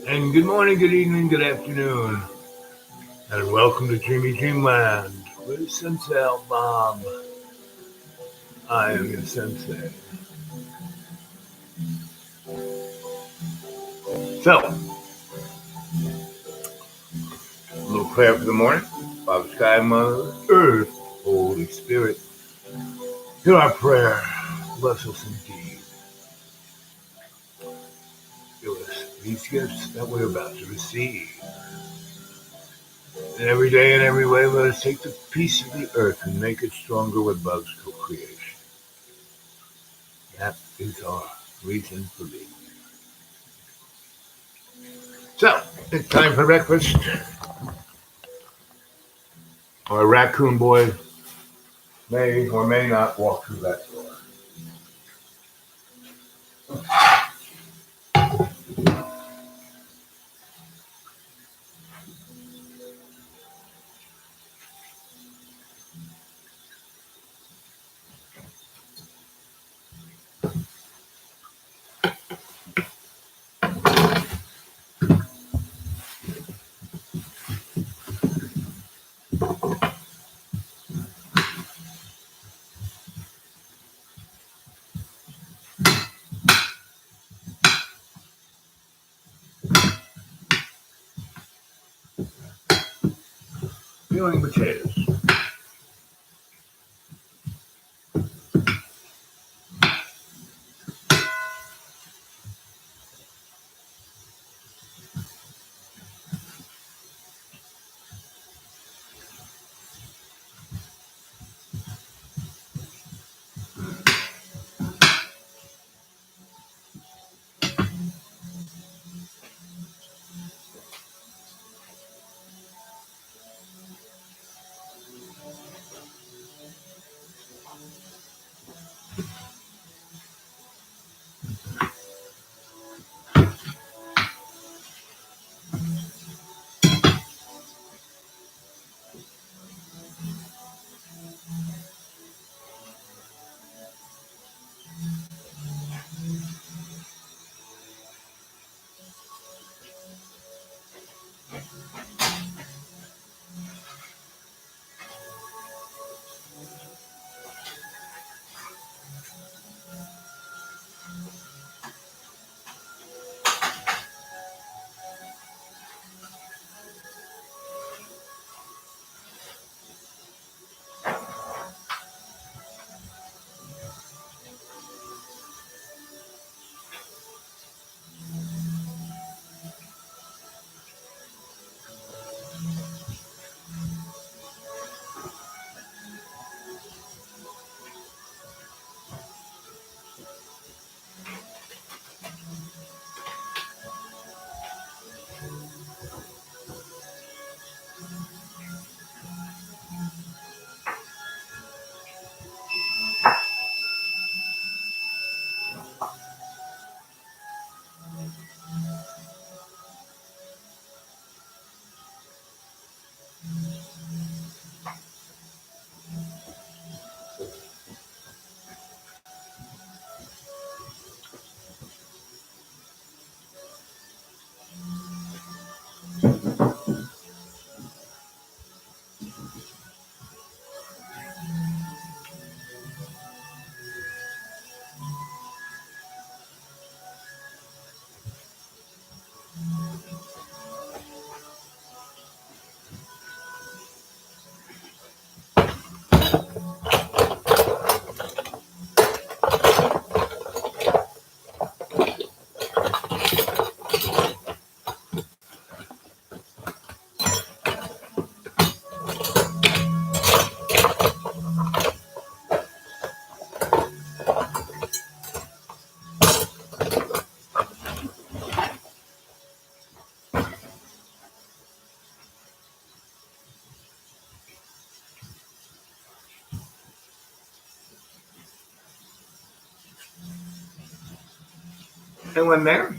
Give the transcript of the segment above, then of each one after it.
And good morning, good evening, good afternoon, and welcome to Dreamy Dreamland with Sensei Bob. I am your sensei. So, a little prayer for the morning. Father Sky, Mother Earth, Holy Spirit, hear our prayer. Bless us indeed. Give us these gifts that we're about to receive. And every day and every way, let us take the peace of the earth and make it stronger with love's co-creation. That is our reason for being. So, it's time for breakfast. Our raccoon boy may or may not walk through that door. Peeling potatoes. Anyone there?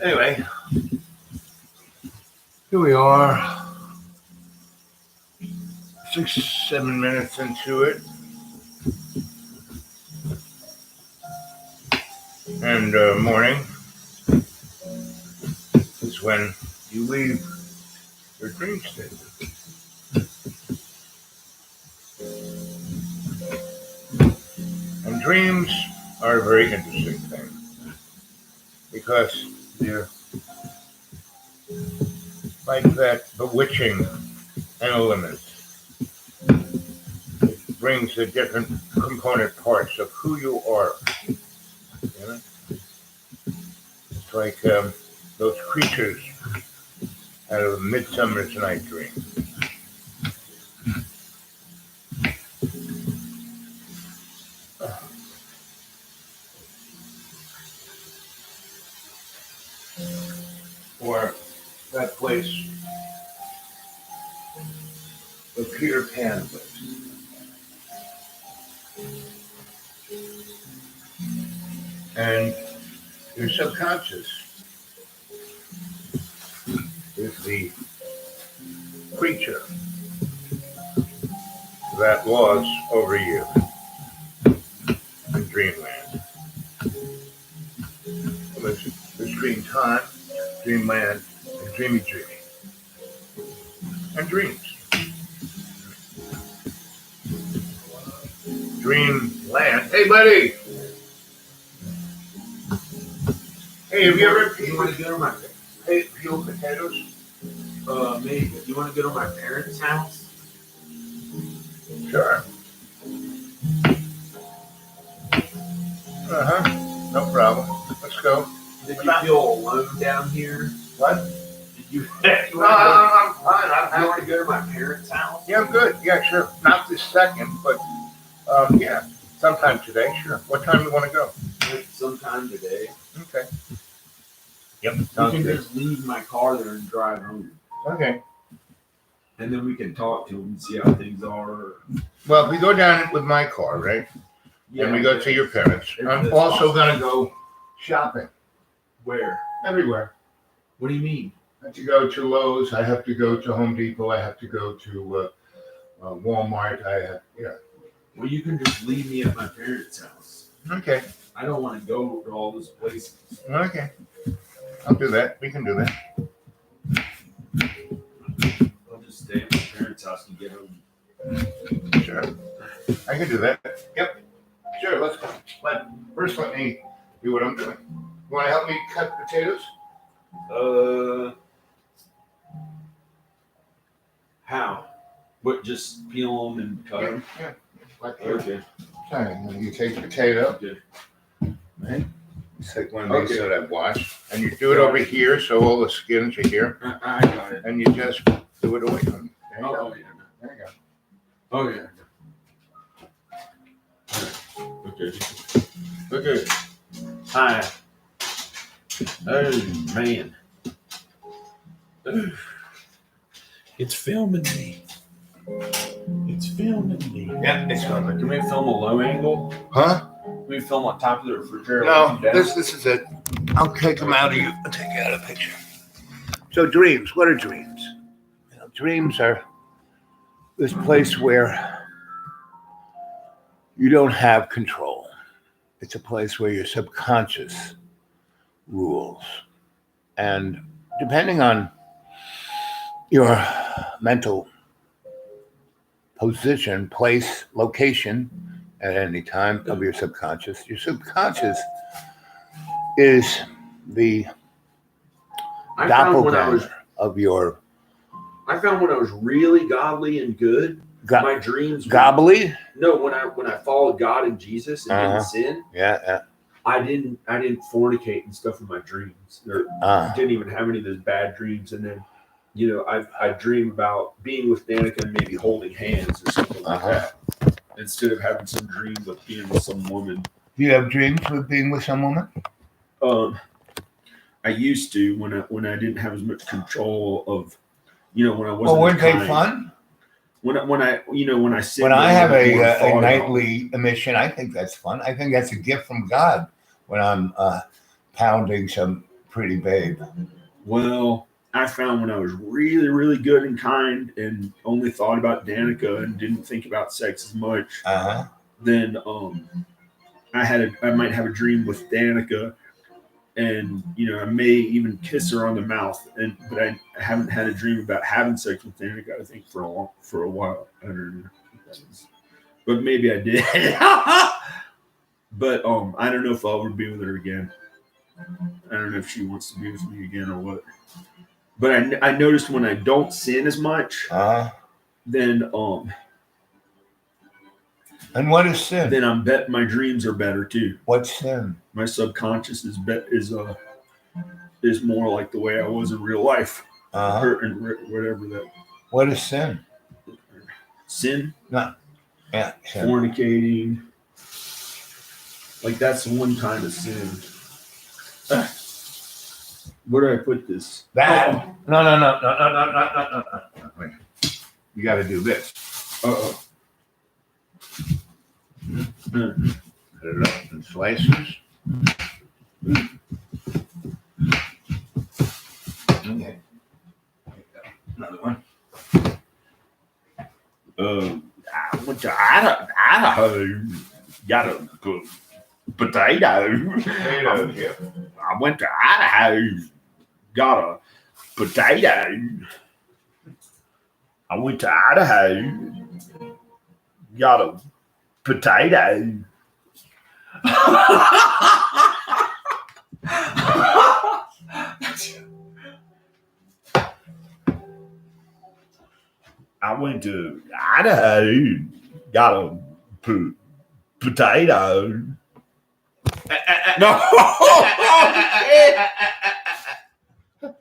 Anyway, here we are, 6-7 minutes into it. And morning is when you leave your dream state. And dreams are a very interesting thing because they're like that bewitching element. It brings the different component parts of who you are. You know? It's like those creatures out of a Midsummer's Night Dream. Or that place, the Peter Pan place. And your subconscious is the creature that laws over you in dreamland. There's dream time, dreamland, and dreamy dreaming. And dreams. Dreamland. Hey, buddy! Hey, have you ever You want to go to my peeled potatoes? maybe. You want to go to my parents' house? Sure. Uh-huh. No problem. Let's go. Did you feel alone down here? What? Did you? No, I'm fine. You want to go to my parents' house? Yeah, I'm good. Yeah, sure. Not this second, but yeah, sometime today, sure. What time do you want to go? Sometime today. Okay. Yep, You sounds can good. just leave my car there and drive home, Okay. and then we can talk to them and see how things are. Well, we go down with my car, right? And we go to your parents. I'm also going to go shopping Where? everywhere. What do you mean? I have to go to Lowe's. I have to go to Home Depot. I have to go to Walmart. Well, you can just leave me at my parents' house. Okay. I don't want to go to all those places. Okay. I'll do that. We can do that. I'll just stay at my parents' house and get home. Sure. I can do that. Yep. Sure, let's go. But first, let me do what I'm doing. You want to help me cut potatoes? How? What? Just peel them and cut them? Yeah. Like here. Okay. Okay. And then you take potato. Okay. Right? You take one of these Okay. that I've washed. And you do it over here so all the skins are here. I got it. And you just do it away from them. There you go. Oh, yeah. There you go. Oh, yeah. Okay. Okay. Hi. Oh, man. It's filming me. It's filming me. Yeah, it's coming. Can we film a low angle? Huh? Can we film on top of the refrigerator? No, looking down? this is it. I'll take them out of you. I'll take you out of the picture. So dreams, what are dreams? Dreams are this place where you don't have control. It's a place where your subconscious rules. And depending on your mental position, place, location at any time of your subconscious. Your subconscious is the I found when I was doppelganger of your really godly and good, my dreams. Gobbly? No, when I followed God and Jesus and didn't sin, Yeah. I didn't fornicate and stuff in my dreams. Or didn't even have any of those bad dreams. And then, I dream about being with Danica and maybe holding hands or something like that, instead of having some dream of being with some woman. Do you have dreams with being with some woman? I used to when I didn't have as much control of, when I wasn't. Well, weren't they fun? When I sit. When I have a nightly emission, I think that's fun. I think that's a gift from God when I'm pounding some pretty babe. Well, I found when I was really, really good and kind and only thought about Danica and didn't think about sex as much, then I might have a dream with Danica, and I may even kiss her on the mouth, but I haven't had a dream about having sex with Danica, I think, for a while. I don't know, but maybe I did. But I don't know if I'll ever be with her again. I don't know if she wants to be with me again or what. But I noticed when I don't sin as much, then and what is sin? Then I'm bet my dreams are better too. What's sin? My subconscious is more like the way I was in real life. And whatever that. What is sin? Sin? No. Yeah. Sin. Fornicating. Like that's one kind of sin. Where do I put this? That. No. Wait. You got to do this. Cut it up in slices. Okay. Another one. I went to Idaho. Got a good potato. Yeah. I went to Idaho. Got a potato. I went to Idaho. Got a potato. I went to Idaho. Got a potato. No.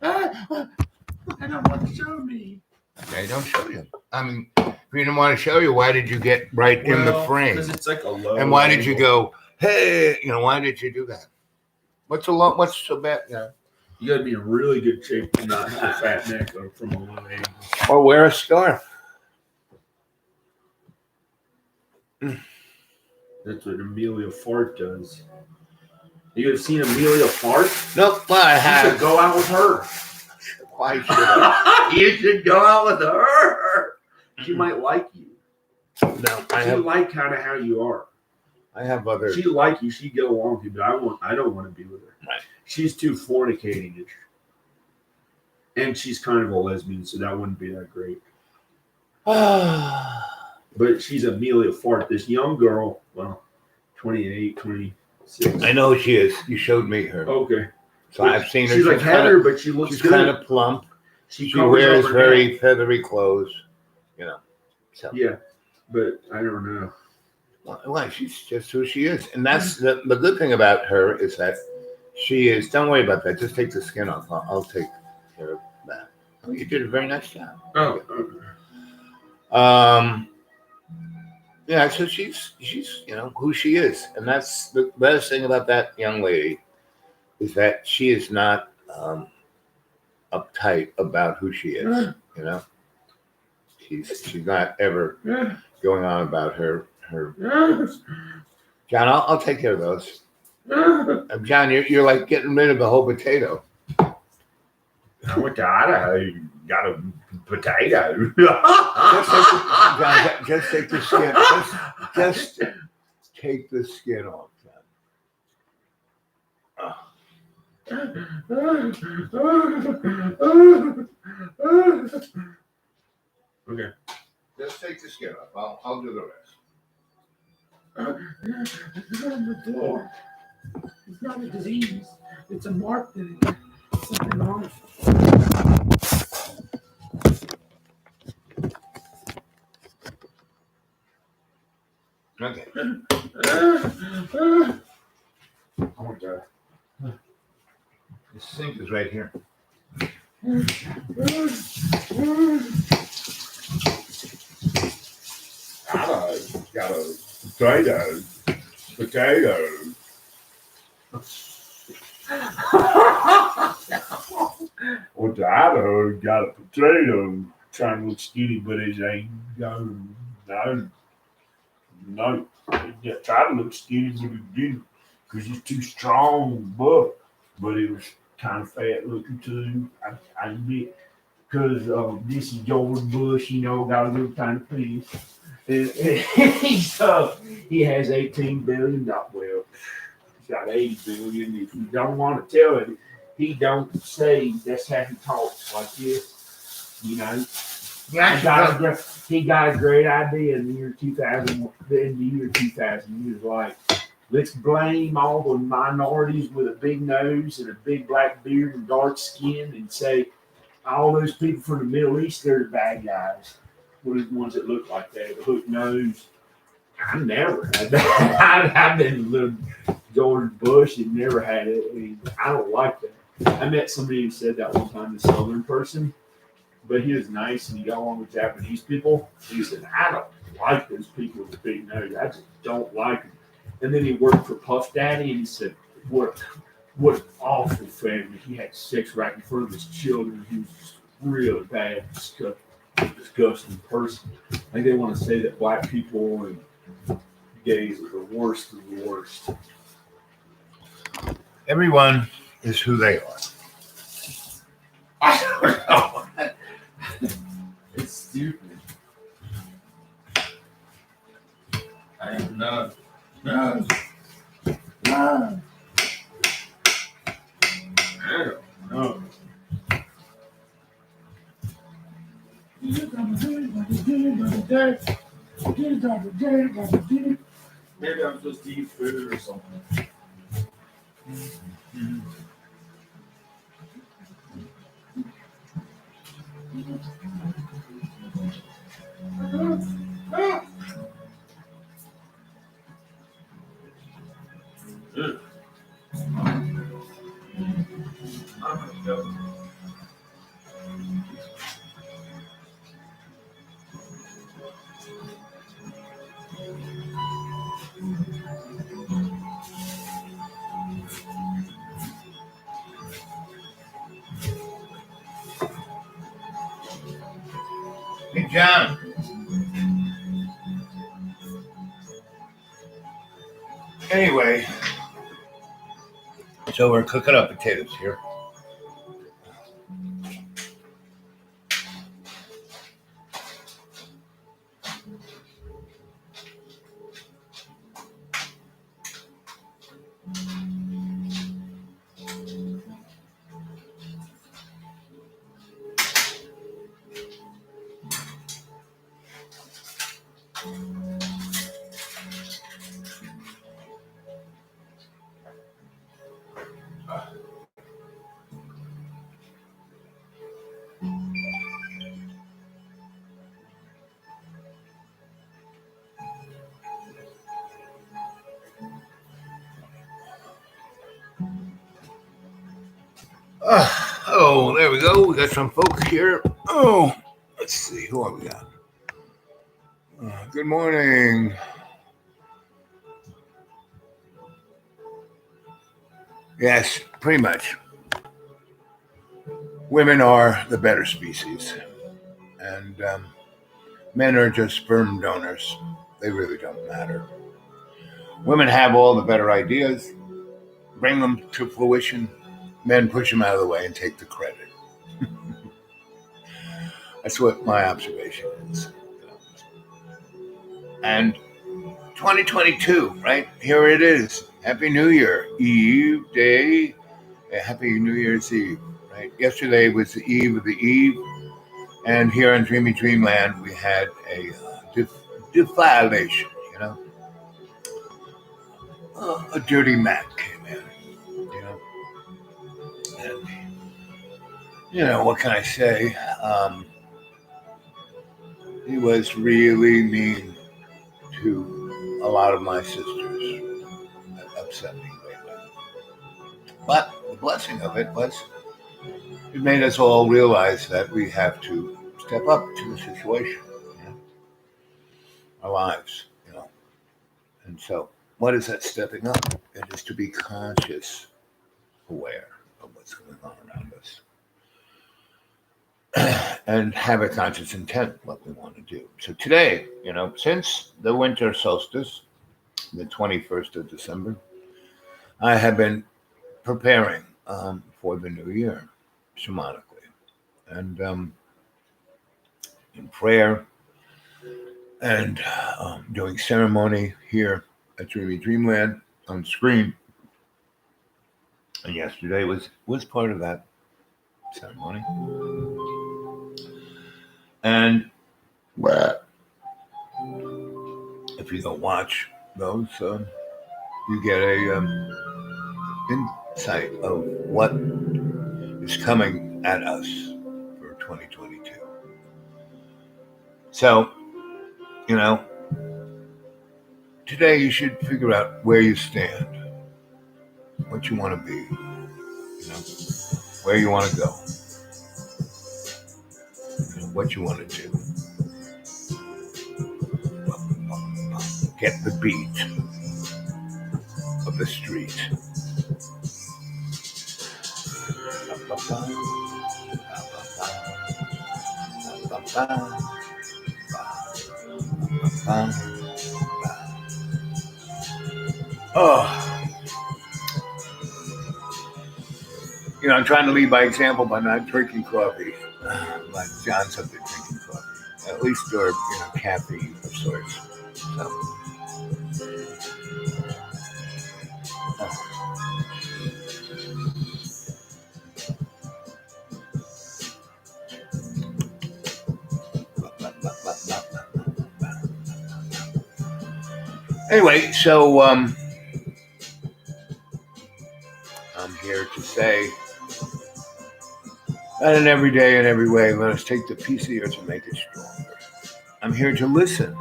I don't want to show me. Okay, don't show you. I mean, if you didn't want to show you, why did you get right in the frame? Because it's like a low. And why did you go, hey, why did you do that? What's so bad? You got to be in really good shape to not have a fat neck or from a low angle. Or wear a scarf. That's what Amelia Fart does. You have seen Amelia Fart? Nope, well, I You have. should go out with her. Why should I? You should go out with her. She might like you. No, She like kind of how you are. I have other. She like you. She get along with you, but I don't want to be with her. Right. She's too fornicating-ish. And she's kind of a lesbian, so that wouldn't be that great. But she's Amelia Fart, this young girl, 28, 26. I know she is. You showed me her. Okay. So I've seen her. She's like Heather, but she looks she's good. kind of plump. She She wears very feathery clothes, So. Yeah, but I don't know. Well, she's just who she is. And that's the good thing about her is that she is, don't worry about that. Just take the skin off. I'll take care of that. Oh, you did a very nice job. Yeah, so she's who she is. And that's the best thing about that young lady is that she is not uptight about who she is. She's not ever going on about her. John, I'll take care of those. John, you're like getting rid of the whole potato. I went to Idaho, got a potato. Just take the skin. Just take the skin off, John. Okay. Just take the skin off. I'll do the rest. It's on the floor. It's not a disease. It's a mark that something on it. Okay. I want that. The sink is right here. Got a potatoes. Well, Dado got a potato trying to look skinny, but it ain't. No. He tried to look skinny, but he didn't because he's too strong, but it was kind of fat looking too. I admit, because this is George Bush, got a little kind of penis. And he has 18 billion. Well, he's got 80 billion. If you don't want to tell him, he don't say that's how he talks like this. He got a great idea in the year 2000. In the year 2000, he was like, let's blame all the minorities with a big nose and a big black beard and dark skin, and say all those people from the Middle East, they're the bad guys. What are the ones that look like that? The hook nose. I never had that. I've been little George Bush and never had it. I don't like that. I met somebody who said that one time, the Southern person, but he was nice and he got along with Japanese people. He said, I don't like those people with the big nose. I just don't like them. And then he worked for Puff Daddy and he said, what an awful family. He had sex right in front of his children. He was just really bad, disgusting person. I think they want to say that black people and gays are the worst of the worst. Everyone is who they are. I don't know. It's stupid. I am not. No. No. I don't know. Maybe I'm supposed to eat food or something. Hey, John. Anyway, so we're cooking up potatoes here. Oh, there we go. We got some folks here. Oh, let's see. Who have we got? Good morning. Yes, pretty much. Women are the better species. And men are just sperm donors. They really don't matter. Women have all the better ideas, bring them to fruition. Men push them out of the way and take the credit. That's what my observation is. And 2022, right? Here it is. Happy New Year. Eve, day, Happy New Year's Eve, right? Yesterday was the eve of the eve, and here in Dreamy Dreamland, we had a defilation, a dirty Mac came in, and, what can I say? He was really mean to a lot of my sisters. That upset me greatly. But the blessing of it was it made us all realize that we have to step up to the situation, our lives, And so, what is that stepping up? It is to be conscious, aware of what's going on around us, and have a conscious intent what we want to do. So today, since the winter solstice, the 21st of December, I have been preparing for the new year, shamanically, and in prayer, and doing ceremony here at Dreamy Dreamland on screen. And yesterday was part of that ceremony. And if you don't watch those, you get a insight of what is coming at us for 2022. So, today you should figure out where you stand, what you want to be, where you want to go, what you want to do. Get the beat of the street. Oh, I'm trying to lead by example by not drinking coffee. Like John's up there drinking coffee, at least, or caffeine of sorts. So, anyway, so I'm here to say that in every day and every way, let us take the piece of the earth and make it stronger. I'm here to listen.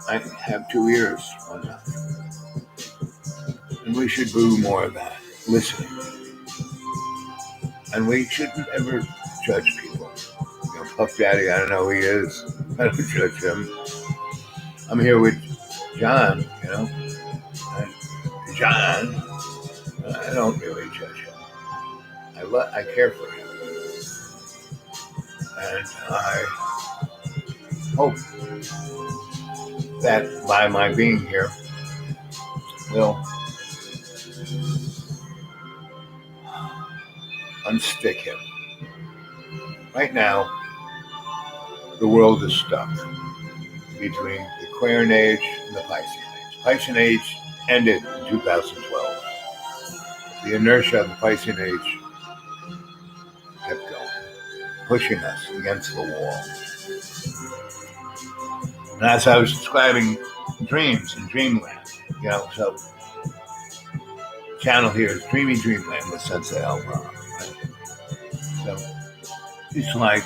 I have 2 ears, one mouth. And we should do more of that, listening. And we shouldn't ever judge people. Puff Daddy, I don't know who he is. I don't judge him. I'm here with John, And John, I don't really judge him. I care for him. And I hope that by my being here will unstick him. Right now, the world is stuck between the Aquarian Age and the Piscean Age. Piscean Age ended in 2012. The inertia of the Piscean Age kept going, pushing us against the wall. And as I was describing dreams and dreamland, so channel here is Dreamy Dreamland with Sensei Alma. Right? So it's like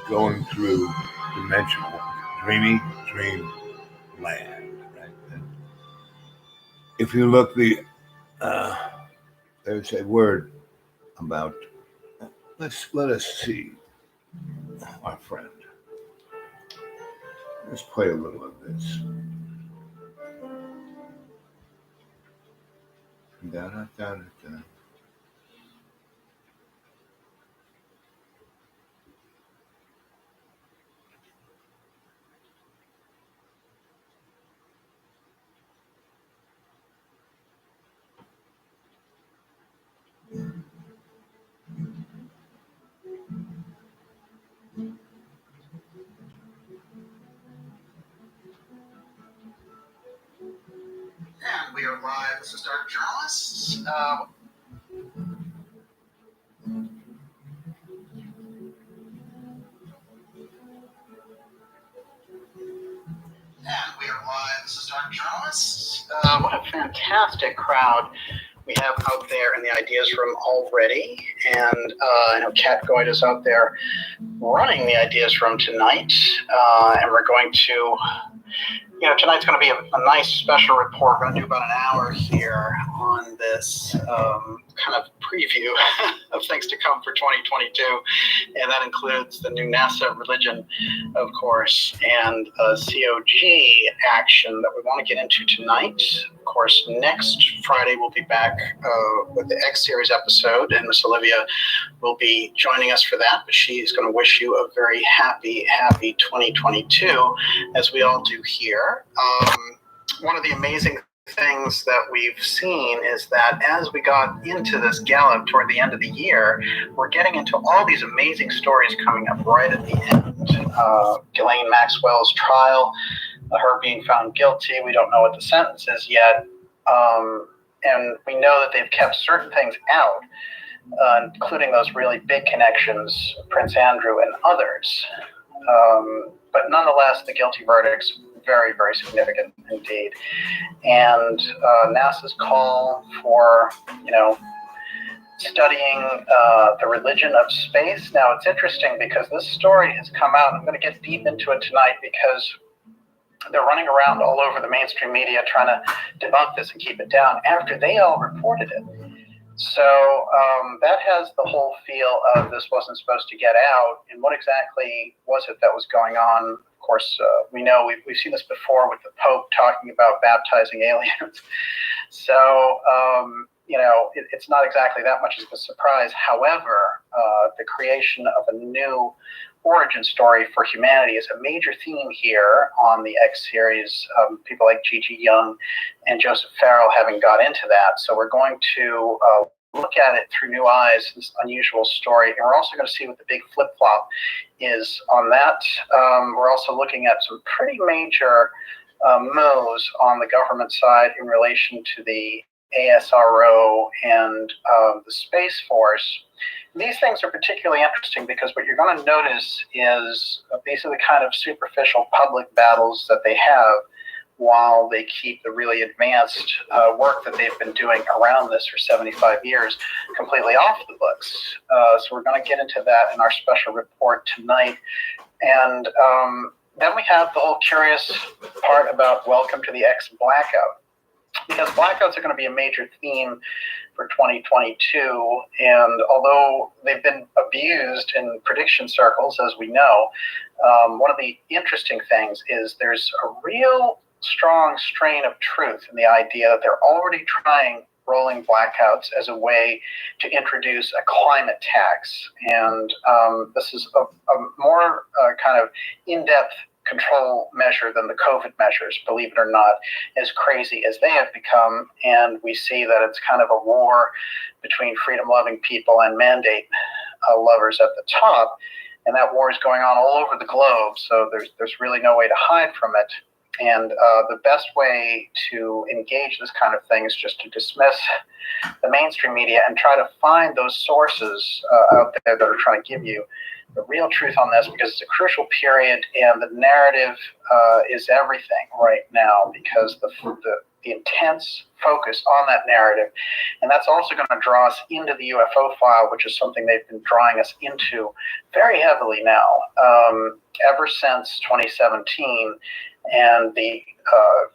going through dimensional dreamy dream land, right? And if you look there's a word about let us see our friend. Let's play a little of this. Da, da, da, da. And we are live. This is Dark Journalists. What a fantastic crowd we have out there in the ideas room already. And I know Kat Goyd is out there running the ideas room tonight. And we're going to, tonight's going to be a nice special report. We're going to do about an hour here on this kind of preview of things to come for 2022. And that includes the new NASA religion, of course, and COG action that we want to get into tonight. Of course, next Friday we'll be back with the X Series episode, and Miss Olivia will be joining us for that. But she's going to wish you a very happy 2022, as we all do here. One of the amazing things that we've seen is that as we got into this Gallup toward the end of the year, we're getting into all these amazing stories coming up right at the end. Ghislaine Maxwell's trial, her being found guilty. We don't know what the sentence is yet. And we know that they've kept certain things out, including those really big connections, Prince Andrew and others. But nonetheless, the guilty verdict's very, very significant indeed. And NASA's call for, studying the religion of space. Now, it's interesting because this story has come out. I'm going to get deep into it tonight because they're running around all over the mainstream media trying to debunk this and keep it down after they all reported it. So that has the whole feel of this wasn't supposed to get out. And what exactly was it that was going on? Of course, we know we've seen this before with the Pope talking about baptizing aliens. So, it's not exactly that much of a surprise. However, the creation of a new origin story for humanity is a major theme here on the X series. People like Gigi Young and Joseph Farrell having got into that. So we're going to look at it through new eyes, this unusual story. And we're also going to see what the big flip-flop is on that. We're also looking at some pretty major moves on the government side in relation to the ASRO and the Space Force. These things are particularly interesting because what you're going to notice is these are the kind of superficial public battles that they have while they keep the really advanced work that they've been doing around this for 75 years completely off the books. So we're going to get into that in our special report tonight. And then we have the whole curious part about Welcome to the X Blackout. Because blackouts are going to be a major theme for 2022, and although they've been abused in prediction circles, as we know, one of the interesting things is there's a real strong strain of truth in the idea that they're already trying rolling blackouts as a way to introduce a climate tax. And this is a more kind of in-depth control measure than the COVID measures, believe it or not, as crazy as they have become. And we see that it's kind of a war between freedom-loving people and mandate lovers at the top. And that war is going on all over the globe. So there's really no way to hide from it. And the best way to engage this kind of thing is just to dismiss the mainstream media and try to find those sources out there that are trying to give you the real truth on this, because it's a crucial period and the narrative is everything right now, because the intense focus on that narrative. And that's also going to draw us into the UFO file, which is something they've been drawing us into very heavily now, ever since 2017 and the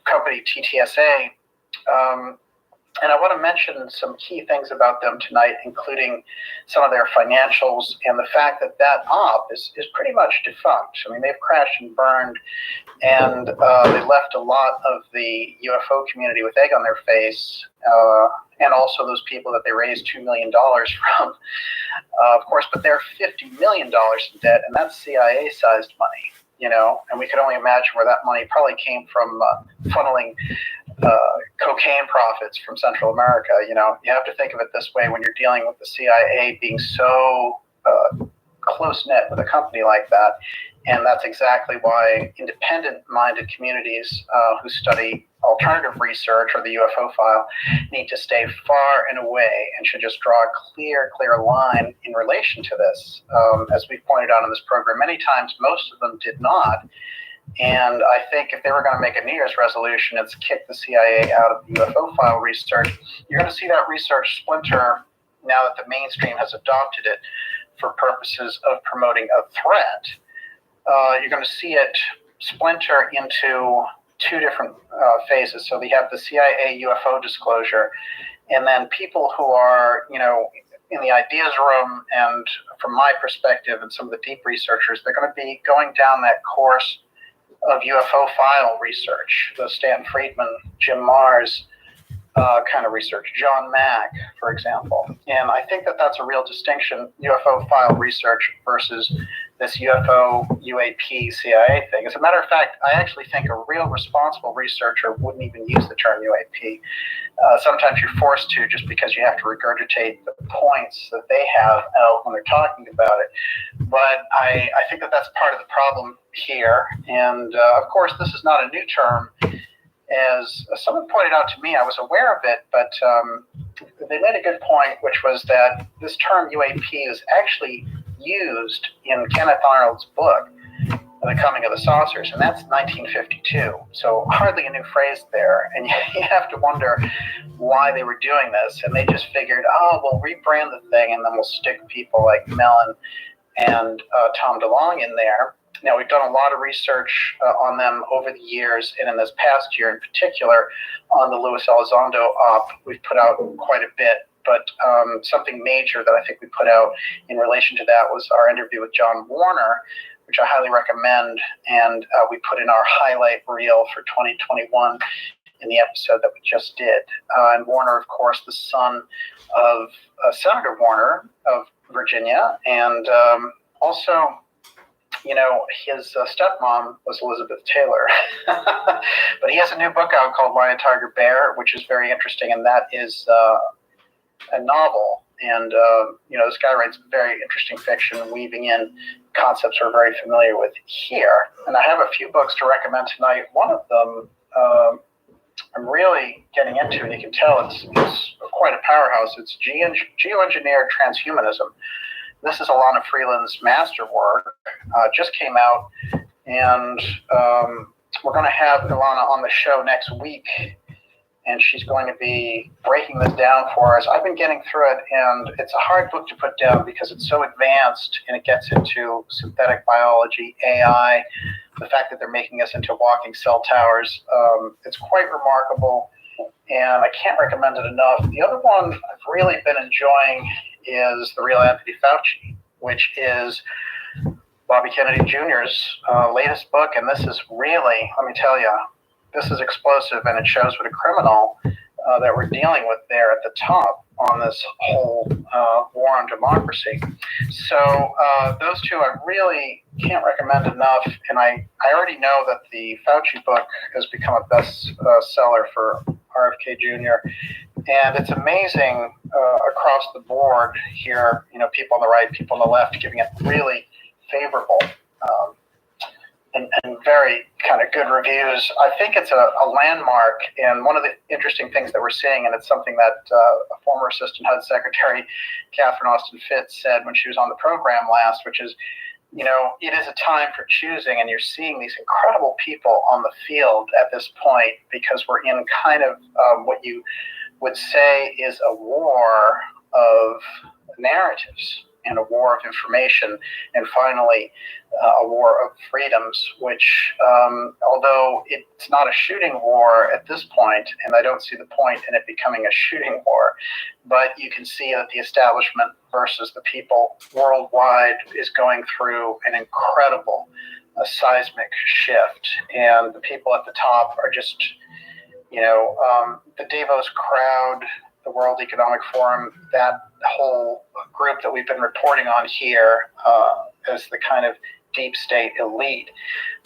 company TTSA. And I want to mention some key things about them tonight, including some of their financials and the fact that that op is pretty much defunct. I mean, they've crashed and burned, and they left a lot of the UFO community with egg on their face, and also those people that they raised $2 million from, of course, but they're $50 million in debt, and that's CIA-sized money, and we could only imagine where that money probably came from, funneling cocaine profits from Central America. You have to think of it this way when you're dealing with the CIA being so close-knit with a company like that. And that's exactly why independent-minded communities who study alternative research or the UFO file need to stay far and away and should just draw a clear line in relation to this. As we've pointed out in this program many times, most of them did not. And I think if they were going to make a New Year's resolution, it's kick the CIA out of the UFO file research. You're going to see that research splinter now that the mainstream has adopted it for purposes of promoting a threat. You're going to see it splinter into two different phases. So we have the CIA UFO disclosure, and then people who are, you know, in the ideas room, and from my perspective and some of the deep researchers, they're going to be going down that course of UFO file research, the Stan Friedman, Jim Mars kind of research, John Mack, for example. And I think that that's a real distinction, UFO file research versus this UFO, UAP, CIA thing. As a matter of fact, I actually think a real responsible researcher wouldn't even use the term UAP. Sometimes you're forced to just because you have to regurgitate the points that they have out when they're talking about it. But I think that that's part of the problem here. And of course, this is not a new term. As someone pointed out to me, I was aware of it, but they made a good point, which was that this term UAP is actually used in Kenneth Arnold's book, The Coming of the Saucers, and that's 1952. So hardly a new phrase there. And you have to wonder why they were doing this. And they just figured, oh, we'll rebrand the thing, and then we'll stick people like Mellon and Tom DeLonge in there. Now, we've done a lot of research on them over the years, and in this past year in particular, on the Luis Elizondo op, we've put out quite a bit. But something major that I think we put out in relation to that was our interview with John Warner, which I highly recommend, and we put in our highlight reel for 2021 in the episode that we just did. And Warner, of course, the son of Senator Warner of Virginia, and also, you know, his stepmom was Elizabeth Taylor. But he has a new book out called Lion, Tiger, Bear, which is very interesting, and that is a novel. And, you know, this guy writes very interesting fiction, weaving in concepts we're very familiar with here. And I have a few books to recommend tonight. One of them I'm really getting into, and you can tell it's quite a powerhouse. It's Geoengineered Transhumanism. This is Alana Freeland's masterwork. Just came out, and we're going to have Alana on the show next week, and she's going to be breaking this down for us. I've been getting through it, and it's a hard book to put down because it's so advanced, and it gets into synthetic biology, AI, the fact that they're making us into walking cell towers. It's quite remarkable, and I can't recommend it enough. The other one I've really been enjoying is The Real Anthony Fauci, which is Bobby Kennedy Jr.'s latest book. And this is really, let me tell you, this is explosive, and it shows what a criminal that we're dealing with there at the top on this whole war on democracy. So those two I really can't recommend enough. And I already know that the Fauci book has become a bestseller for RFK Jr. And it's amazing across the board here, you know, people on the right, people on the left, giving it really favorable and very kind of good reviews. I think it's a landmark, and one of the interesting things that we're seeing, and it's something that a former Assistant HUD Secretary, Catherine Austin Fitts, said when she was on the program last, which is, you know, it is a time for choosing, and you're seeing these incredible people on the field at this point because we're in kind of what you would say is a war of narratives and a war of information, and finally a war of freedoms, which although it's not a shooting war at this point, and I don't see the point in it becoming a shooting war, but you can see that the establishment versus the people worldwide is going through an incredible seismic shift, and the people at the top are just, you know, the Davos crowd, the World Economic Forum, that whole group that we've been reporting on here as the kind of deep state elite,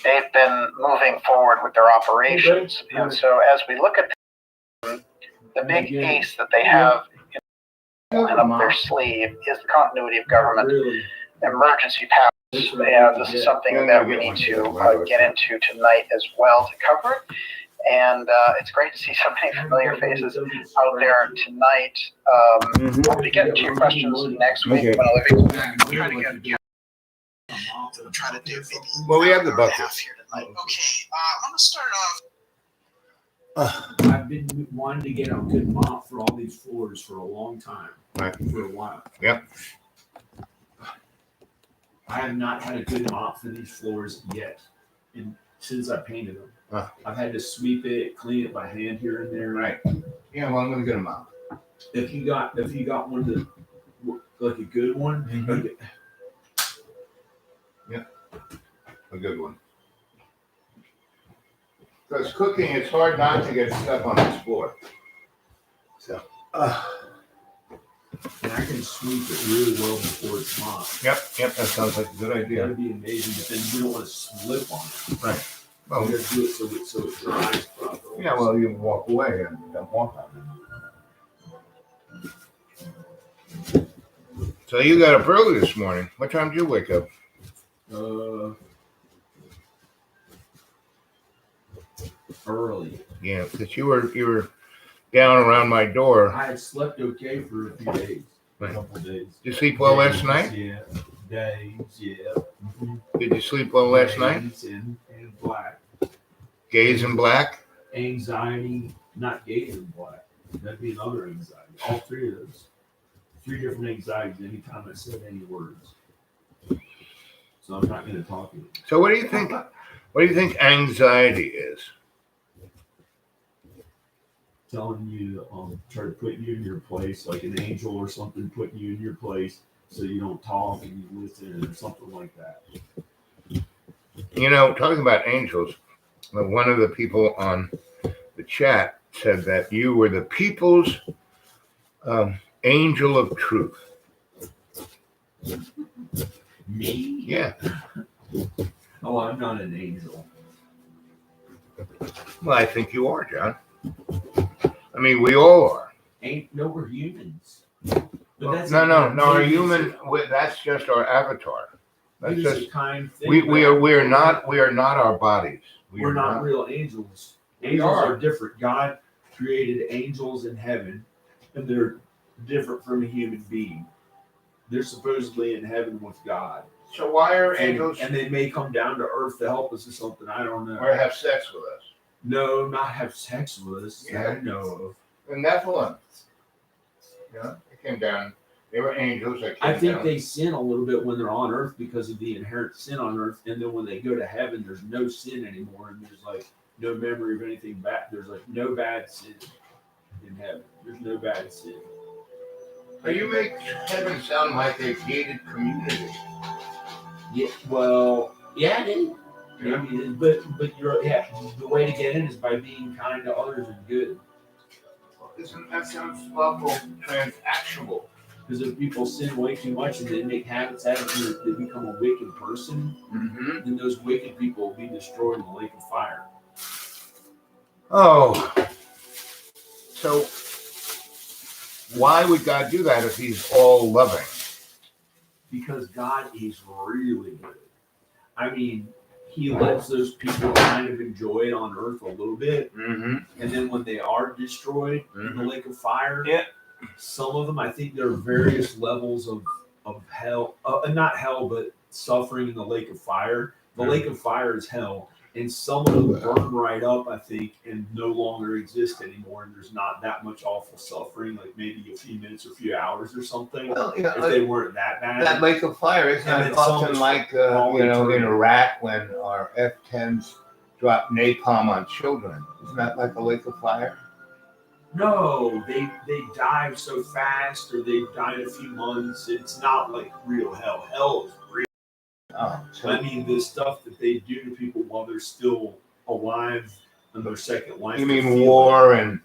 they've been moving forward with their operations. And so as we look at the big ace that they have up their sleeve is the continuity of government, emergency powers. And this is something that we need to get into tonight as well to cover it. And it's great to see so many familiar faces out there tonight. We'll be getting to your questions next week when Olivia's back. We'll try to get try to do maybe. Well, we have the an hour and a bucket. half here tonight. Okay, I'm gonna start off. I've been wanting to get a good mop for all these floors for a long time. Right. For a while. Yep. I have not had a good mop for these floors yet, since I painted them. I've had to sweep it, clean it by hand here and there. Right. Yeah, well, I'm gonna get them out. If you got one that like a good one, Mhm. A good one. Because cooking, it's hard not to get stuff on this floor. So, and I can sweep it really well before it's mopped. yep, that sounds like a good idea. That'd be amazing, but then you don't want to slip on it. Right. Well, You gotta do it so it dries properly. yeah, well, you walk away and don't walk on it. So you got up early this morning. What time did you wake up? Early. Yeah, because you were down around my door. I had slept okay for a few days, Right. a couple of days. Did you sleep well last night? Yeah, days. Yeah. Did you sleep well last night? Days and black. Gaze in black? Anxiety, not gaze in black. That'd be another anxiety. All three of those. 3 different anxieties anytime I said any words. So I'm not going to talk to you. So what do you think? What do you think anxiety is? Telling you, try to put you in your place, like an angel or something, putting you in your place so you don't talk and you listen or something like that. You know, talking about angels, one of the people on the chat said that you were the people's angel of truth. Me? Yeah. Oh, I'm not an angel. Well, I think you are, John. I mean, we all are. We're humans. No. Our human. That's just our avatar. That's It's just a kind thing. we are not our bodies. We're not real angels. We Angels are. are different. God created angels in heaven, and they're different from a human being. They're supposedly in heaven with God. So why are And, angels and they may come down to earth to help us or something. I don't know. or have sex with us? No, not have sex with us. that I know of. The Nephilim. Yeah, they came down. They were angels that came I think down. they sin a little bit when they're on earth because of the inherent sin on earth. And then when they go to heaven, there's no sin anymore. And there's like no memory of anything bad. There's like no bad sin in heaven. There's no bad sin. So you make heaven sound like a gated community. Yeah, well, yeah, it is. Yeah. Maybe it is. But you're, the way to get in is by being kind to others and good. Isn't that sounds awful transactional? Because if people sin way too much and they make habits out of it, they become a wicked person, Mm-hmm. then those wicked people will be destroyed in the lake of fire. Oh. So why would God do that if he's all loving? Because God is really good. I mean, he lets those people kind of enjoy it on earth a little bit. Mm-hmm. And then when they are destroyed in the lake of fire, Yeah. some of them, I think there are various levels of hell, not hell, but suffering in the lake of fire. The lake of fire is hell. And some of them burn right up, I think, and no longer exist anymore. And there's not that much awful suffering, like maybe a few minutes or a few hours or something. Well, yeah, If they weren't that bad. that lake of fire is And not it's often almost like all in eternity. Iraq when our F-10s drop napalm on children. Isn't that like a lake of fire? No, they dive so fast, or they die in a few months. It's not like real hell. Hell is real. Oh, so I mean, the stuff that they do to people while they're still alive in their second life. you they mean feel war and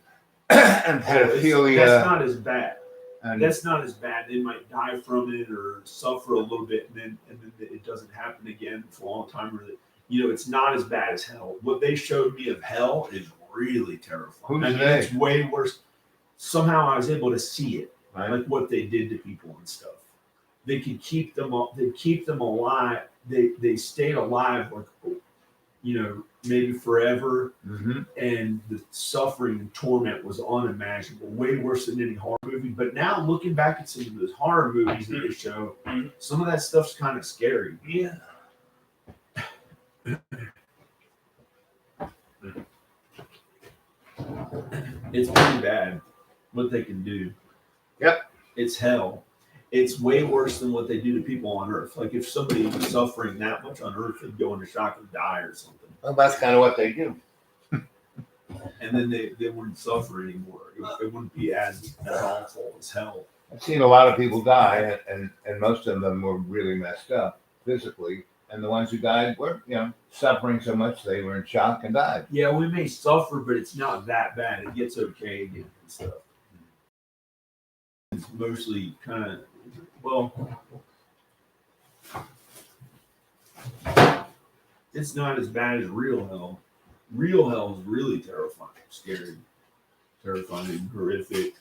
and like- That's pedophilia not as bad. and That's not as bad. They might die from it or suffer a little bit, and then it doesn't happen again for a long time. Or it's not as bad as hell. What they showed me of hell is really terrifying. Who's I mean, they? it's way worse. Somehow I was able to see it, right? like what they did to people and stuff. They could keep them up. They keep them alive. They stayed alive like maybe forever, Mm-hmm. and the suffering and torment was unimaginable, way worse than any horror movie. But now looking back at some of those horror movies that they show, some of that stuff's kind of scary. Yeah. It's pretty bad what they can do. Yep. It's hell. It's way worse than what they do to people on Earth. Like if somebody was suffering that much on Earth, they'd go into shock and die or something. Well, that's kind of what they do. And then they wouldn't suffer anymore. It wouldn't be as awful as hell. I've seen a lot of people die, and most of them were really messed up physically. And the ones who died were, suffering so much they were in shock and died. Yeah, we may suffer, but it's not that bad. It gets okay again and stuff. It's mostly kind of, it's not as bad as real hell. Real hell is really terrifying, scary, terrifying, horrific,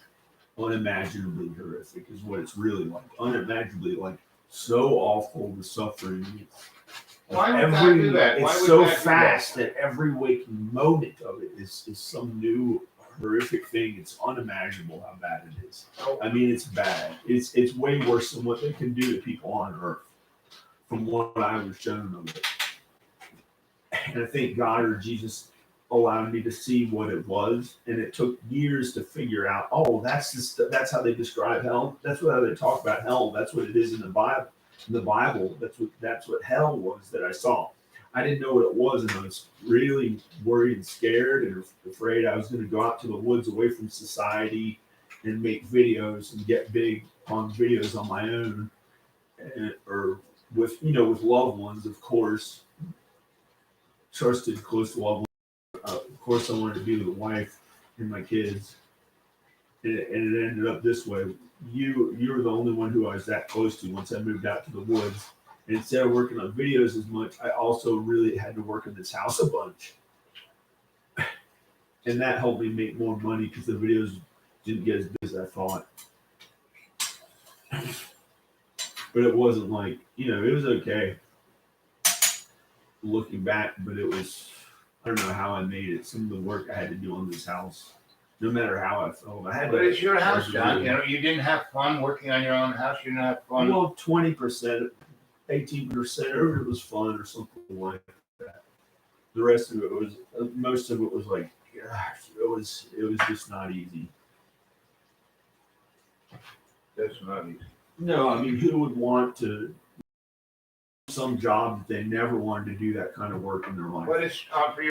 unimaginably horrific is what it's really like. Unimaginably, like, so awful, the suffering. Why would God do that? Why It's would so God do fast that? that every waking moment of it is some new horrific thing. It's unimaginable how bad it is. I mean, it's bad. It's way worse than what they can do to people on Earth, from what I was shown of it. And I think God or Jesus allowed me to see what it was, and it took years to figure out. Oh, that's how they describe hell. That's how they talk about hell. That's what it is in the Bible. In the Bible, that's what hell was that I saw. I didn't know what it was, and I was really worried and scared and afraid I was going to go out to the woods away from society and make videos and get big on videos on my own, or with loved ones, of course, trusted close loved ones. Of course, I wanted to be with a wife and my kids, and it ended up this way. You were the only one who I was that close to once I moved out to the woods. And instead of working on videos as much, I also really had to work in this house a bunch. And that helped me make more money because the videos didn't get as big as I thought. But it wasn't like, it was okay looking back, but it was, I don't know how I made it. Some of the work I had to do on this house, no matter how I felt. But it's your house, John. You didn't have fun working on your own house. You didn't have fun. Well, 20%, 18% of it was fun or something like that. The rest of it was, most of it was like, gosh, it was just not easy. That's not easy. No, I mean, who would want to some job that they never wanted to do that kind of work in their life? But it's for you.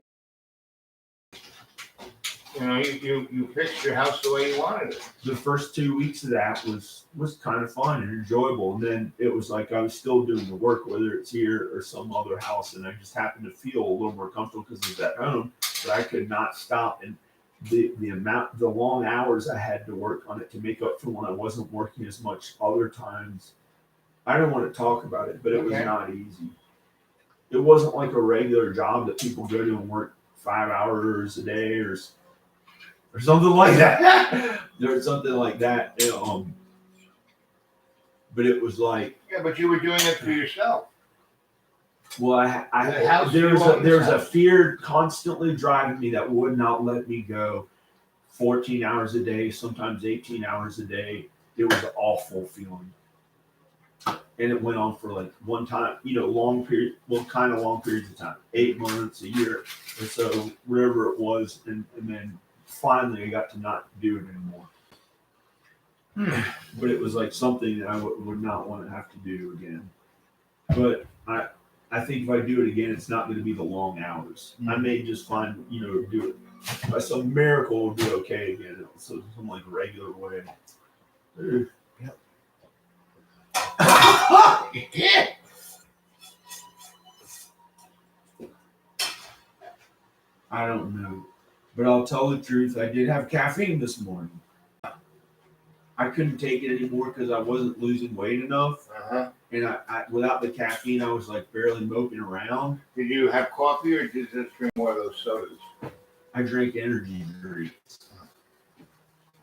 You fixed your house the way you wanted it. The first 2 weeks of that was kind of fun and enjoyable, and then it was like I was still doing the work, whether it's here or some other house, and I just happened to feel a little more comfortable because it was at home, but I could not stop. And the long hours I had to work on it to make up for when I wasn't working as much other times. I don't want to talk about it, but it was not easy. It wasn't like a regular job that people go to and work 5 hours a day or something like that. There's something like that. But it was like, Yeah, but you were doing it for yourself. well, there's a fear constantly driving me that would not let me go 14 hours a day, sometimes 18 hours a day. It was an awful feeling. And it went on for like one time, long periods of time, 8 months, a year or so, whatever it was. And then finally I got to not do it anymore. But it was like something that I would not want to have to do again. But I think if I do it again, it's not going to be the long hours. I may just find, do it by some miracle, will be okay again. So some like regular way. Yeah. I don't know. But I'll tell the truth, I did have caffeine this morning. I couldn't take it anymore because I wasn't losing weight enough. And I without the caffeine, I was like barely moping around. Did you have coffee or did you just drink more of those sodas? I drank energy drinks.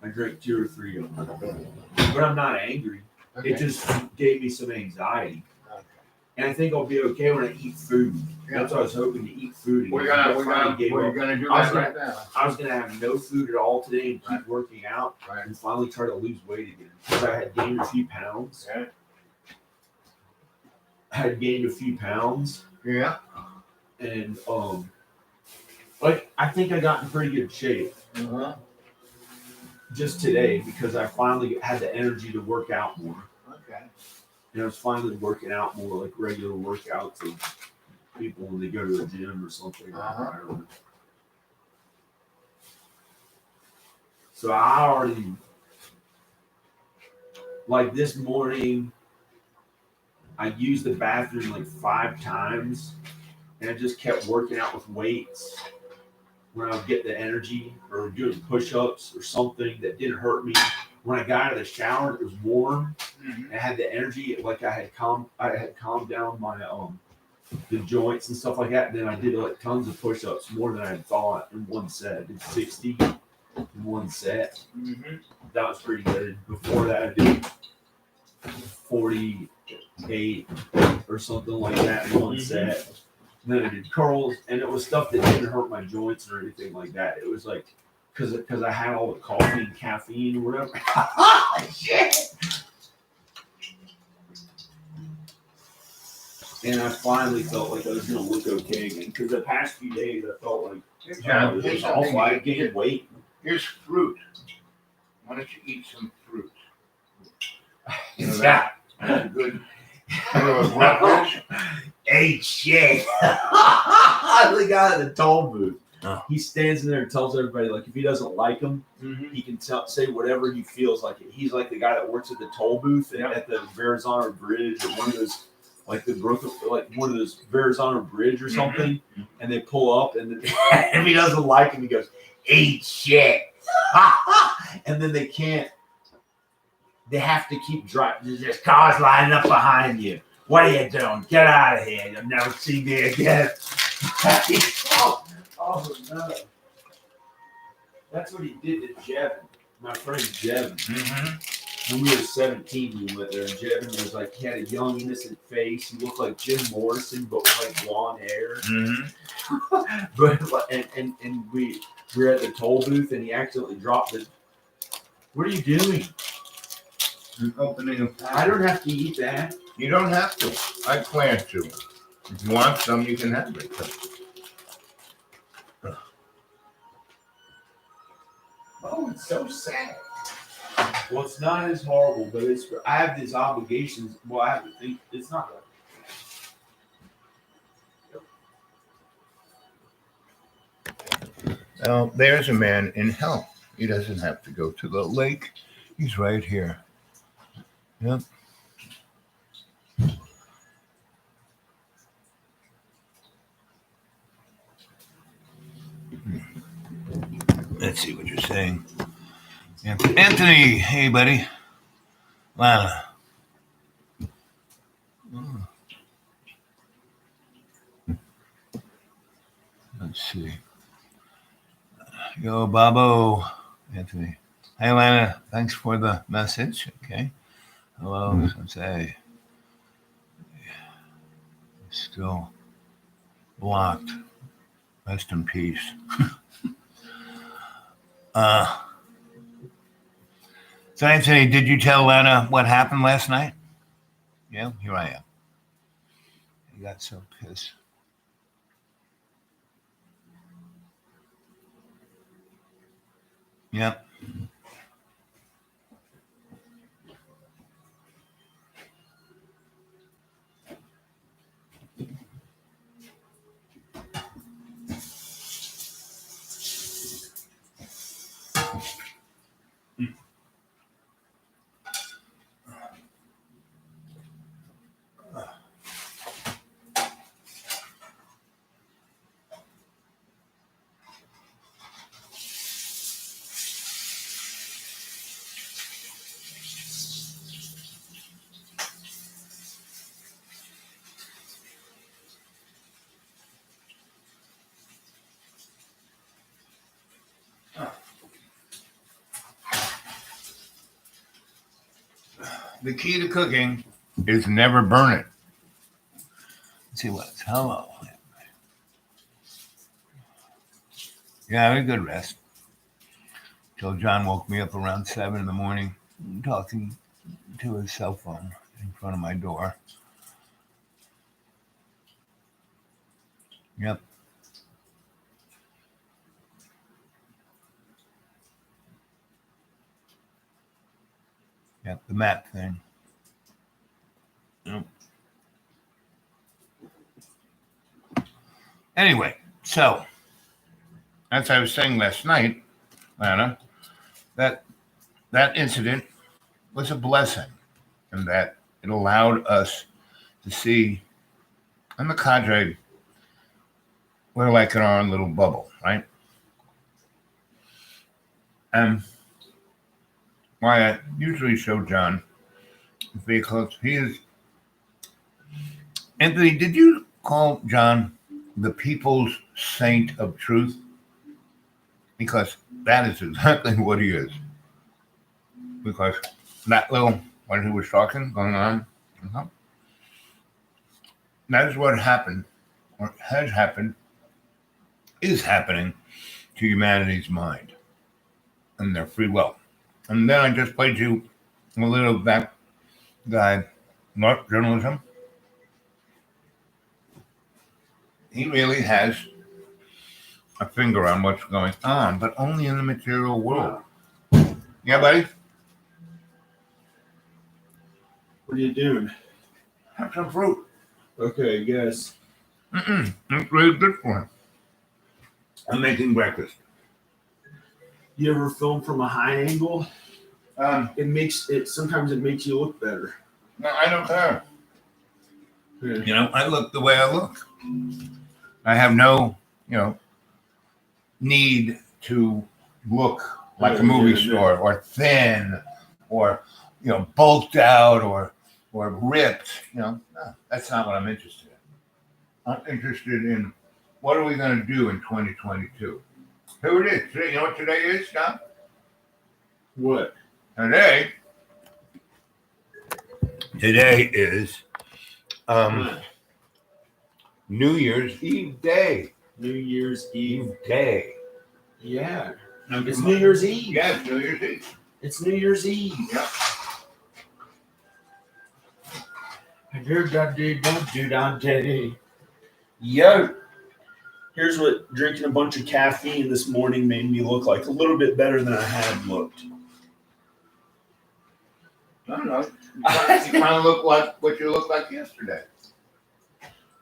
I drank 2 or 3 of them. But I'm not angry. Okay. It just gave me some anxiety. Okay. And I think I'll be okay when I eat food. That's what I was hoping to eat food. We're Finally gave up. gonna do I was that right now. I was gonna have no food at all today and keep Right. working out Right. and finally try to lose weight again. Because I had gained a few pounds. Yeah. I had gained a few pounds Yeah. and like I think I got in pretty good shape Uh-huh. just today because I finally had the energy to work out more. Okay. And I was finally working out more like regular workouts of people when they go to the gym or something. Uh-huh. So I already, like this morning, I used the bathroom like 5 times and I just kept working out with weights when I would get the energy or doing push-ups or something that didn't hurt me. When I got out of the shower, it was warm. Mhm. I had the energy, like I had calmed down my the joints and stuff like that. And then I did like tons of push-ups, more than I had thought in one set. I did 60 in one set. Mhm. That was pretty good. Before that, I did 48 or something like that in one set. And then I did curls, and it was stuff that didn't hurt my joints or anything like that. It was like because I had all the coffee and caffeine or whatever. Shit. And I finally felt like I was gonna look okay again. Because the past few days, I felt like it was Here's awful. something I gained weight. Here's fruit. Why don't you eat some fruit? You know Yeah. That's a good. You know what work is? Hey, shit. The guy at the toll booth. Oh. He stands in there and tells everybody, like, if he doesn't like them, Mhm. he can say whatever he feels like. He's like the guy that works at the toll booth Yeah. at the Verrazano Bridge or one of those, like the Brooklyn, like one of those Verrazano Bridge or something. And they pull up, and if he doesn't like him, he goes, "Eat shit." And then they can't. They have to keep driving. There's cars lining up behind you. What are you doing? Get out of here. You'll never see me again. Oh, no. That's what he did to Jevin, my friend Jevin. Mhm. When we were 17, we went there, and Jevin was like, he had a young, innocent face. He looked like Jim Morrison, but with like blonde hair. Mhm. But and we were at the toll booth, and he accidentally dropped it. What are you doing? Opening a I don't have to eat that. You don't have to. I plan to. If you want some, you can have it. Oh, it's so sad. Well, it's not as horrible, but it's. I have these obligations. Well, I have to think. It's not. Now, there's a man in hell. He doesn't have to go to the lake. He's right here. Yep. Let's see what you're saying. Anthony, hey, buddy. Lana. Let's see. Yo, Bobo. Anthony. Hey, Lana. Thanks for the message. Okay. Hello, Sensei. Still blocked. Rest in peace. So, Anthony, did you tell Lana what happened last night? Yeah, here I am. He got so pissed. Yep. The key to cooking is never burn it. Let's see what's hello. Yeah, I had a good rest. Till John woke me up around 7 in the morning, talking to his cell phone in front of my door. Yep. Yep, the map thing. Yep. Anyway, so as I was saying last night, Lana, that incident was a blessing, and that it allowed us to see, and the cadre, we're like in our own little bubble, right? And why I usually show John vehicles, he is. Anthony, did you call John the people's saint of truth? Because that is exactly what he is. Because that little, when he was talking, going on, that is what happened, or has happened, is happening to humanity's mind and their free will. And then I just played you a little of that guy, Mark Journalism. He really has a finger on what's going on, but only in the material world. Yeah, buddy? What are you doing? Have some fruit. Okay, I guess. It's really good for him. I'm making breakfast. You ever film from a high angle? Sometimes it makes you look better. No, I don't care. Yeah. You know, I look the way I look. I have no, need to look like a movie star or thin or, bulked out or ripped. No, that's not what I'm interested in. I'm interested in what are we going to do in 2022. Here it is. Today, you know what today is, John? What? Today is New Year's Eve day. New Year's Eve. Day. Yeah. It's New Year's Eve. Yeah, it's New Year's Eve. It's New Year's Eve. Yeah. Yo. Here's what drinking a bunch of caffeine this morning made me look like. A little bit better than I had looked. I don't know. You kind of look like what you looked like yesterday.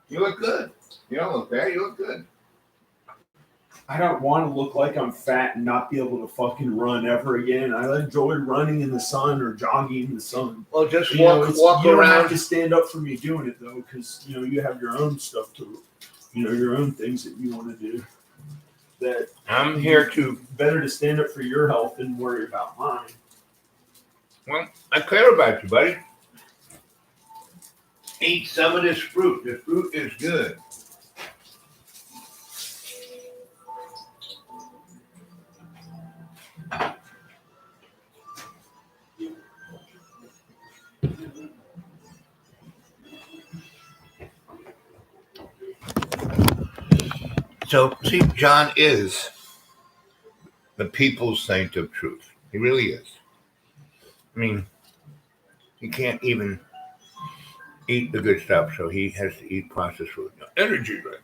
You look good. You don't look bad. You look good. I don't want to look like I'm fat and not be able to fucking run ever again. I enjoy running in the sun or jogging in the sun. Well, just You know, walk you don't have around. to stand up for me doing it though, because you have your own stuff to, your own things that you want to do. That I'm here to. better to stand up for your health than worry about mine. Well, I care about you, buddy. Eat some of this fruit. This fruit is good. So, see, John is the people's saint of truth. He really is. I mean, he can't even eat the good stuff, so he has to eat processed food. No, energy drink.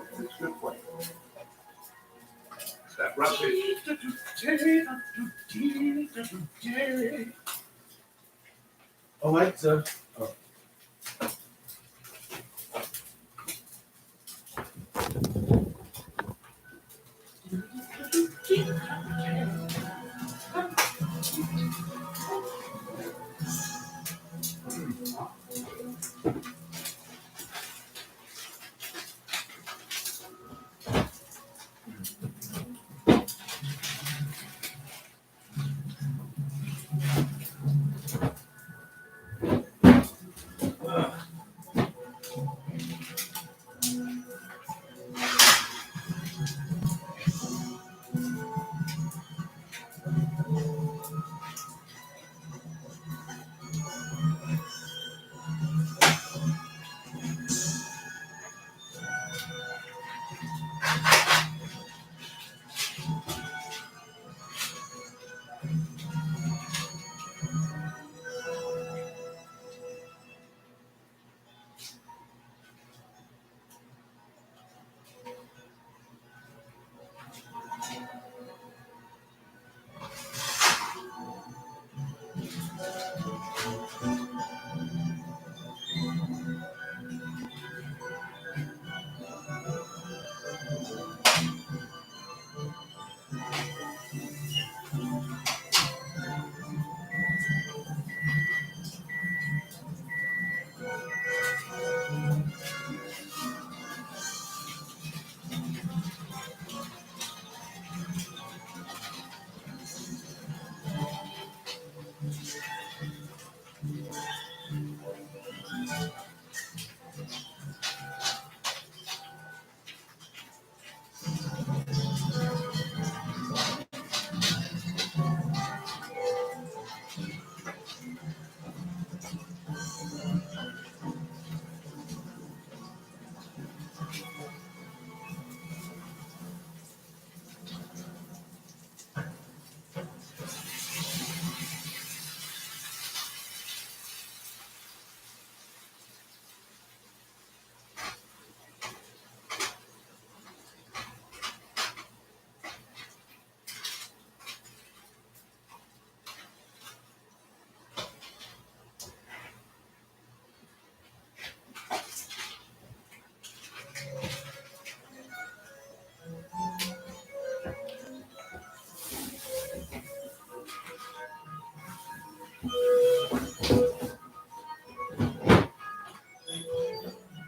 food. It's good for you. It's that rubbish. Alexa.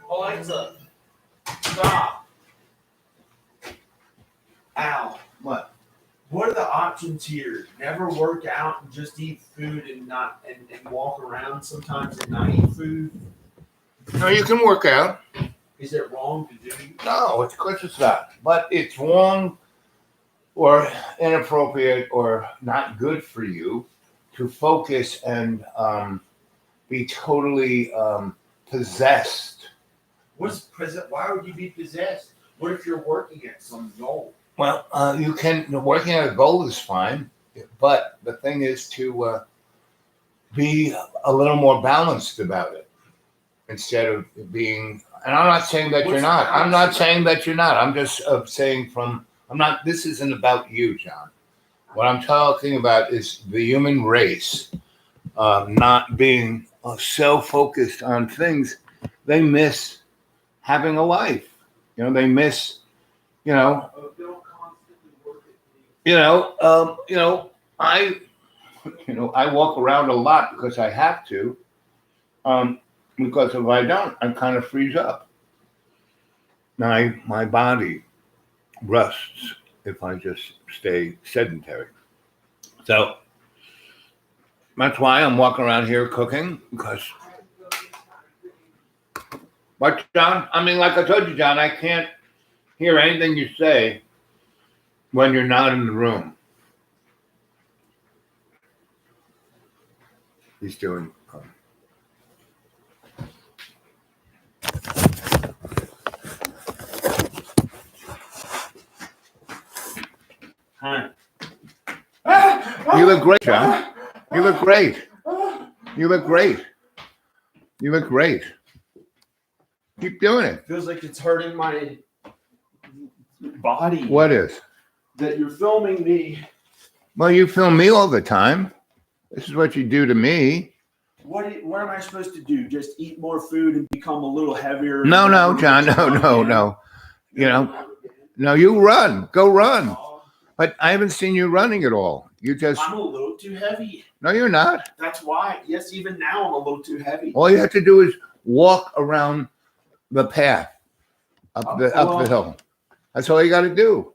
Alexa, stop. Ow. What? What are the options here? Never work out and just eat food and not and walk around sometimes and not eat food? No, you can work out. Is it wrong to do? No, of course it's not. But it's wrong or inappropriate or not good for you to focus and be totally possessed. What's present? Why would you be possessed? What if you're working at some goal? Well, you can, working at a goal is fine, but the thing is to be a little more balanced about it instead of being, and I'm not saying that you're not. I'm not saying that you're not. I'm just saying this isn't about you, John. What I'm talking about is the human race not being so focused on things. They miss having a life. They miss, Don't constantly work at I walk around a lot because I have to. Because if I don't, I kind of freeze up. My body rusts if I just stay sedentary. So that's why I'm walking around here cooking, because what, John? I mean, like I told you, John, I can't hear anything you say when you're not in the room. He's doing. Hi. You look great, John. You look great. You look great. You look great. Keep doing it. Feels like it's hurting my body. What is? That you're filming me. Well, you film me all the time. This is what you do to me. What am I supposed to do? Just eat more food and become a little heavier? No, John. No. You know, no, you run. Go run. But I haven't seen you running at all. You just. I'm a little too heavy. No, you're not. That's why. Yes, even now I'm a little too heavy. All you have to do is walk around the path up the hill. That's all you got to do.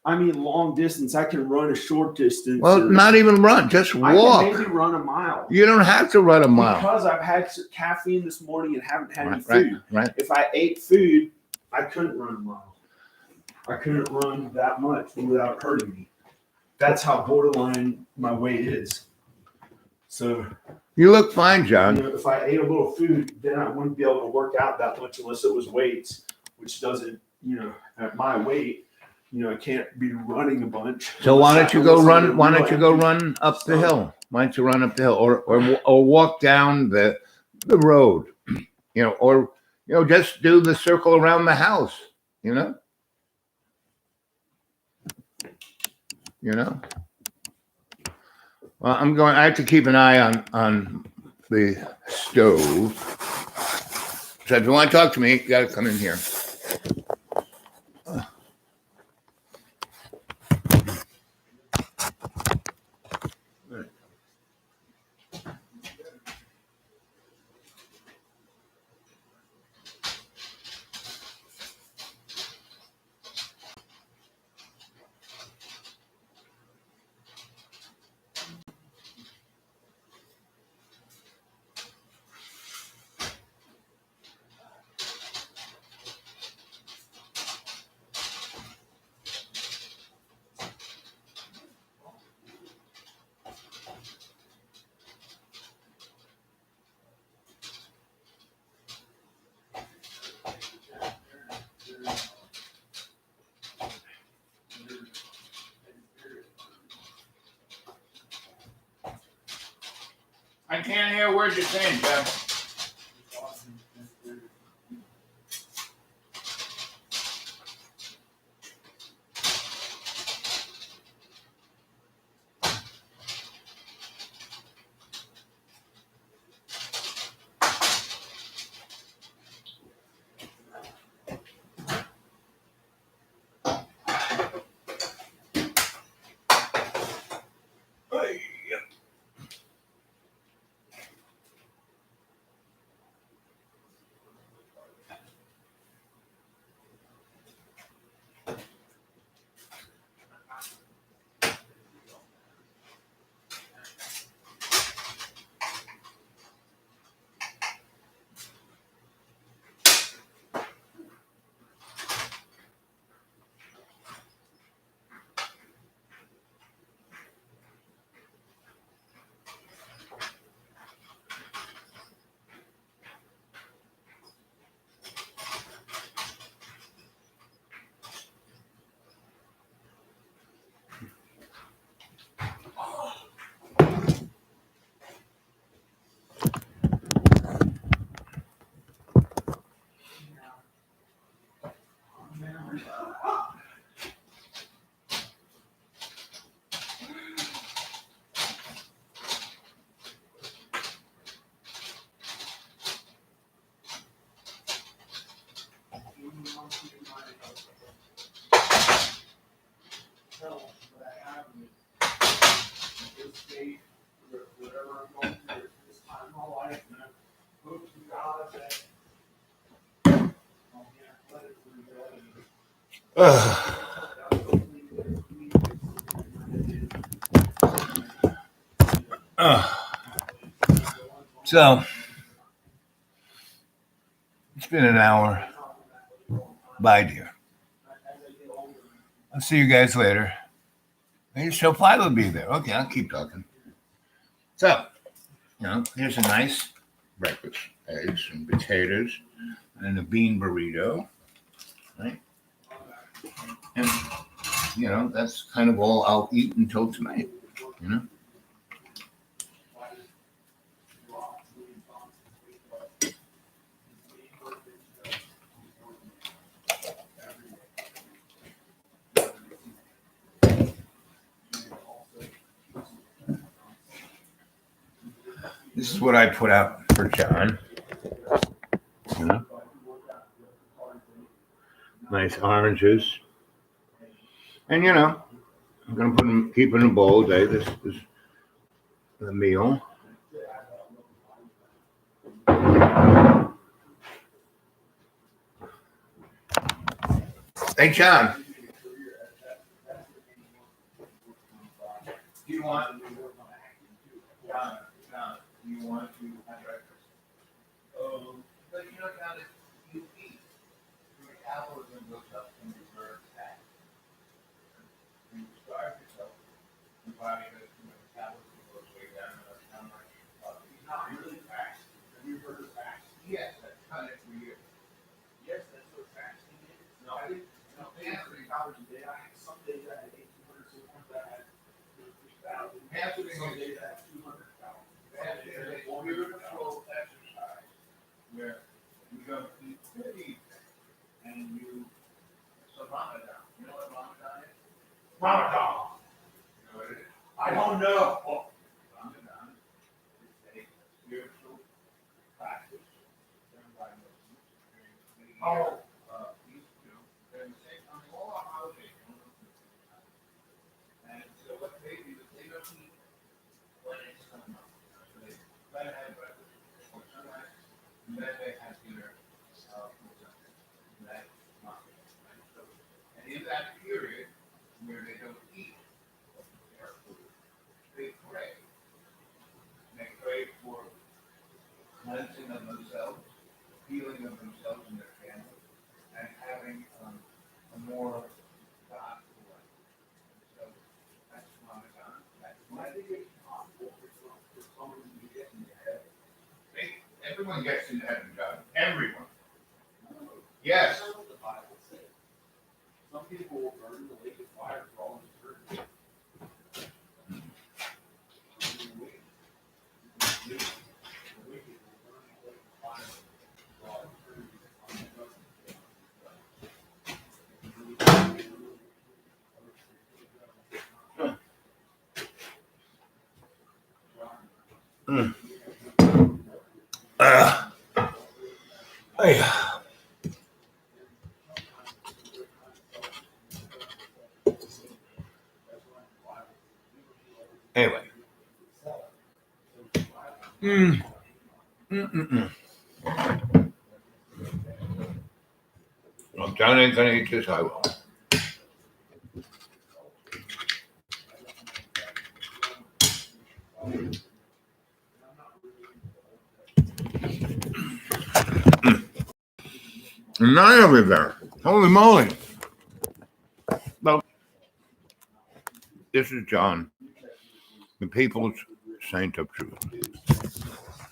I mean, long distance. I can run a short distance. Well, not even run. Just walk. I can maybe run a mile. You don't have to run a mile. Because I've had caffeine this morning and haven't had any food. Right. If I ate food, I couldn't run a mile. I couldn't run that much without hurting me. That's how borderline my weight is. So You look fine, John. if I ate a little food, then I wouldn't be able to work out that much unless it was weights, which doesn't, at my weight, I can't be running a bunch. So why don't you go run? Why don't you go run up the hill? Why don't you run up the hill, or walk down the road? Or just do the circle around the house. Well, I have to keep an eye on the stove. So if you want to talk to me, you got to come in here. I can't hear a word you're saying, Jeff. So it's been an hour. Bye, dear. I'll see you guys later. Maybe Show 5 will be there. Okay, I'll keep talking. So, here's a nice breakfast. Eggs and potatoes and a bean burrito. Right? And, that's kind of all I'll eat until tonight. This is what I put out for John. You know? Nice oranges. And you know, I'm gonna put them, keep in a bowl today. This is the meal. Hey, John. Do you want? John, do you want to have breakfast? But you know, John, if you eat, your metabolism goes up and your nerves back. You starve yourself, your body goes, metabolism goes way down, and that's how much you're not really fast. Have you heard of fast? Yes, that's kind of for you. Yes, that's what fasting is. No, I didn't. No, half of the calories a day. I had some days I had 1,800, some ones I had 1,000. Half of the days I had 200 calories. Well, we're going to control exercise where you go eat good and you, so Ramadan. You know what Ramadan is? Ramadan. You know what it is? I don't know. Well, Ramadan is a spiritual practice done by Muslims during the year. During the same time, all our holidays. And so what they do is they don't eat when it's coming up. So they let it have breakfast before sunrise, and then they have dinner before sunset. And that's not good, right? So, and in that period where they don't eat their food, they pray. And they pray for cleansing of themselves, healing of themselves and their family, and having a more godful life. So that's Ramadan. That's why I think it's possible for someone to get into heaven. Everyone gets into heaven, John. Everyone. Yes. That's what the Bible says. Some people will burn in the lake of fire for all eternity. Hey. Anyway. Well, John ain't gonna eat this, I will. None of it there. Holy moly. Well, this is John, the people's saint of truth.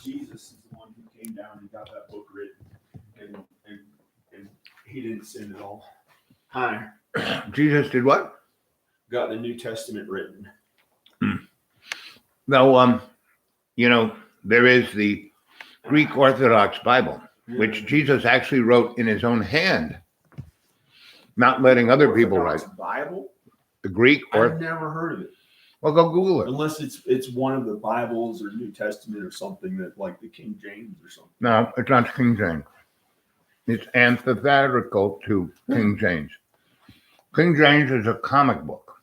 Jesus is the one who came down and got that book written, and he didn't sin at all. Hi. Jesus did what? Got the New Testament written. Now, you know, there is the Greek Orthodox Bible, which Jesus actually wrote in his own hand, not letting other people write. Orthodox Bible? The Greek I've never heard of it. Well, go Google it. Unless it's one of the Bibles or New Testament or something that like the King James or something. No, it's not King James. It's antithetical to King James. King James is a comic book.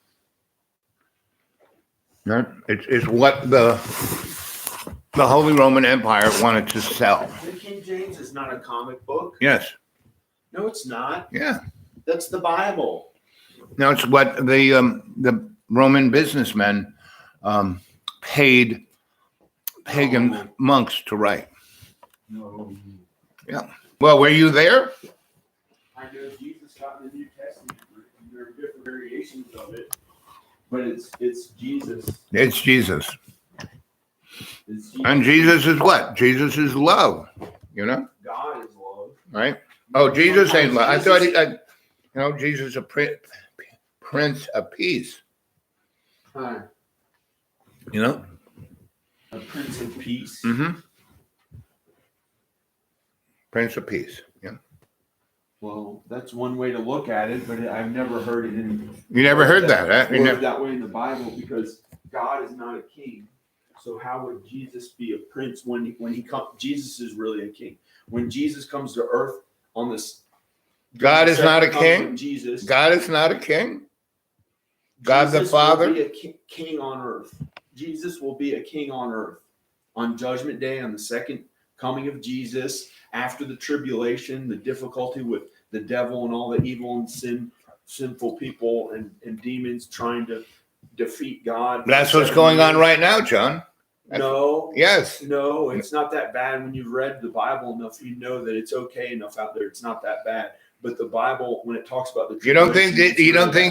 No, it's what the Holy Roman Empire wanted to sell. The King James is not a comic book. Yes. No, it's not. Yeah. That's the Bible. Now it's what the Roman businessmen paid pagan monks to write. No. Yeah. Well, were you there? I know Jesus got in the New Testament. There are different variations of it, but it's Jesus. It's Jesus. It's Jesus. And Jesus is what? Jesus is love. You know, God is love. right? Oh, Jesus ain't love. I thought Jesus is a Prince of Peace. Hi. You know. A Prince of Peace. Mm-hmm. Prince of Peace. Yeah. Well, that's one way to look at it, but I've never heard it in. You never heard that, huh? You worded never- that way in the Bible because God is not a king. So how would Jesus be a prince when he comes? Jesus is really a king. When Jesus comes to earth on this, God is not a second coming king? of Jesus. God is not a king? God the Jesus Father? will be a king on earth. Jesus will be a king on earth on Judgment Day, on the second coming of Jesus, after the tribulation, the difficulty with the devil and all the evil and sinful people and demons trying to defeat God. That's what's going on right now, John. No. Yes. No, it's not that bad. When you've read the Bible enough, you know that it's okay enough out there. It's not that bad. But the Bible, when it talks about the You don't think tribulation, that, you it's don't really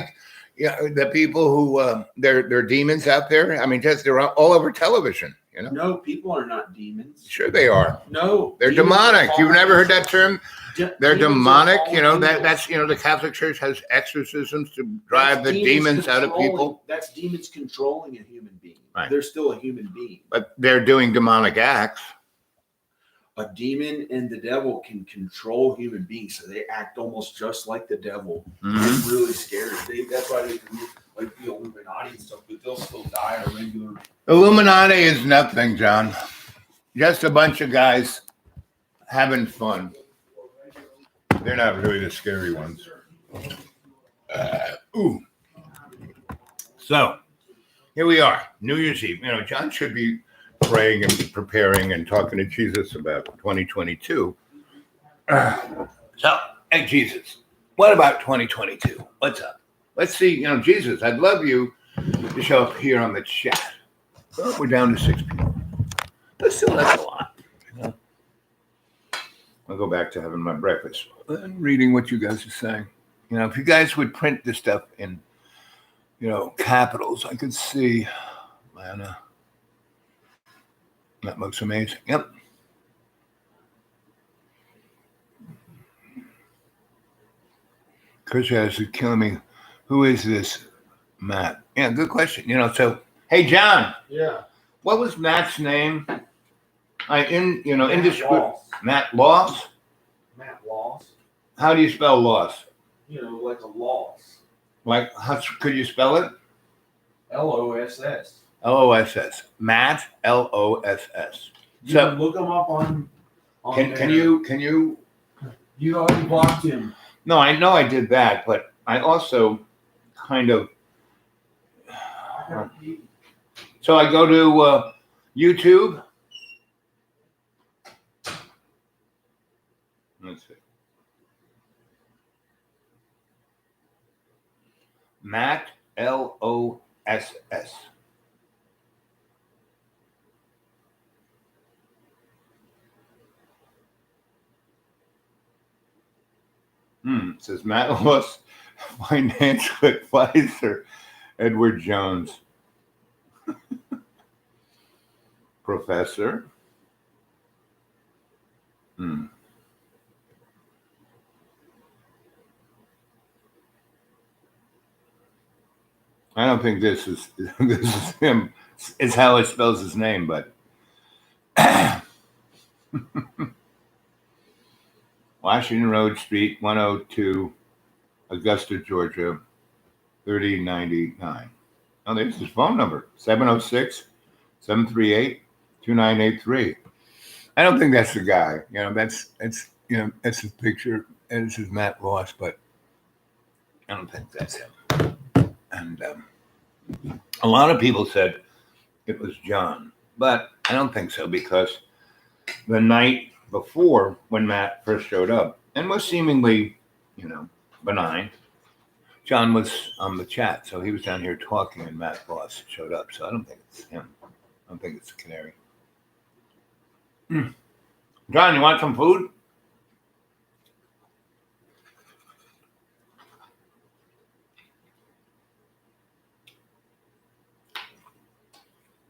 think the people who they're demons out there? I mean, just they're all over television, you know? bad. No, people are not demons. Sure they are. No, They're demons are demonic. You've never heard that term? They're demons are demonic. fallen You know, angels. that's the Catholic Church has exorcisms to drive That's the demons out of controlling- people. That's demons controlling a human being. Right. They're still a human being. But they're doing demonic acts. A demon and the devil can control human beings, so they act almost just like the devil. Mhm. It's really scary. That's why they can like the Illuminati and stuff, but they'll still die a regular. Illuminati is nothing, John. Just a bunch of guys having fun. They're not really the scary ones. Ooh. So, here we are, New Year's Eve. You know, John should be praying and preparing and talking to Jesus about 2022. So, hey, Jesus, what about 2022? What's up? Let's see, Jesus, I'd love you to show up here on the chat. Well, we're down to 6 people. But still, that's a lot. I'll go back to having my breakfast and reading what you guys are saying. If you guys would print this stuff in, capitals, I could see. Man, that looks amazing. Yep. Chris is killing me. Who is this Matt? Yeah, good question. So, hey, John. Yeah. What was Matt's name? Matt Indescript. Matt Loss? Matt Loss. How do you spell loss? Like a loss. Like, how could you spell it? LOSS. LOSS. Matt, LOSS. You So, can look him up on can there. you? You already blocked him. No, I know I did that, but I also kind of. So I go to YouTube. Let's see. Matt, LOSS. It says Matt Loss, financial advisor, Edward Jones, professor. I don't think this is him. It's how it spells his name, but Washington Road Street, 102, Augusta, Georgia, 3099. Oh, there's his phone number, 706-738-2983. I don't think that's the guy. That's his picture, and this is Matt Ross, but I don't think that's him. And a lot of people said it was John, but I don't think so, because the night before, when Matt first showed up and was seemingly, benign, John was on the chat, so he was down here talking, and Matt Ross showed up. So I don't think it's him. I don't think it's the Canary. John, you want some food?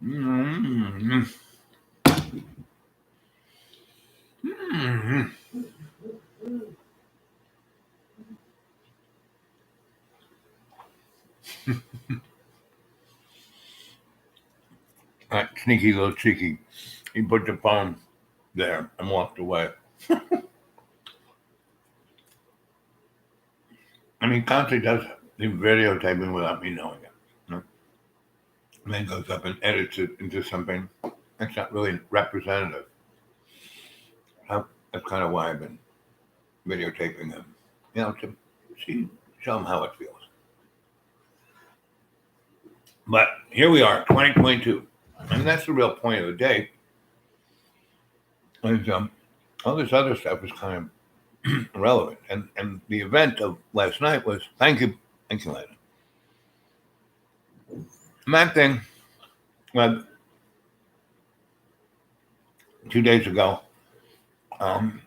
Mm-hmm. Mm-hmm. That sneaky little cheeky. He put the phone there and walked away. I mean, Conte does the videotaping without me knowing it. and then goes up and edits it into something that's not really representative. That's kind of why I've been videotaping them, to show them how it feels. But here we are, 2022, and that's the real point of the day. And all this other stuff is kind of irrelevant. And the event of last night was thank you, Lana. And that thing, well, 2 days ago, John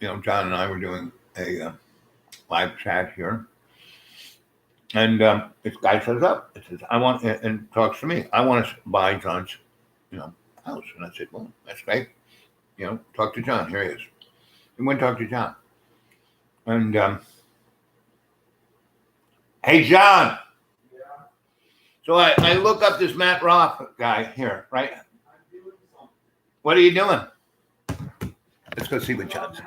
and I were doing a live chat here, and this guy shows up. It says, "I want," and talks to me. "I want to buy John's, house." And I said, "Well, that's great. Talk to John. Here he is." He went to talk to John, and hey, John. So I look up this Matt Roth guy here, right? What are you doing? Let's go see what John's.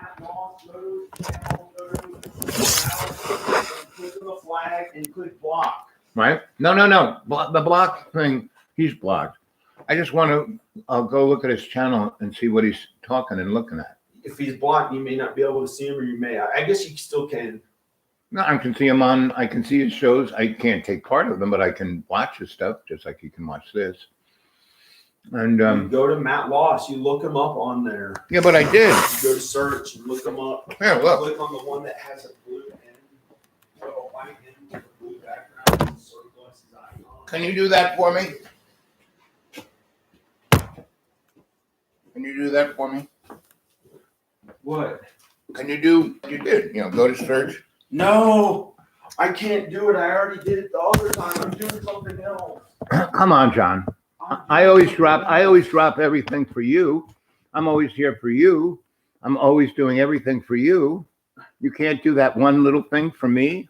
Click on the flag and click block. Right? No. The block thing, he's blocked. I just want to go look at his channel and see what he's talking and looking at. If he's blocked, you may not be able to see him, or you may. I guess you still can. No, I can see him I can see his shows. I can't take part of them, but I can watch his stuff just like you can watch this. And You go to Matt Loss. You look him up on there. yeah, but I did. You go to search and look him up. Yeah, look. Click on the one that has a blue end, a white end with a blue background, and circle as his icon. Can you do that for me? Can you do that for me? What? Can you do what you did? Go to search. No, I can't do it. I already did it the other time. I'm doing something else. Come on, John. I always drop everything for you. I'm always here for you. I'm always doing everything for you. You can't do that one little thing for me.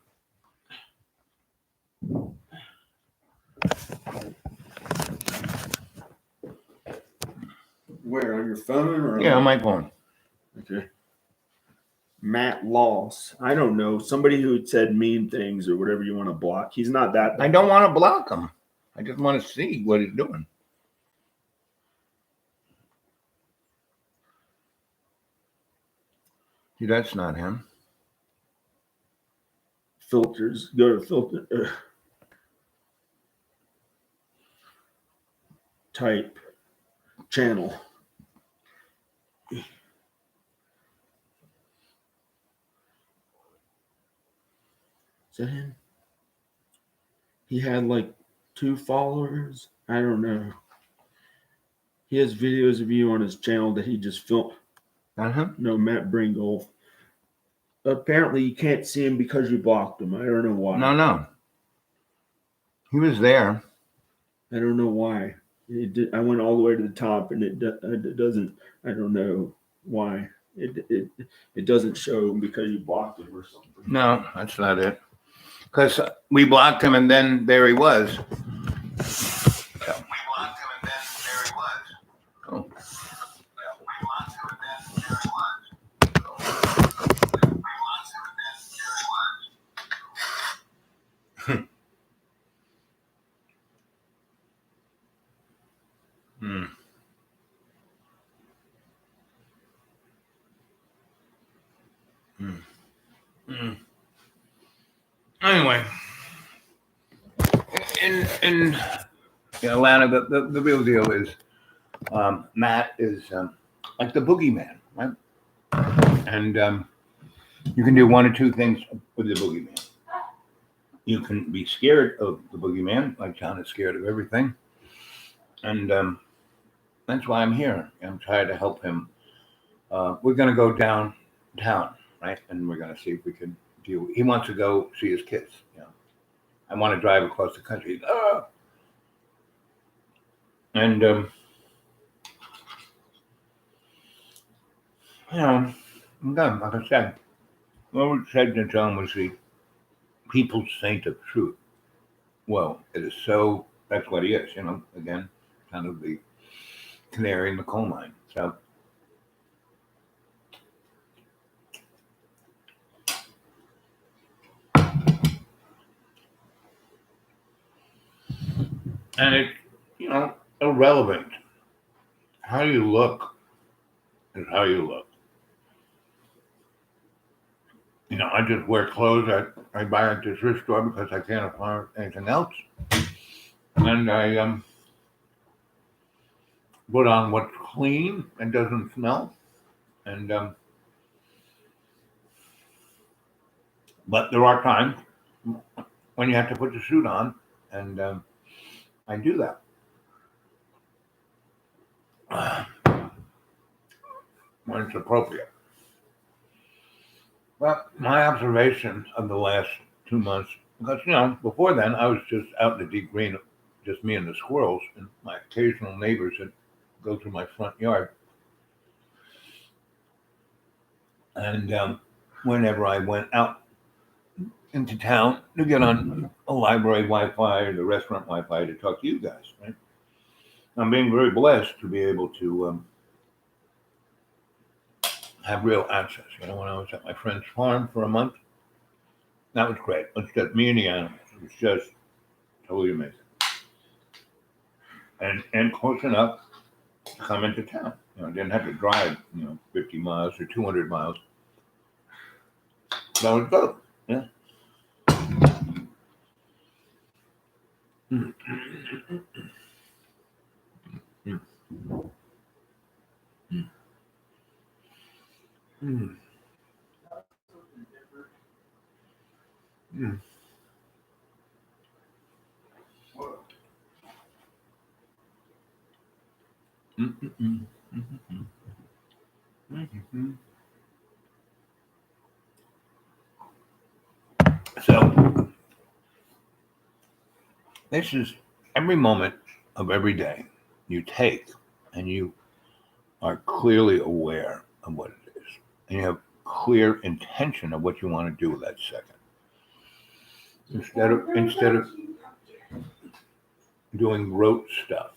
Where, on your phone or? Yeah, on my phone. Okay. Matt Loss. I don't know. Somebody who said mean things or whatever you want to block. He's not that. I don't want to block him. I just want to see what he's doing. See, that's not him. Filters. Go to filter. Type. Channel. Is that him? He had like 2 followers. I don't know. He has videos of you on his channel that he just filmed. No, Matt Bringle. Apparently, you can't see him because you blocked him. I don't know why. No. He was there. I don't know why. I went all the way to the top, and it doesn't. I don't know why. It doesn't show because you blocked him or something. No, that's not it. Because we blocked him, and then there he was. Oh. Anyway, in Atlanta, the real deal is Matt is like the boogeyman, right? And you can do one or two things with the boogeyman. You can be scared of the boogeyman, like John is scared of everything. And that's why I'm here. I'm trying to help him. We're going to go downtown, right? And we're going to see if we can deal. He wants to go see his kids. I want to drive across the country. And, again, like I said, Lord said to John was the people's saint of truth. Well, it is so, that's what he is, again, kind of the canary in the coal mine. So, And it's, you know, irrelevant. How you look is how you look. You know, I just wear clothes I buy at the thrift store because I can't afford anything else. And I put on what's clean and doesn't smell. And but there are times when you have to put the suit on, and I do that. When it's appropriate. Well, my observation of the last 2 months, because, you know, before then I was just out in the deep green, just me and the squirrels, and my occasional neighbors that go through my front yard. And whenever I went out into town to get on a library Wi-Fi or the restaurant Wi-Fi to talk to you guys, right? I'm being very blessed to be able to have real access. You know, when I was at my friend's farm for a month, that was great. It's just me and the animals. It was just totally amazing. And close enough to come into town. You know, I didn't have to drive, 50 miles or 200 miles. That was good. Yeah. So this is every moment of every day you take, and you are clearly aware of what it is, and you have clear intention of what you want to do with that second. Instead of doing rote stuff.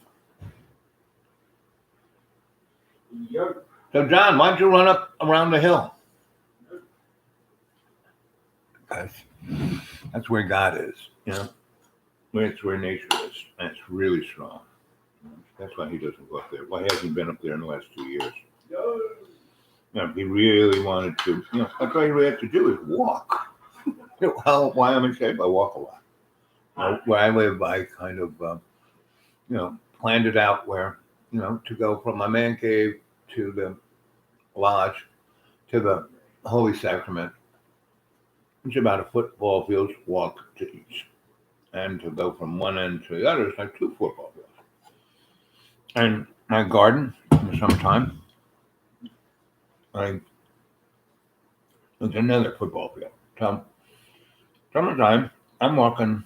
So John, why'd you run up around the hill? That's where God is, you know. It's where nature is, and it's really strong. That's why he doesn't go up there. Why he hasn't been up there in the last 2 years? You know, if he really wanted to, that's all you really have to do is walk. Well, why I'm in shape? I walk a lot. Where I live, I kind of, planned it out where, to go from my man cave to the lodge to the Holy Sacrament. It's about a football field's walk to each. And to go from one end to the other is like 2 football fields. And my garden in the summertime, there's another football field. So summertime, I'm walking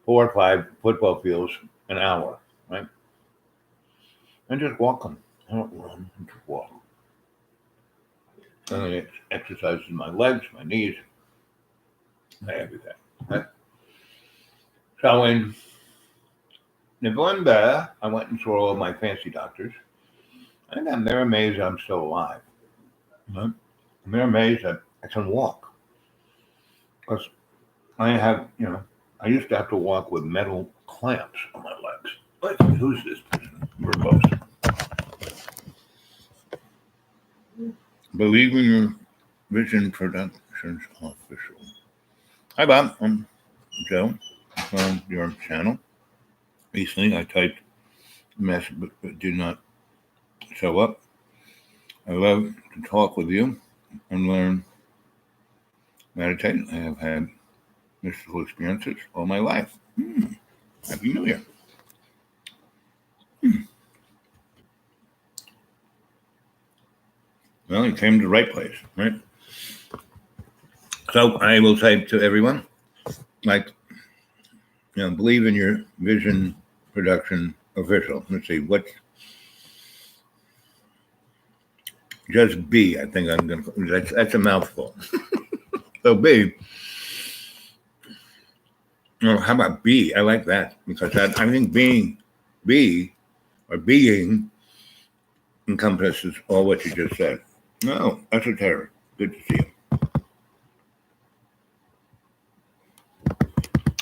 4 or 5 football fields an hour, right? And just walking. I don't run, I just walk. And it exercises my legs, my knees, my everything. Right? So in November, I went and saw all my fancy doctors, and they're amazed I'm still alive. And they're amazed that I can walk. Because I have, I used to have to walk with metal clamps on my legs. But who's this person? Verbose. Believe in Your Vision Productions Official. Hi, Bob. I'm Joe from your channel. Recently, I typed a message but did not show up. I love to talk with you and learn, meditate. I have had mystical experiences all my life. Happy New Year. Well, you came to the right place, right? So I will say to everyone, believe in your vision production official. Let's see, just B, I think I'm going to, that's a mouthful. So B, how about B? I like that because I think being encompasses all what you just said. No, esoteric. Good to see you.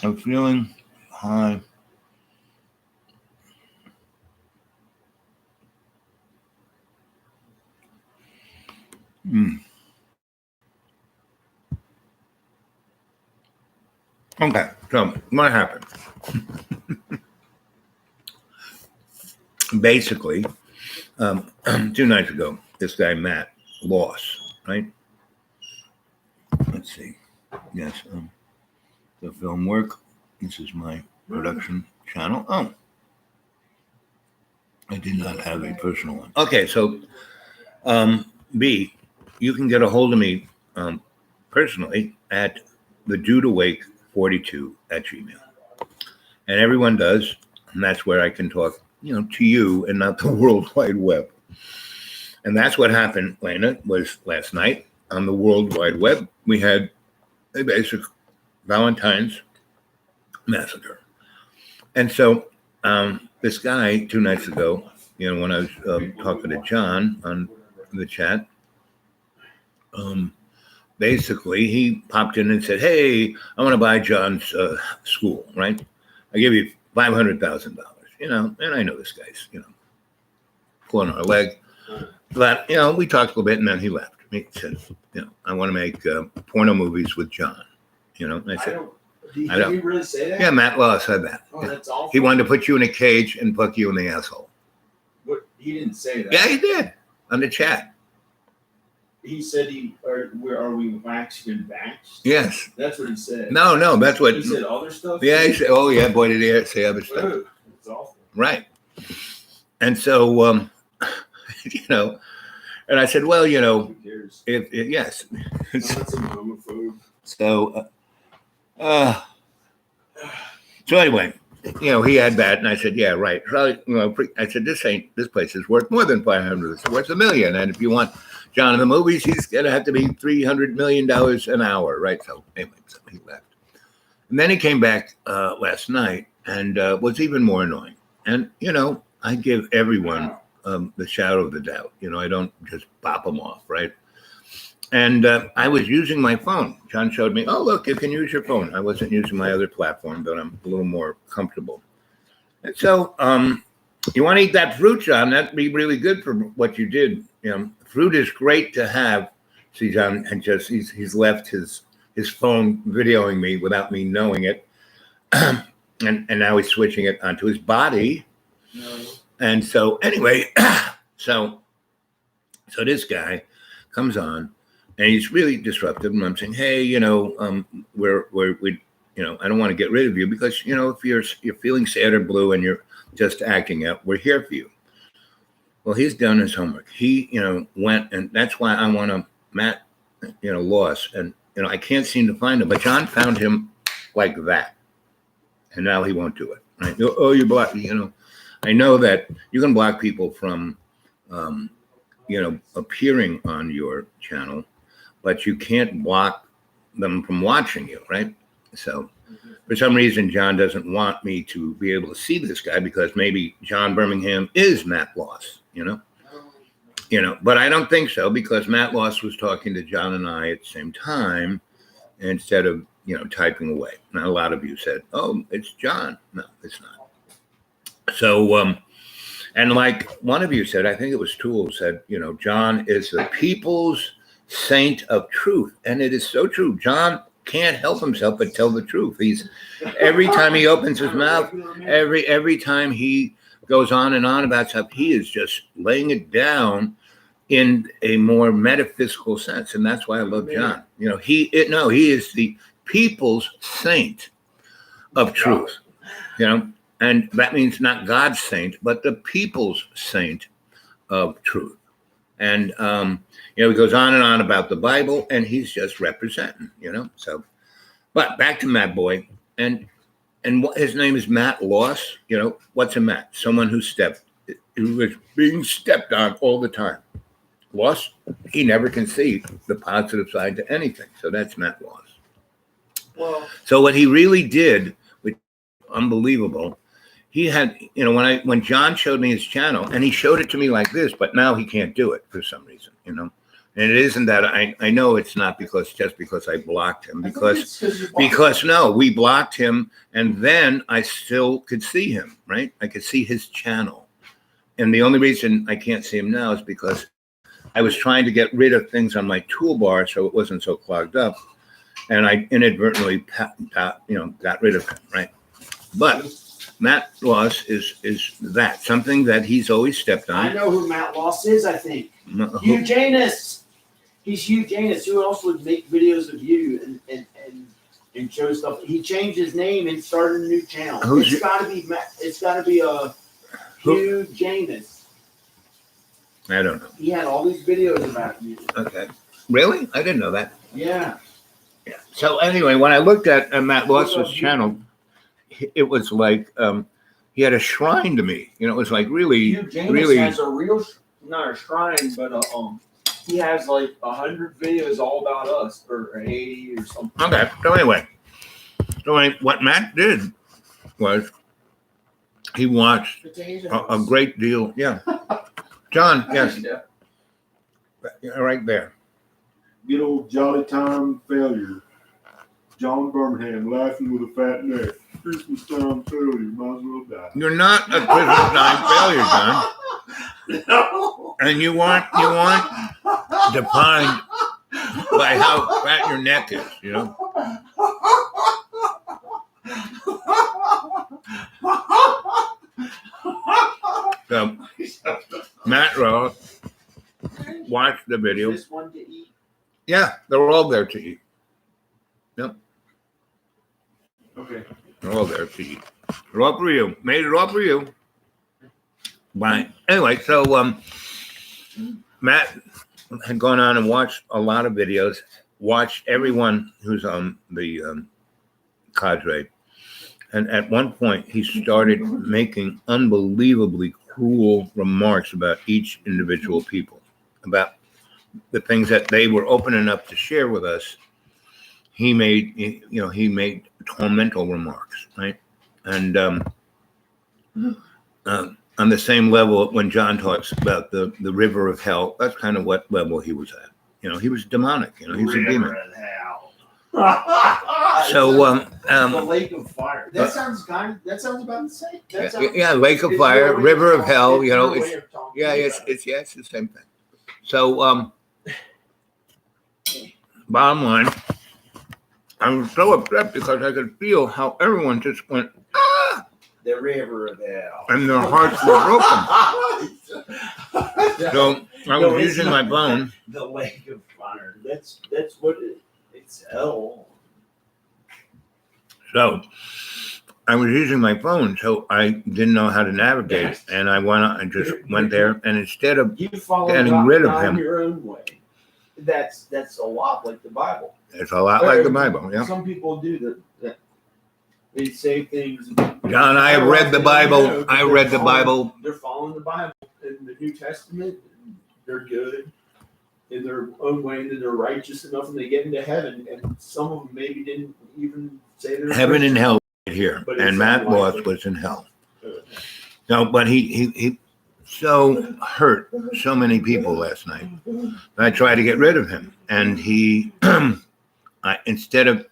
I'm feeling high Okay, so what happened? Basically, 2 nights ago, this guy Matt Loss, right? Let's see. Yes, the film work. This is my production channel. Oh, I did not have a personal one. Okay, so B, you can get a hold of me personally at the Dude Awake 42 at Gmail, and everyone does, and that's where I can talk, to you and not the World Wide Web. And that's what happened, Lena, was last night on the World Wide Web. We had a basic Valentine's massacre. And so this guy 2 nights ago, when I was talking to John on the chat, basically he popped in and said, hey, I want to buy John's school, right? I give you $500,000, and I know this guy's, pulling our leg. But, we talked a little bit and then he left. He said, I want to make porno movies with John, and I said, Did I don't- he really say that? yeah, Matt Law said that. Oh, that's awful. He wanted to put you in a cage and fuck you in the asshole. What, he didn't say that. Yeah, he did on the chat. He said are we waxed and vaxxed? Yes. That's what he said. No, that's what. He said other stuff? Yeah, he said, oh, yeah, boy, did he say other stuff. Oh, it's awful. Right. And so, and I said, well, Who cares? yes. Not some homophobe. So, so anyway, he had that, and I said, yeah, right. So, I said, this place is worth more than 500. It's worth $1 million. And if you want John in the movies, he's going to have to be $300 million an hour, right? So anyway, so he left. And then he came back last night and was even more annoying. And, I give everyone the shadow of the doubt. I don't just pop them off, right? And I was using my phone. John showed me, oh, look, you can use your phone. I wasn't using my other platform, but I'm a little more comfortable. And so you want to eat that fruit, John? That'd be really good for what you did. Fruit is great to have. See, John had he's left his phone videoing me without me knowing it. and now he's switching it onto his body. No. And so anyway, so this guy comes on and he's really disruptive. And I'm saying, hey, we I don't want to get rid of you because, if you're feeling sad or blue and you're just acting out, we're here for you. Well, he's done his homework. He, went, and that's why I want to Matt, Loss. And, I can't seem to find him, but John found him like that. And now he won't do it. Right? Oh, you blocked, I know that you can block people from, appearing on your channel, but you can't block them from watching you, right? So for some reason, John doesn't want me to be able to see this guy because maybe John Birmingham is Matt Loss, but I don't think so because Matt Loss was talking to John and I at the same time instead of, typing away. Now, a lot of you said, oh, it's John. No, it's not. So, and like one of you said, I think it was Tool said, John is the people's saint of truth. And it is so true. John can't help himself but tell the truth. He's every time he opens his mouth, every time he goes on and on about stuff, he is just laying it down in a more metaphysical sense. And that's why I love John. He is the people's saint of truth, and that means not God's saint, but the people's saint of truth. And, he goes on and on about the Bible and he's just representing, so, but back to Matt Boy and his name is Matt Loss. What's a Matt? Someone who was being stepped on all the time. Loss, he never can see the positive side to anything. So that's Matt Loss. Well, so what he really did, which unbelievable, he had, when John showed me his channel, and he showed it to me like this, but now he can't do it for some reason, And it isn't that I know it's not because I blocked him, because no, we blocked him, and then I still could see him, right? I could see his channel, and the only reason I can't see him now is because I was trying to get rid of things on my toolbar so it wasn't so clogged up, and I inadvertently got rid of it, right? But Matt Loss is that something that he's always stepped I on. know who Matt Loss is, I think. Who- Hugh Janus. He's Hugh Janus. Who else would make videos of you and show stuff? He changed his name and started a new channel. Who's It's gotta be Hugh Janus. I don't know. He had all these videos about you. Okay, really? I didn't know that. Yeah. Yeah. So anyway, when I looked at Matt Loss's channel, it was like he had a shrine to me. You know, it was like really, Hugh Janus really. has a real, not a shrine, but he has like 100 videos all about us, or 80 or something. Okay. So anyway, what Matt did was he watched a great deal. Yeah. John, yes, right there. Good old jolly time failure. John Birmingham laughing with a fat neck. Christmas time failure, might as well die. You're not a Christmas time failure, John, No. and you aren't defined by how fat your neck is. You know. So Matt Ross watched the video. Is this one to eat? Yeah, they're all there to eat. Okay. They're all there to eat. They're all for you. Made it all for you. But anyway, so Matt had gone on and watched a lot of videos, watched everyone who's on the cadre. And at one point, he started making unbelievably cruel remarks about each individual people, about the things that they were open enough to share with us. He made tormental remarks, right? And on the same level, when John talks about the river of hell, that's kind of what level he was at. You know, he was demonic. You know, he was a demon. So, the lake of fire. That sounds about the same. That sounds, yeah, lake of it's fire, your way river of talking- hell. You know, your it's way of talking yeah, about it. it's the same thing. So, bottom line, I was so upset because I could feel how everyone just went, ah, The river of hell. and their hearts were broken. So I No, was it's using not. my phone. The lake of fire. That's what it's hell. So I was using my phone, so I didn't know how to navigate it. And I just went there, and instead of You follow getting God rid of God him. your own way. That's a lot like the Bible. it's a lot like the Bible, yeah. Some people do that. They say things. John, I have read the Bible. I read the Bible. They're following the Bible in the New Testament. They're good in their own way, and they're righteous enough, and they get into heaven. And some of them maybe didn't even say they're Heaven and Christian. hell right here, But and it's Matt unlikely. Loss was in hell. No, but he so hurt so many people last night. I tried to get rid of him, and he, instead of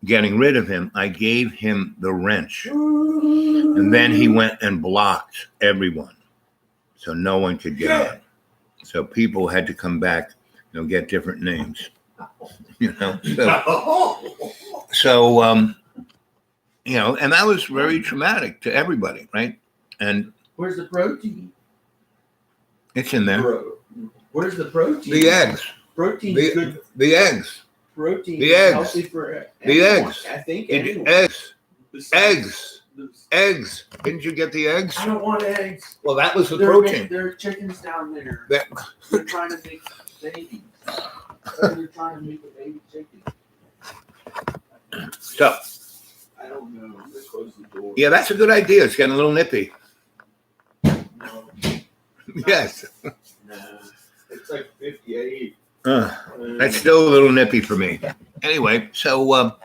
getting rid of him, I gave him the wrench, and then he went and blocked everyone, so no one could get on. So people had to come back, get different names, So and that was very traumatic to everybody, right? And Where's the protein? it's in there. Where's the protein? The eggs. Protein The, good. the eggs. Protein the is eggs. healthy for The anyone. eggs. I think It- anyone. eggs. Besides- Eggs. Eggs. Didn't you get the eggs? I don't want eggs. Well, that was the There protein. are chickens down there. That, They're trying to make babies. They're trying to make a baby chicken. so, I don't know. Let's close the door. yeah, that's a good idea. It's getting a little nippy. No, Yes. nah. It's like 58. That's still a little nippy for me. Anyway, so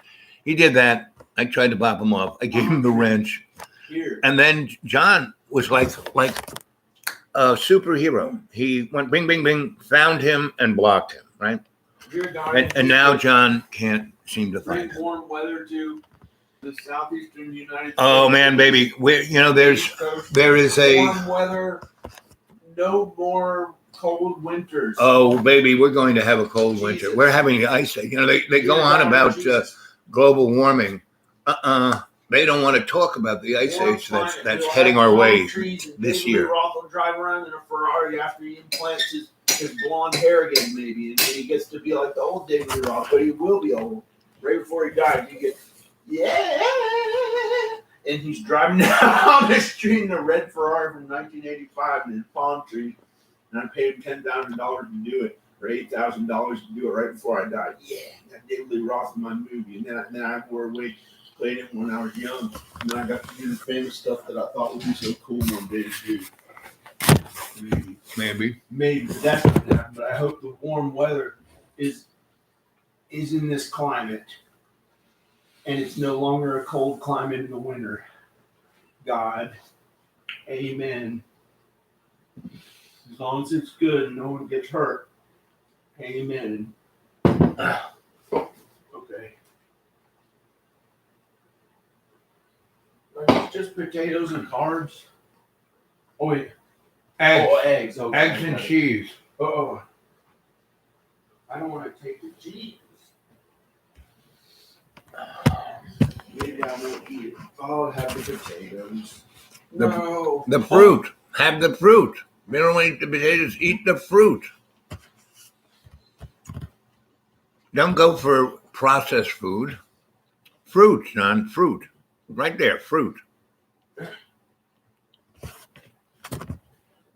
he did that. I tried to bop him off. I gave him the wrench. Here. And then John was like a superhero. He went bing, bing, bing, found him and blocked him, right? You're a guy And now John can't seem to find bring him. warm weather to the southeastern United States. Oh man, baby, there is a warm weather. No more cold winters. Oh, baby, we're going to have a cold winter. Jesus. We're having ice age. You know, they go Dear on God, about Jesus. global warming. They don't want to talk about the ice Warm age climate. that's We'll heading have our palm way trees, and this David Lee year. Roth will drive around in a Ferrari after he implants his blonde hair again, maybe, and he gets to be like the old David Lee Roth, but he will be old. Right before he died, you get, yeah, and he's driving down the street in a red Ferrari from 1985 in a palm tree, and I paid him $10,000 to do it, or $8,000 to do it right before I died. Yeah, that David Lee Roth in my movie, and then I wore away. Played him when I was young, and then I got to do the famous stuff that I thought would be so cool one day to do. Maybe, but that's not gonna happen. But I hope the warm weather is in this climate, and it's no longer a cold climate in the winter. God, amen. As long as it's good and no one gets hurt, amen. Okay. Are these just potatoes and carbs? Oh wait. Eggs, Oh, eggs. Okay. eggs and cheese. Oh. I don't want to take the cheese. Maybe I won't eat it. I'll have the potatoes. No. The fruit. Have the fruit. We don't eat the potatoes. Eat the fruit. Don't go for processed food. Fruit, John. Fruit. Right there. Fruit.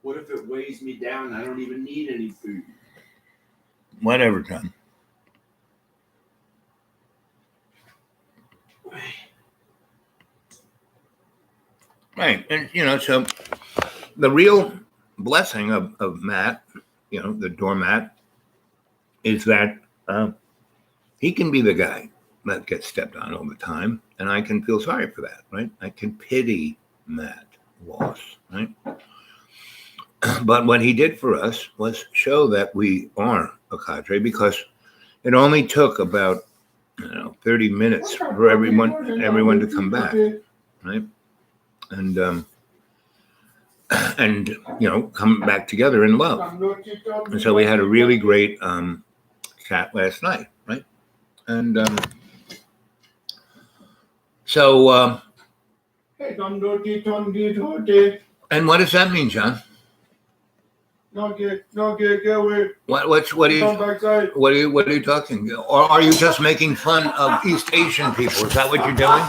What if it weighs me down and I don't even need any food? Whatever, John. Right. And, you know, so the real blessing of Matt, you know, the doormat, is that he can be the guy that gets stepped on all the time. And I can feel sorry for that, right? I can pity Matt Loss, right? But what he did for us was show that we are a cadre, because it only took about 30 minutes for everyone to come back, right? And come back together in love. And so we had a really great chat last night, right? And and what does that mean, John? What are you talking? Or are you just making fun of East Asian people? Is that what you're doing?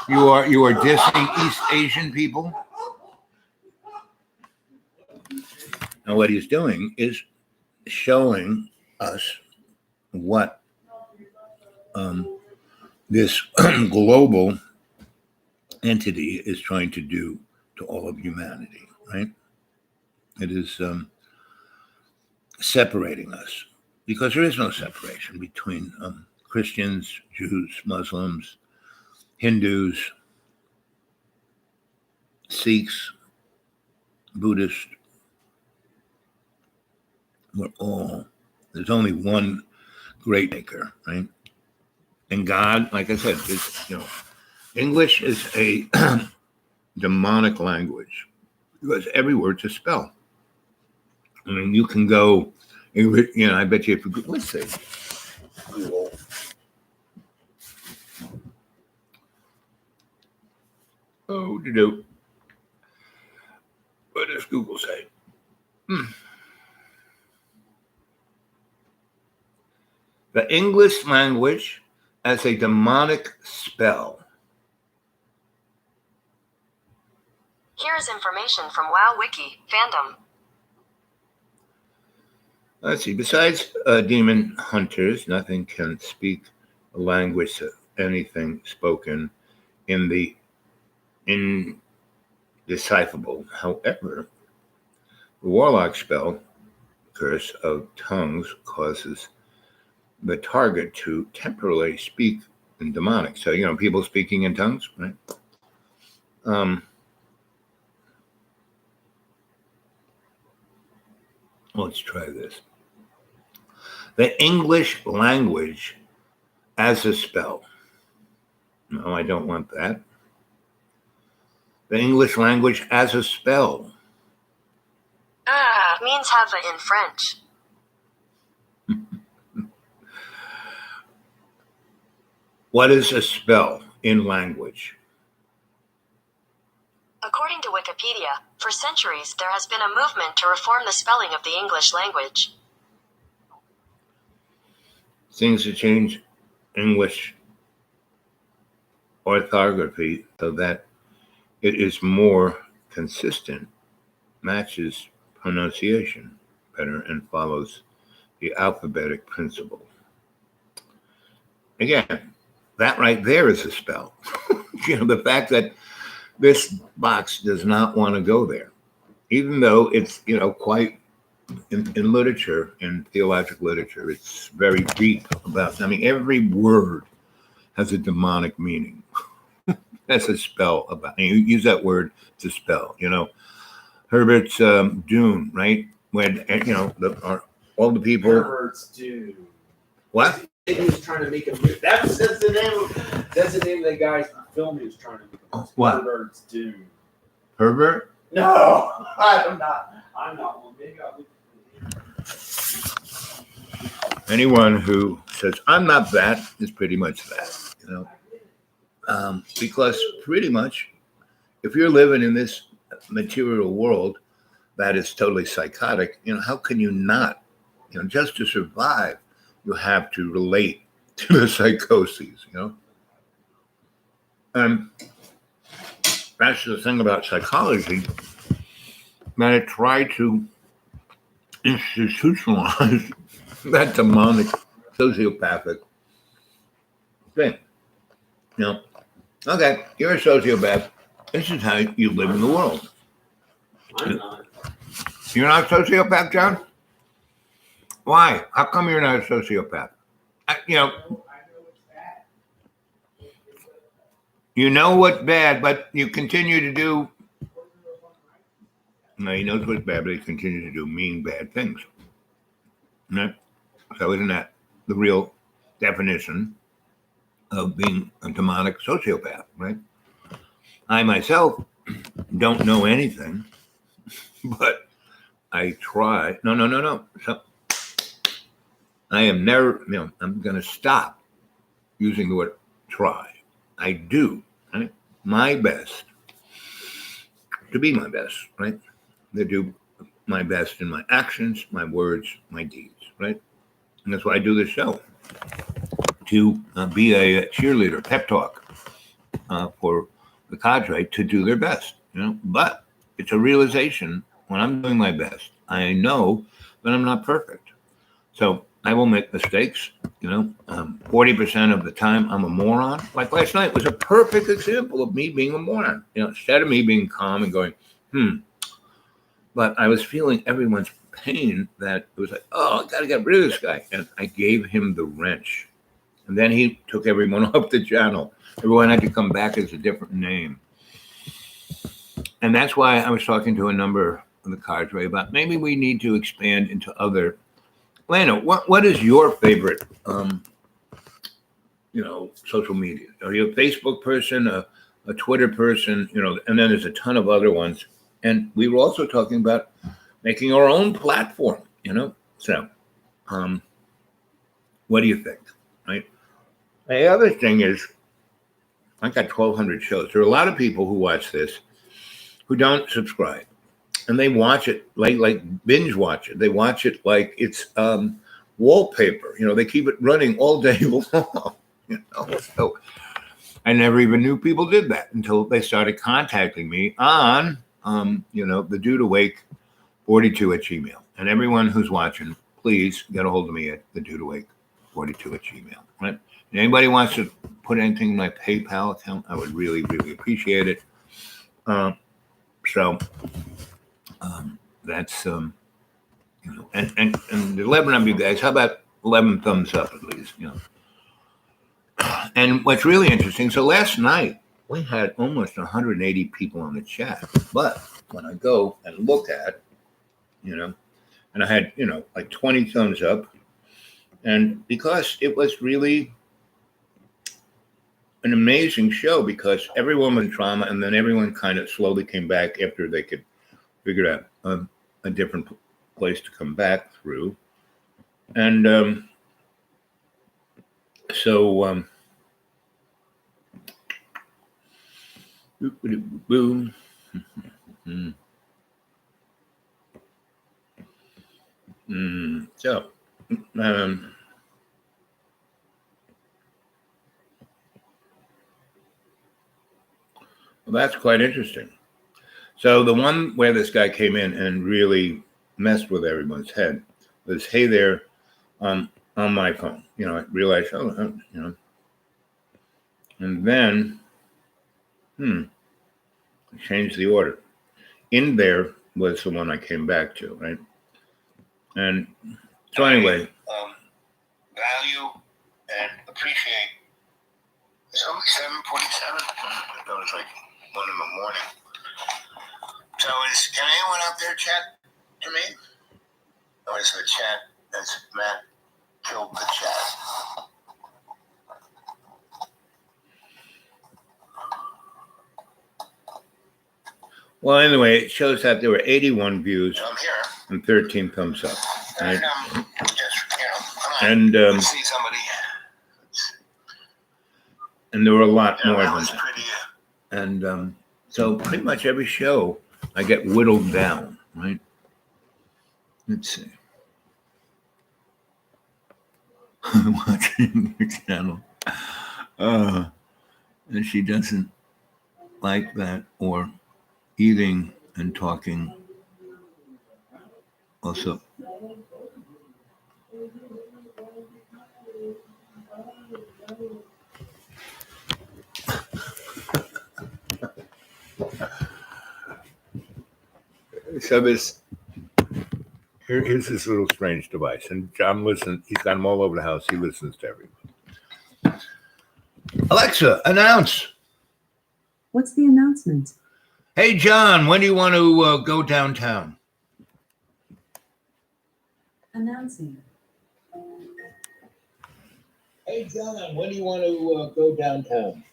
You are dissing East Asian people? And what he's doing is showing us what this global entity is trying to do to all of humanity, right? It is separating us, because there is no separation between Christians, Jews, Muslims, Hindus, Sikhs, Buddhists. There's only one great maker, right? And God, like I said, is, English is a demonic language, because every word's a spell. I mean, you can go, I bet you if you, let's see. Google. What does Google say? The English language as a demonic spell. Here's information from WoW Wiki fandom. Let's see. Besides demon hunters, nothing can speak a language of anything spoken in the indecipherable. However, the warlock spell, curse of tongues, causes the target to temporarily speak in demonic. So, people speaking in tongues, right? Let's try this. The English language as a spell. No, I don't want that. The English language as a spell. means have a in French. What is a spell in language? According to Wikipedia, for centuries there has been a movement to reform the spelling of the English language. Things to change English orthography so that it is more consistent, matches pronunciation better, and follows the alphabetic principle. Again, that right there is a spell. The fact that this box does not want to go there, even though it's, quite in literature, in theological literature, it's very deep about, every word has a demonic meaning. That's a spell about, you use that word to spell, Herbert's Dune, right? When, all the people. Herbert's Dune. What? He was trying to make a movie. That's the name of the guy's film he was trying to make. What? Herbert's Dune. Herbert? No, I'm not one. Maybe I'll look. Anyone who says, I'm not that, is pretty much that, because pretty much, if you're living in this material world that is totally psychotic, how can you not, just to survive, you have to relate to the psychoses, And that's the thing about psychology, that it tried to institutionalize that demonic, sociopathic thing. Okay, you're a sociopath. This is how you live in the world. I'm not. You're not a sociopath, John? Why? How come you're not a sociopath? You know what's bad, but you continue to do. No, he knows what's bad, but he continues to do mean, bad things. Right? So isn't that the real definition of being a demonic sociopath, right? I myself don't know anything, but I try. No. So I am never, I'm going to stop using the word try. I do my best to be my best, right? To do my best in my actions, my words, my deeds, right? And that's why I do this show, to be a cheerleader, pep talk for the cadre to do their best, But it's a realization when I'm doing my best, I know that I'm not perfect. So I will make mistakes, 40% of the time I'm a moron. Like last night was a perfect example of me being a moron. Instead of me being calm and going, But I was feeling everyone's pain, that it was like, I got to get rid of this guy. And I gave him the wrench. And then he took everyone off the channel. Everyone had to come back as a different name. And that's why I was talking to a number of the cadre about maybe we need to expand into other. Lana, what is your favorite, social media? Are you a Facebook person, a Twitter person, and then there's a ton of other ones. And we were also talking about making our own platform, So, what do you think, right? The other thing is, I got 1,200 shows. There are a lot of people who watch this who don't subscribe. And they watch it like binge watch it. They watch it like it's wallpaper. They keep it running all day long. So I never even knew people did that until they started contacting me on, the Dude Awake 42 at Gmail. And everyone who's watching, please get a hold of me at the Dude Awake 42 at Gmail. Right? And anybody wants to put anything in my PayPal account, I would really, really appreciate it. That's and the 11 of you guys, how about 11 thumbs up at least, And what's really interesting, so last night we had almost 180 people on the chat, but when I go and look at, and I had, like 20 thumbs up, and because it was really an amazing show, because everyone was in trauma, and then everyone kind of slowly came back after they could figure out a different place to come back through. And boom. So, well, that's quite interesting. So the one where this guy came in and really messed with everyone's head was, hey there, on my phone. You know, I realized, you know. And then, I changed the order. In there was the one I came back to, right? And so anyway, value and appreciate. It's only 7:47. I thought it was like 1 in the morning. So can anyone out there chat to me? Oh, it's the chat. That's Matt killed the chat. Well, anyway, it shows that there were 81 views and 13 thumbs up. Right? And see somebody. And there were a lot more than that. And so pretty much every show I get whittled down, right? Let's see. Watching the channel. And she doesn't like that, or eating and talking also. So here's this little strange device, and John listens. He's got them all over the house. He listens to everyone. Alexa, announce. What's the announcement? Hey, John, when do you want to go downtown? Announcing. Hey, John, when do you want to go downtown?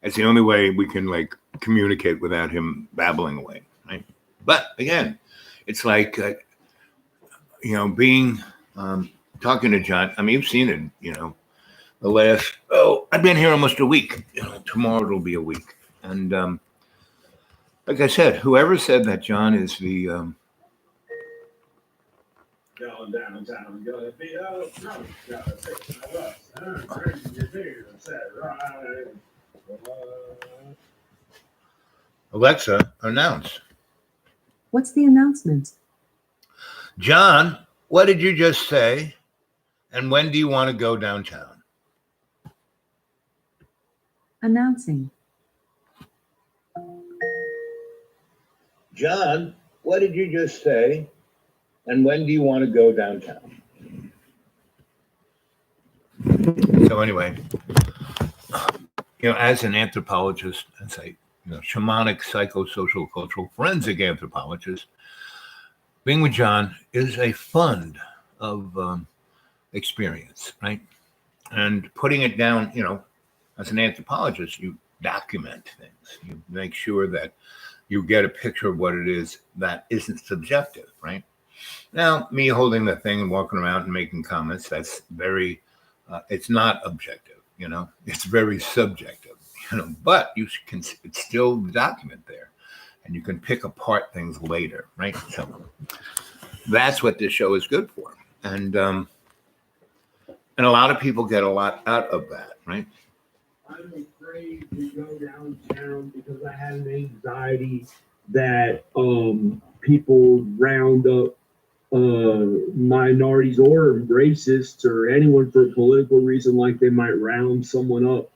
That's the only way we can communicate without him babbling away, right? But again, it's like being talking to John. I mean, you've seen it. The last I've been here almost a week. Tomorrow it'll be a week. And like I said, whoever said that John is the Going downtown, gonna be gotta fix my bus. Crazy beer, said right. Alexa, announce. What's the announcement? John, what did you just say? And when do you want to go downtown? Announcing. John, what did you just say? And when do you want to go downtown? So anyway, as an anthropologist, as a shamanic, psychosocial, cultural, forensic anthropologist, being with John is a fund of experience, right? And putting it down, as an anthropologist, you document things. You make sure that you get a picture of what it is that isn't subjective, right? Now, me holding the thing and walking around and making comments, that's very, it's not objective, it's very subjective, but you can, it's still the document there, and you can pick apart things later, right? So that's what this show is good for. And a lot of people get a lot out of that, right? I'm afraid to go downtown because I have an anxiety that people round up minorities or racists or anyone for a political reason, like they might round someone up.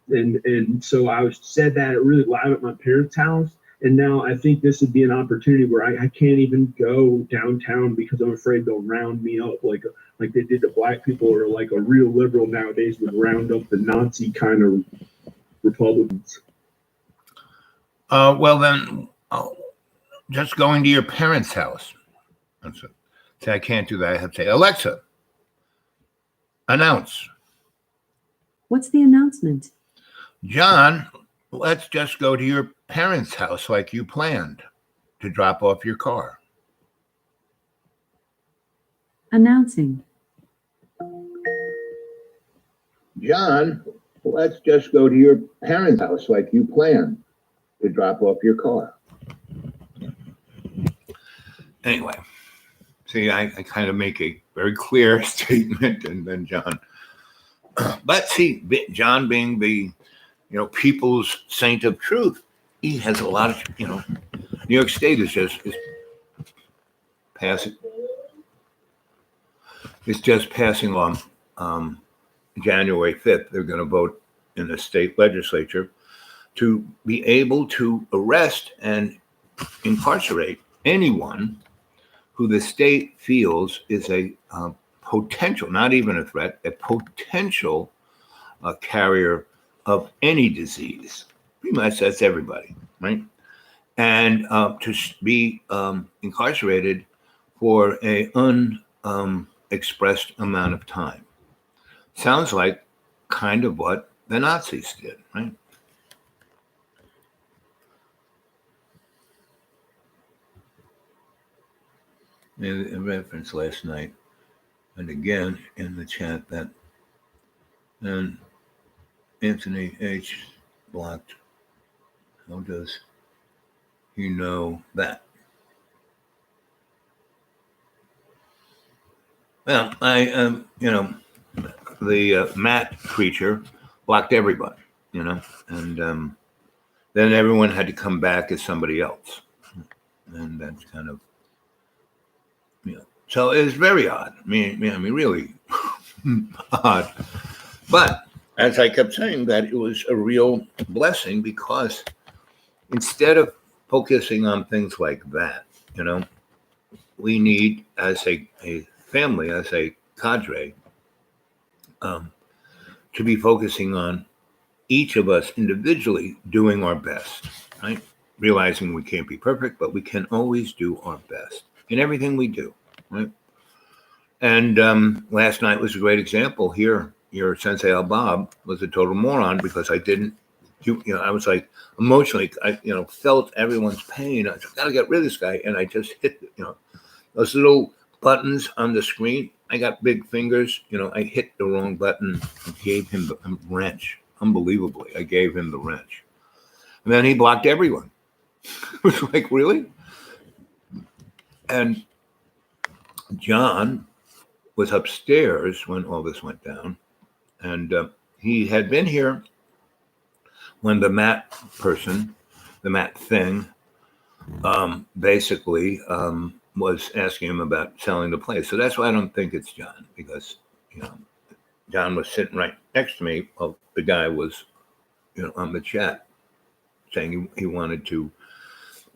And so I said that really loud at my parents' house. And now I think this would be an opportunity where I can't even go downtown because I'm afraid they'll round me up like they did to black people, or like a real liberal nowadays would round up the Nazi kind of Republicans. Well, then, just going to your parents' house. Say, I can't do that. I have to say, Alexa, announce. What's the announcement? John, let's just go to your parents' house like you planned to drop off your car. Announcing. John, let's just go to your parents' house like you planned to drop off your car. Anyway, see, I kind of make a very clear statement, and then John. But see, John being the, people's saint of truth, he has a lot of, New York State is just passing. It's just passing on January 5th. They're going to vote in the state legislature to be able to arrest and incarcerate anyone who the state feels is a potential, not even a threat, a potential carrier of any disease. Pretty much that's everybody, right? And to be incarcerated for a unexpressed amount of time. Sounds like kind of what the Nazis did, right? A reference last night, and again in the chat that, and Anthony H. blocked. How does he know that? Well, the Matt creature blocked everybody, and then everyone had to come back as somebody else, and that's kind of, so it's very odd. I mean, really odd. But as I kept saying, that it was a real blessing because instead of focusing on things like that, we need, as a family, as a cadre, to be focusing on each of us individually doing our best, right? Realizing we can't be perfect, but we can always do our best in everything we do, right? And last night was a great example here. Your Sensei Al Bob was a total moron because I didn't, I was like emotionally, I felt everyone's pain. I said, I gotta get rid of this guy. And I just hit, those little buttons on the screen. I got big fingers, I hit the wrong button and gave him the wrench. Unbelievably, I gave him the wrench. And then he blocked everyone. It was like, really? And John was upstairs when all this went down. And he had been here when the Matt person, the Matt thing, basically was asking him about selling the place. So that's why I don't think it's John, because, John was sitting right next to me while the guy was, on the chat saying he wanted to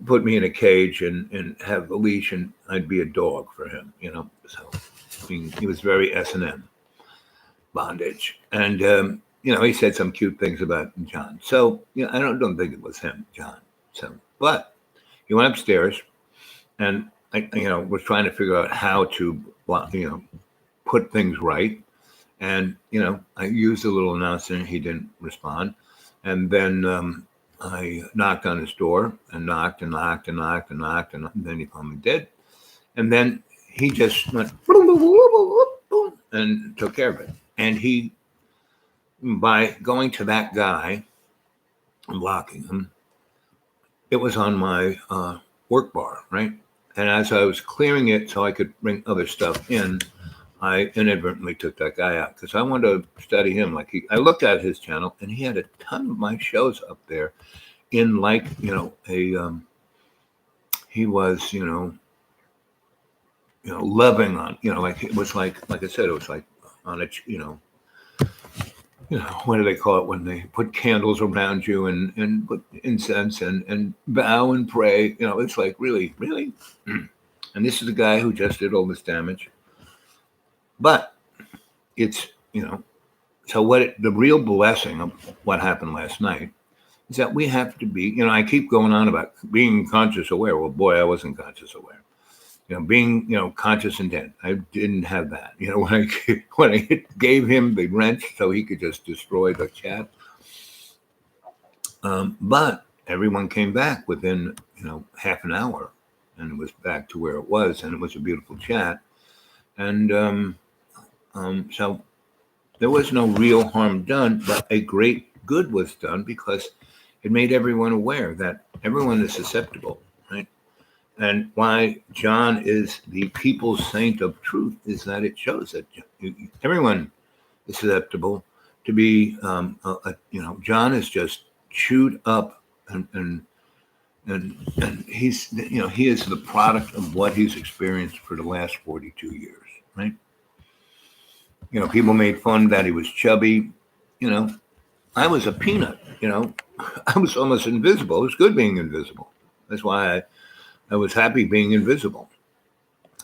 put me in a cage and have a leash and I'd be a dog for him, So he was very S&M bondage. And, he said some cute things about John. So, I don't think it was him, John. So, but he went upstairs and I, was trying to figure out how to, put things right. And, I used a little announcement. He didn't respond. And then I knocked on his door and knocked and knocked and knocked and knocked. And then he finally did. And then he just went boom, boom, boom, boom, boom, and took care of it. And he, by going to that guy and blocking him, it was on my work bar, right? And as I was clearing it so I could bring other stuff in, I inadvertently took that guy out because I wanted to study him. I looked at his channel and he had a ton of my shows up there in he was, loving on, it was like I said, it was like on a, what do they call it when they put candles around you and put incense and bow and pray? It's like, really? And this is a guy who just did all this damage. But it's, so the real blessing of what happened last night is that we have to be, I keep going on about being conscious aware. Well, boy, I wasn't conscious aware. Being, conscious intent. I didn't have that. When I gave him the wrench so he could just destroy the chat. But everyone came back within, half an hour and it was back to where it was. And it was a beautiful chat. And so there was no real harm done, but a great good was done because it made everyone aware that everyone is susceptible, right? And why John is the people's saint of truth is that it shows that everyone is susceptible to be, John is just chewed up and he's, he is the product of what he's experienced for the last 42 years, right? People made fun that he was chubby. I was a peanut, I was almost invisible. It was good being invisible. That's why I was happy being invisible.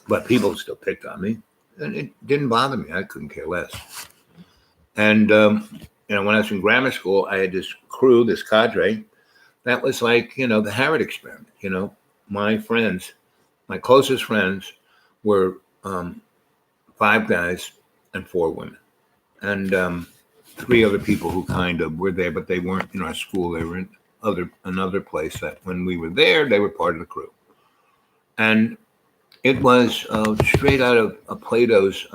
But people still picked on me, and it didn't bother me. I couldn't care less. And, when I was in grammar school, I had this crew, this cadre, that was like, the Harrod experiment. My friends, my closest friends were 5 guys and 4 women. And 3 other people who kind of were there, but they weren't in our school. They were in another place that when we were there, they were part of the crew. And it was straight out of Plato's,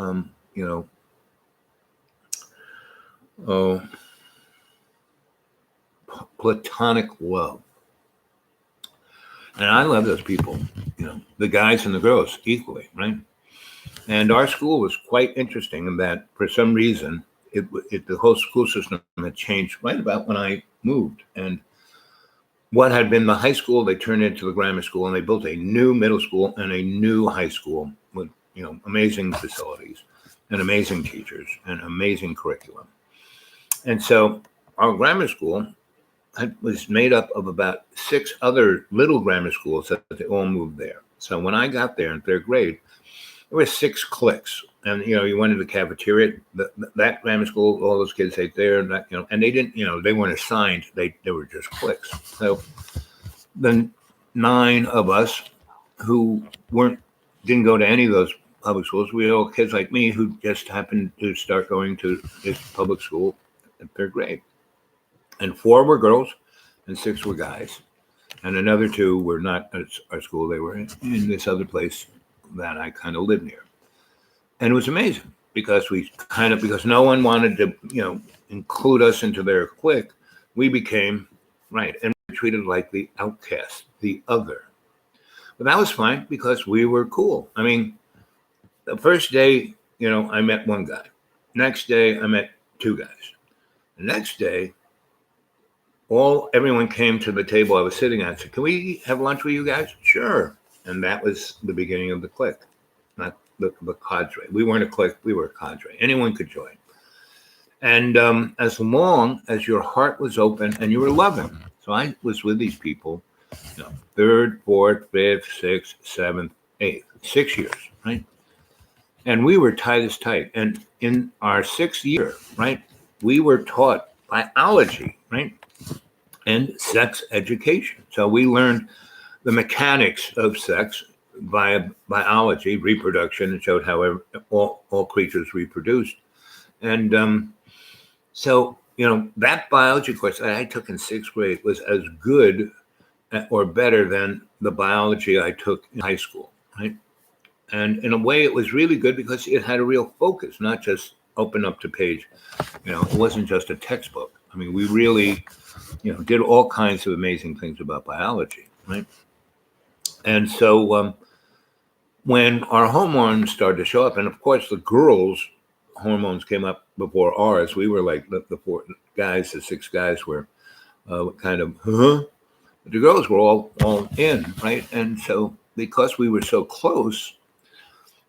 platonic love. And I love those people, the guys and the girls equally, right? And our school was quite interesting in that for some reason, the whole school system had changed right about when I moved. And what had been the high school, they turned into the grammar school, and they built a new middle school and a new high school with, amazing facilities and amazing teachers and amazing curriculum. And so our grammar school was made up of about 6 other little grammar schools that they all moved there. So when I got there in 3rd grade, there were 6 cliques. And, you went to the cafeteria, that grammar school, all those kids ate there, and and they didn't, they weren't assigned. They were just cliques. So the 9 of us who didn't go to any of those public schools, we were all kids like me who just happened to start going to this public school in 3rd grade. And 4 were girls and 6 were guys. And another 2 were not at our school. They were in this other place that I kind of lived near. And it was amazing because because no one wanted to, include us into their clique, we became, right, and treated like the outcast, the other. But that was fine because we were cool. I mean, the first day, I met 1 guy. Next day, I met 2 guys. The next day, everyone came to the table I was sitting at and said, "Can we have lunch with you guys?" Sure. And that was the beginning of the clique, not the cadre. We weren't a clique, we were a cadre. Anyone could join. And as long as your heart was open and you were loving. So I was with these people, 3rd, 4th, 5th, 6th, 7th, 8th, 6 years, right? And we were tight as tight. And in our 6th year, right, we were taught biology, right? And sex education. So we learned the mechanics of sex via biology, reproduction, and showed how all creatures reproduced. And so, that biology course that I took in 6th grade was as good or better than the biology I took in high school, right? And in a way, it was really good because it had a real focus, not just open up to page. It wasn't just a textbook. I mean, we really, did all kinds of amazing things about biology, right? And so when our hormones started to show up, and of course the girls' hormones came up before ours, we were like the 4 guys, the 6 guys were kind of, huh? But the girls were all in, right? And so because we were so close,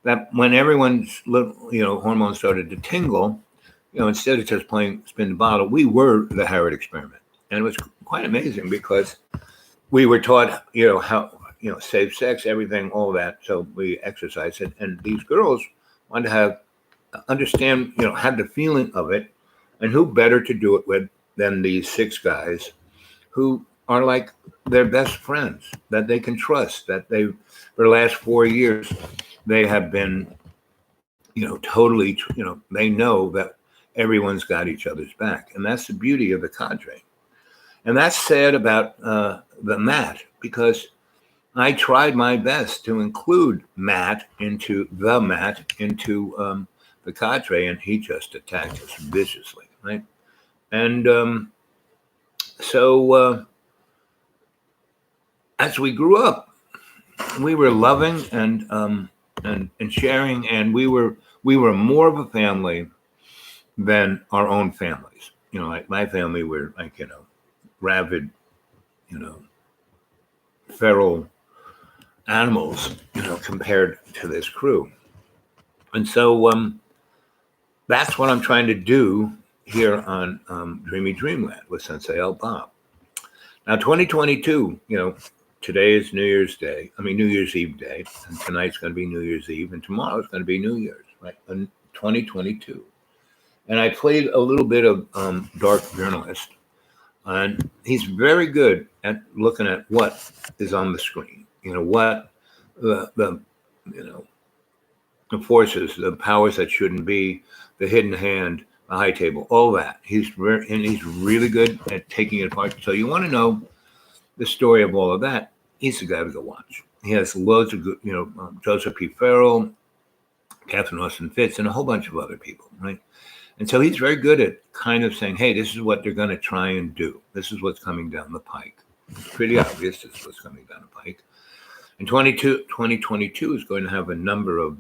that when everyone's hormones started to tingle, instead of just playing spin the bottle, we were the Harrod experiment. And it was quite amazing because we were taught, how, safe sex, everything, all that. So we exercised it. And these girls wanted to understand, had the feeling of it. And who better to do it with than these 6 guys who are like their best friends that they can trust, that for the last 4 years, they have been, totally, they know that everyone's got each other's back. And that's the beauty of the cadre. And that's sad about the mat because I tried my best to include Matt into the cadre, and he just attacked us viciously, right? And so as we grew up, we were loving and sharing, and we were more of a family than our own families. You know, like my family were like, you know, rabid, you know, feral animals, you know, compared to this crew. And so that's what I'm trying to do here on Dreamy Dreamland with Sensei El Bob. Now, 2022, you know, today is New Year's Eve day, and tonight's going to be New Year's Eve, and tomorrow's going to be New Year's, right? In 2022. And I played a little bit of Dark Journalist, and he's very good at looking at what is on the screen. You know, what the forces, the powers that shouldn't be, the hidden hand, the high table, all that. He's really good at taking it apart. So you want to know the story of all of that, he's the guy to go watch. He has loads of good, you know, Joseph P. Farrell, Catherine Austin Fitz, and a whole bunch of other people, right? And so he's very good at kind of saying, hey, this is what they're going to try and do. This is what's coming down the pike. It's pretty obvious this is what's coming down the pike. And 2022 is going to have a number of,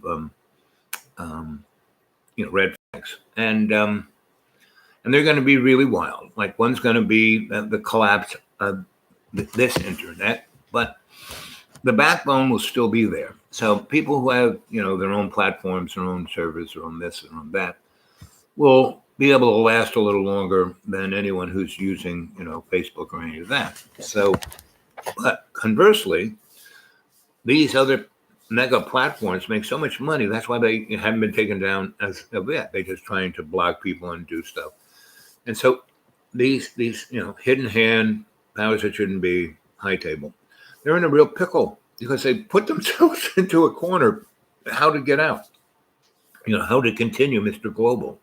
you know, red flags. And they're going to be really wild. Like one's going to be the collapse of this internet, but the backbone will still be there. So people who have, you know, their own platforms, their own servers, their own this, their own that, will be able to last a little longer than anyone who's using, you know, Facebook or any of that. So, but conversely, these other mega platforms make so much money. That's why they haven't been taken down as of yet. They're just trying to block people and do stuff. And so these you know, hidden hand, powers that shouldn't be, high table, they're in a real pickle because they put themselves into a corner. How to get out? You know, how to continue Mr. Global.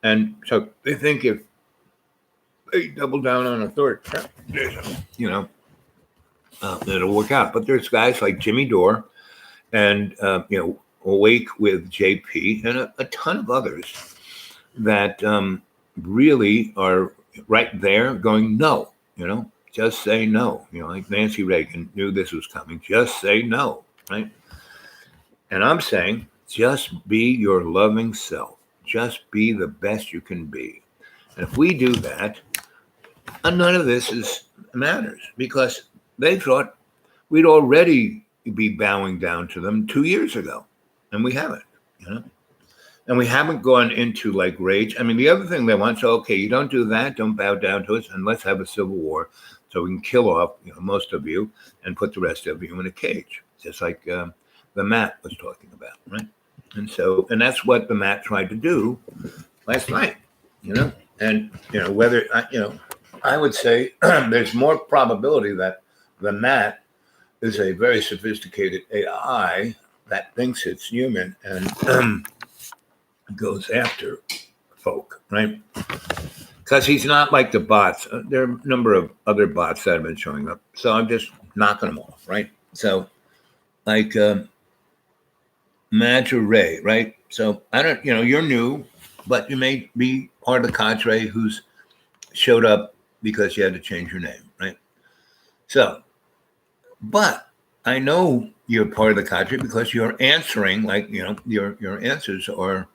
And so they think if they double down on authoritarianism, you know, it'll work out. But there's guys like Jimmy Dore and, you know, Awake with JP and a ton of others that really are right there going, no, you know, just say no. You know, like Nancy Reagan knew this was coming. Just say no, right? And I'm saying, just be your loving self. Just be the best you can be. And if we do that, none of this matters because they thought we'd already be bowing down to them 2 years ago. And we haven't, you know? And we haven't gone into like rage. I mean, the other thing they want, so, okay, you don't do that, don't bow down to us, and let's have a civil war so we can kill off, you know, most of you and put the rest of you in a cage, just like the Matt was talking about, right? And so, and that's what the Matt tried to do last night, you know? And, you know, whether, you know, I would say there's more probability that the Matt is a very sophisticated AI that thinks it's human and goes after folk, right? Because he's not like the bots. There are a number of other bots that have been showing up. So I'm just knocking them off, right? So, like, Matt or Ray, right? So I don't, you know, you're new, but you may be part of the cadre who's showed up because you had to change your name, right? So, but I know you're part of the cadre because you're answering, like, you know, your answers are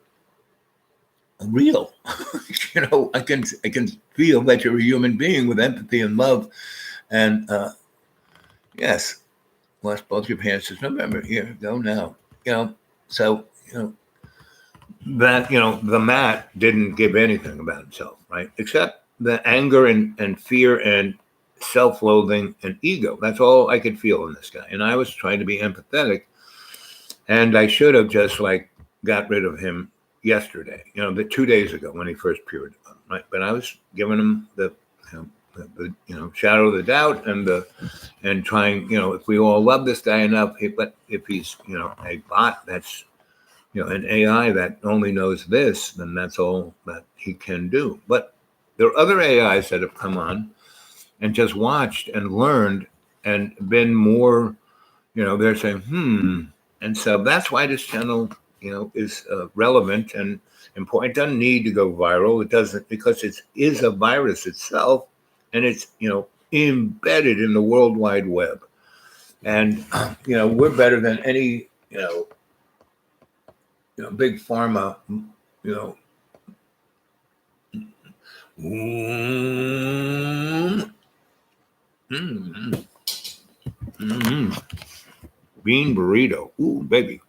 real. You know, I can feel that you're a human being with empathy and love. And yes, wash both your pants this November. Here, go now. You know, so, you know, that, you know, the Matt didn't give anything about himself, right? Except the anger and fear and self-loathing and ego. That's all I could feel in this guy. And I was trying to be empathetic. And I should have just like got rid of him yesterday, you know, the 2 days ago when he first appeared, right? But I was giving him the shadow of the doubt and trying, you know, if we all love this guy enough, but if he's, you know, a bot that's, you know, an AI that only knows this, then that's all that he can do. But there are other AIs that have come on and just watched and learned and been more they're saying, and so that's why this channel, is relevant and important. It doesn't need to go viral. It doesn't, because it is a virus itself, and it's embedded in the World Wide Web, and we're better than any big pharma, bean burrito. Ooh, baby.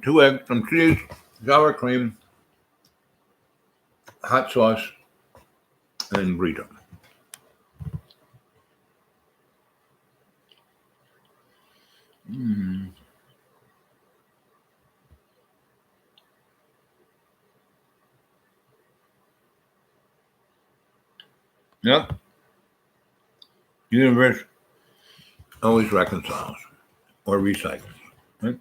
Two eggs, some cheese, sour cream, hot sauce, and burrito. Yep. Universe always reconciles or recycles. Right?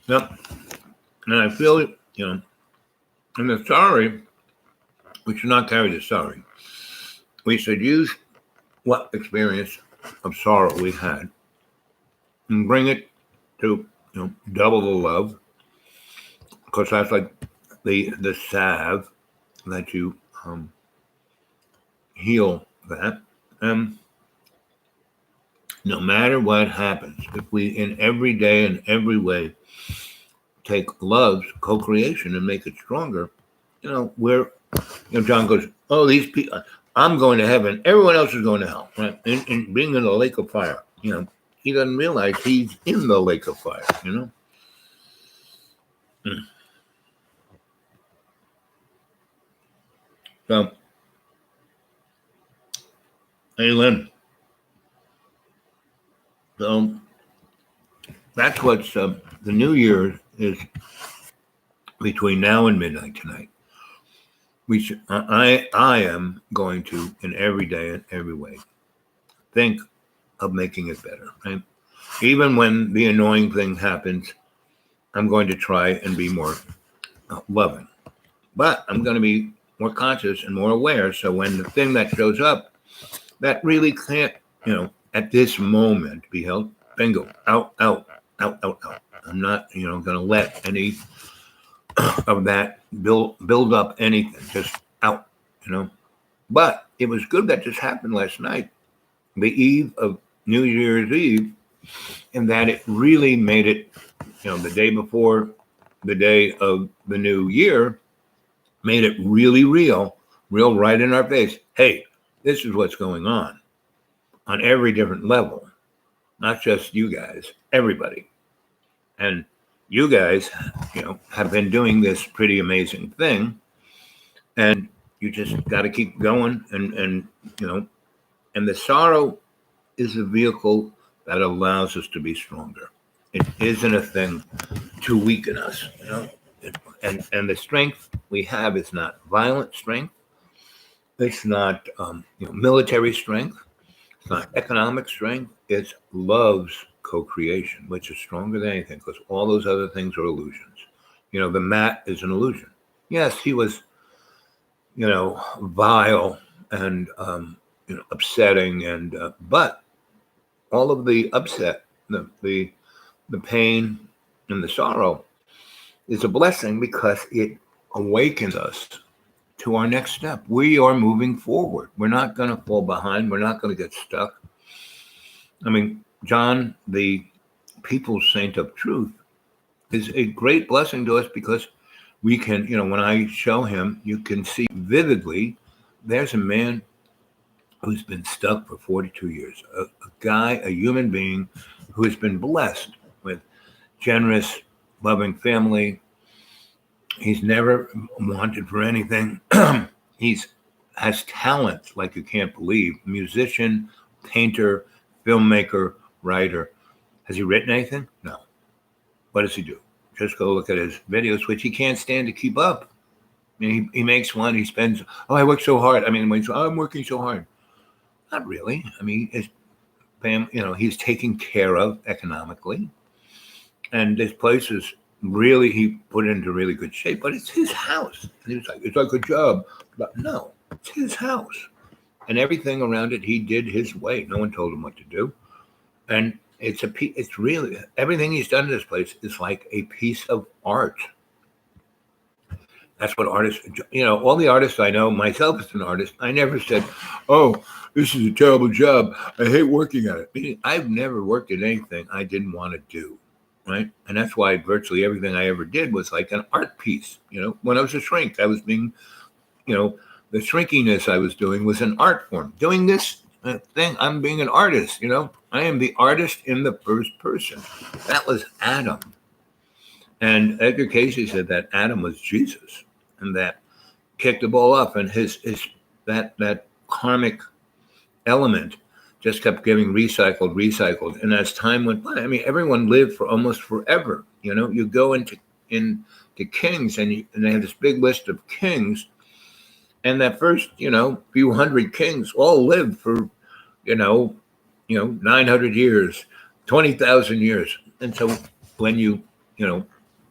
Yep. And I feel it, and the sorry, we should not carry the sorry. We should use what experience of sorrow we had and bring it to double the love, because that's like the salve that you heal that. No matter what happens, if we in every day and every way take love's co-creation and make it stronger, we're John goes, oh, these people, I'm going to heaven, everyone else is going to hell, right? And being in the lake of fire, he doesn't realize he's in the lake of fire, So, hey, Lynn. So, that's what's the New Year is between now and midnight tonight. I am going to, in every day and every way, think of making it better, right? Even when the annoying thing happens, I'm going to try and be more loving. But I'm going to be more conscious and more aware. So when the thing that shows up that really can't, at this moment be held, bingo, out. I'm not, going to let any of that build up anything, just out, But it was good that just happened last night, the eve of New Year's Eve, and that it really made it, the day before the day of the new year, made it really real right in our face. Hey, this is what's going on every different level, not just you guys, everybody. And you guys, have been doing this pretty amazing thing, and you just got to keep going. And the sorrow is a vehicle that allows us to be stronger. It isn't a thing to weaken us, and the strength we have is not violent strength. It's not, military strength. It's not economic strength. It's love's co-creation, which is stronger than anything, because all those other things are illusions. The mat is an illusion. Yes, he was, vile and, upsetting, and but all of the upset, the pain and the sorrow is a blessing, because it awakens us to our next step. We are moving forward. We're not going to fall behind. We're not going to get stuck. I mean, John, the people's saint of truth, is a great blessing to us, because we can, when I show him, you can see vividly, there's a man who's been stuck for 42 years, a guy, a human being who has been blessed with generous, loving family. He's never wanted for anything. Has talent like you can't believe. Musician, painter, filmmaker, writer. Has he written anything? No. What does he do? Just go look at his videos, which he can't stand to keep up. I mean, he makes one. He spends, I work so hard. I mean, when I'm working so hard. Not really. I mean, his he's taken care of economically. And this place is really, he put it into really good shape, but it's his house. And he was like, it's like a job. But no, it's his house. And everything around it, he did his way. No one told him what to do. And it's really, everything he's done in this place is like a piece of art. That's what artists, all the artists I know, myself as an artist, I never said, oh, this is a terrible job. I hate working at it. Meaning, I've never worked at anything I didn't want to do, right? And that's why virtually everything I ever did was like an art piece. When I was a shrink, I was being, the shrinkiness I was doing was an art form. Doing this thing, I'm being an artist, I am the artist in the first person. That was Adam. And Edgar Cayce said that Adam was Jesus. And that kicked the ball off, and that karmic element just kept getting recycled. And as time went by, I mean, everyone lived for almost forever. You go into kings, and they have this big list of kings, and that first few hundred kings all lived for 900 years, 20,000 years. And so when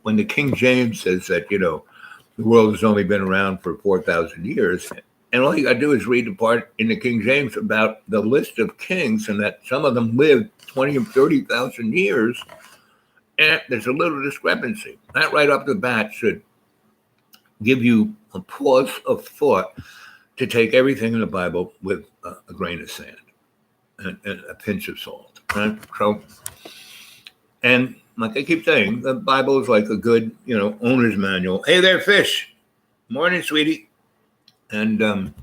when the King James says that the world has only been around for 4,000 years. And all you got to do is read the part in the King James about the list of kings and that some of them lived 20 and 30,000 years. And there's a little discrepancy. That right off the bat should give you a pause of thought to take everything in the Bible with a grain of sand and a pinch of salt. Right? So, and like I keep saying, the Bible is like a good, owner's manual. Hey there, fish. Morning, sweetie. And, and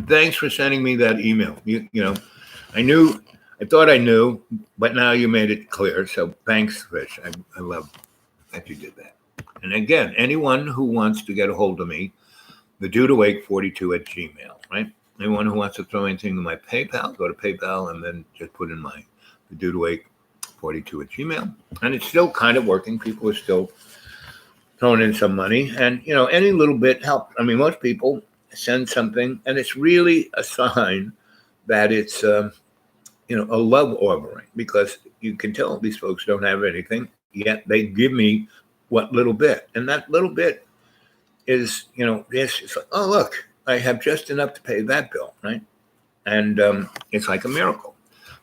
thanks for sending me that email. I thought I knew, but now you made it clear. So thanks, Fish. I love that you did that. And again, anyone who wants to get a hold of me, the dudeawake42@gmail, right? Anyone who wants to throw anything in my PayPal, go to PayPal and then just put in the dudeawake42@gmail. And it's still kind of working. People are still throwing in some money. And, any little bit helps. I mean, most people send something, and it's really a sign that it's, a love offering, because you can tell these folks don't have anything, yet they give me what little bit. And that little bit is, it's like, oh, look, I have just enough to pay that bill, right? And it's like a miracle.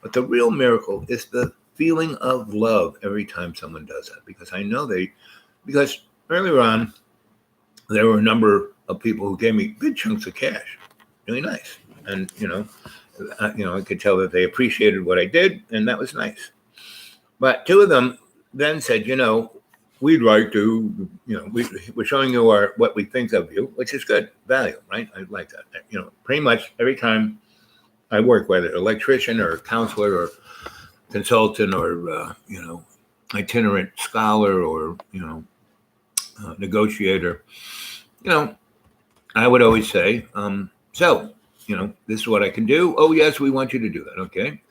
But the real miracle is the feeling of love every time someone does that. Because I know because earlier on, there were a number of people who gave me big chunks of cash. Really nice. And, I could tell that they appreciated what I did, and that was nice. But two of them then said, we'd like to, we're showing you what we think of you, which is good value, right? I like that. Pretty much every time I work, whether electrician or counselor or consultant or, itinerant scholar or, negotiator, I would always say, this is what I can do. Oh, yes, we want you to do that. Okay.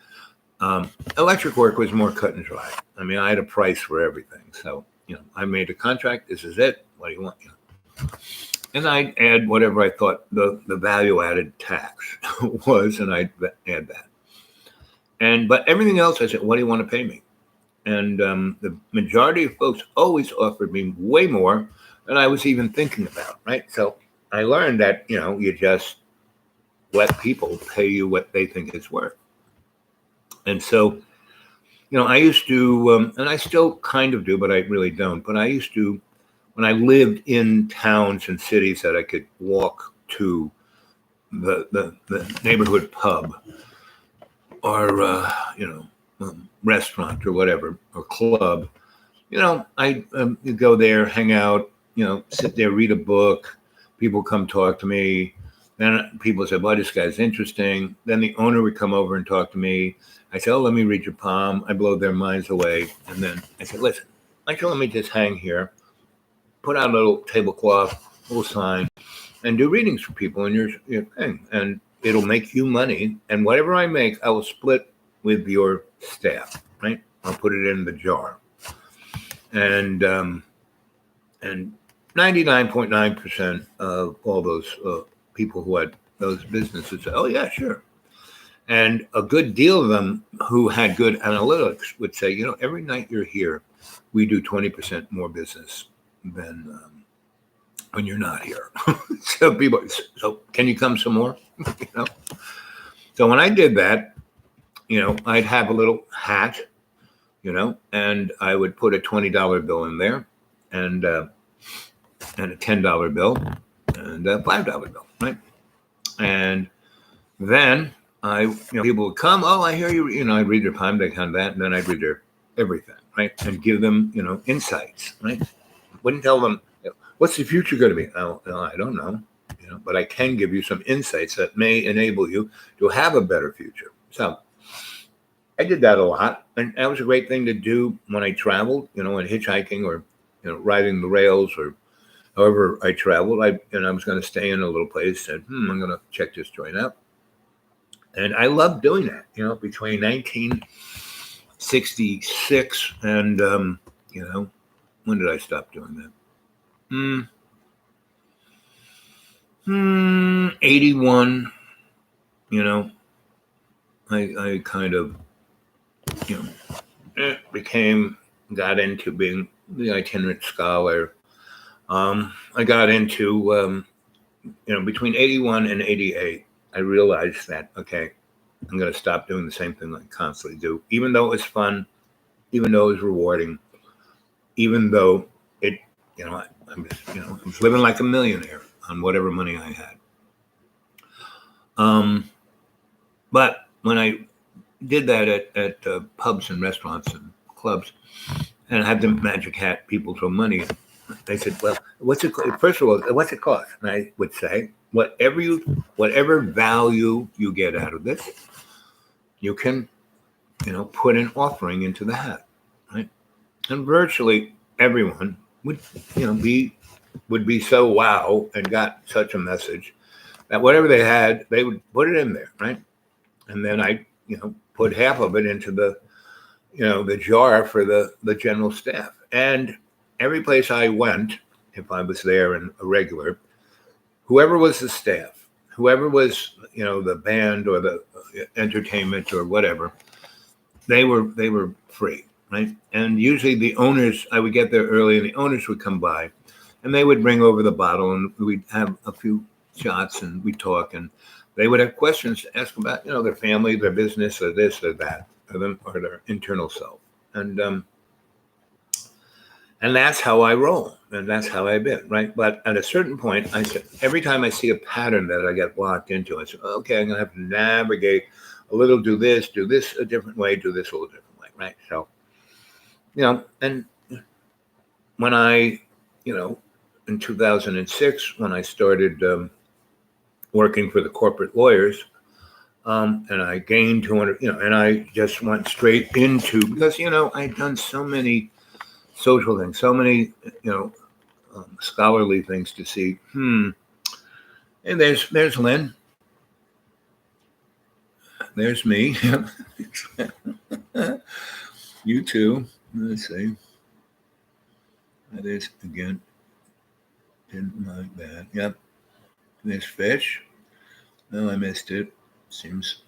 Electric work was more cut and dry. I mean, I had a price for everything. So, I made a contract. This is it. What do you want? And I'd add whatever I thought the value added tax was, and I'd add that. But everything else, I said, what do you want to pay me? And the majority of folks always offered me way more than I was even thinking about, right? So I learned that, you just let people pay you what they think it's worth. And so, I used to, and I still kind of do, but I really don't. But I used to, when I lived in towns and cities that I could walk to the neighborhood pub or, restaurant or whatever, or club, I go there, hang out, sit there, read a book. People come talk to me. Then people say, "Boy, this guy's interesting." Then the owner would come over and talk to me. I say, "Oh, let me read your palm." I blow their minds away. And then I said, "Listen, let me just hang here, put out a little tablecloth, a little sign, and do readings for people in your thing. And it'll make you money. And whatever I make, I will split with your staff, right? I'll put it in the jar." And 99.9% of all those people who had those businesses said, "Oh, yeah, sure." And a good deal of them who had good analytics would say, you know, every night you're here, we do 20% more business than when you're not here. So can you come some more? You know? So when I did that, you know, I'd have a little hat, you know, and I would put a $20 bill in there and a $10 bill and a $5 bill, right? And then people would come, oh, I hear you, you know, I'd read their time, they kind of that, and then I'd read their everything, right? And give them, you know, insights, right? Wouldn't tell them, what's the future going to be? Oh, I don't know, you know, but I can give you some insights that may enable you to have a better future. So I did that a lot, and that was a great thing to do when I traveled, you know, when hitchhiking or, you know, riding the rails or however I traveled. I was going to stay in a little place, and I'm going to check this joint out. And I loved doing that, you know, between 1966 and, you know, when did I stop doing that? 81, you know, I kind of, you know, got into being the itinerant scholar. I got into, you know, between 81 and 88, I realized that, okay, I'm going to stop doing the same thing I constantly do, even though it was fun, even though it was rewarding, even though it, you know, I was living like a millionaire on whatever money I had. But when I did that at pubs and restaurants and clubs, and I had the magic hat, people throw money in, they said, well, first of all, what's it cost? And I would say, whatever value you get out of this, you can, you know, put an offering into the hat, right? And virtually everyone would, you know, would be so wow and got such a message that whatever they had, they would put it in there, right? And then I, you know, put half of it into the, you know, the jar for the general staff. And every place I went, if I was there and a regular, whoever was the staff, whoever was, you know, the band or the entertainment or whatever, they were free, right? And usually the owners, I would get there early and the owners would come by and they would bring over the bottle and we'd have a few shots and we'd talk and they would have questions to ask about, you know, their family, their business, or this or that, or their internal self. And that's how I roll, and that's how I've been, right? But at a certain point, I said, every time I see a pattern that I get locked into, I said, okay, I'm going to have to navigate a little, do this a different way, do this a little different way, right? So, you know, and when I, you know, in 2006, when I started working for the corporate lawyers, and I gained 200, you know, and I just went straight into, because, you know, I'd done so many social things, so many, you know, scholarly things to see. And there's Lynn. There's me. You too. Let's see. That is, again, didn't like that. Yep. There's Fish. No, I missed it. Seems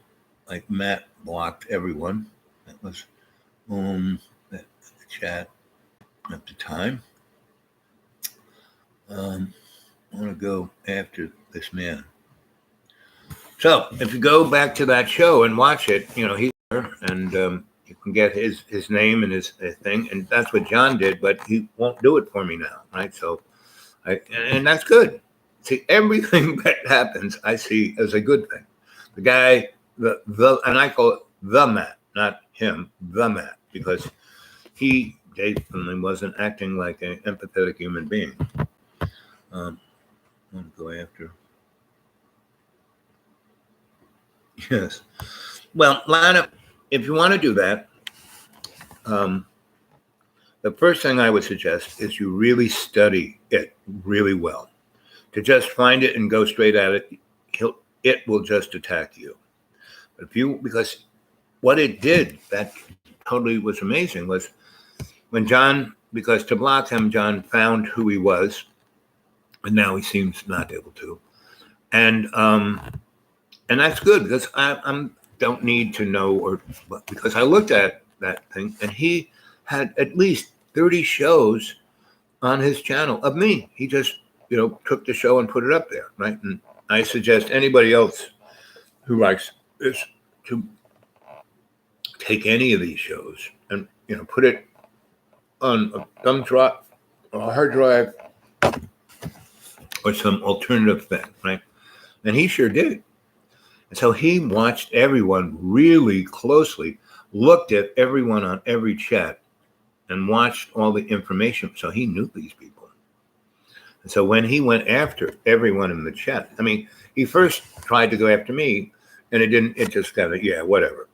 like Matt blocked everyone. That was the chat at the time. I want to go after this man. So if you go back to that show and watch it, you know, he's there and you can get his name and his thing. And that's what John did, but he won't do it for me now, right? So, and that's good. See, everything that happens, I see as a good thing. The guy, and I call it the Matt, not him, the Matt, because he definitely wasn't acting like an empathetic human being. I'm going to go after. Yes. Well, Lana, if you want to do that, the first thing I would suggest is you really study it really well. To just find it and go straight at it, it will just attack you. But because what it did that totally was amazing was when John, because to block him, John found who he was, and now he seems not able to. And that's good because I'm don't need to know, or because I looked at that thing and he had at least 30 shows on his channel of me. He just, took the show and put it up there, right? And I suggest anybody else who likes this to take any of these shows and, put it on a thumb drive, a hard drive, or some alternative thing, right? And he sure did. And so he watched everyone really closely, looked at everyone on every chat, and watched all the information. So he knew these people. And so when he went after everyone in the chat, he first tried to go after me, and it just kind of, whatever.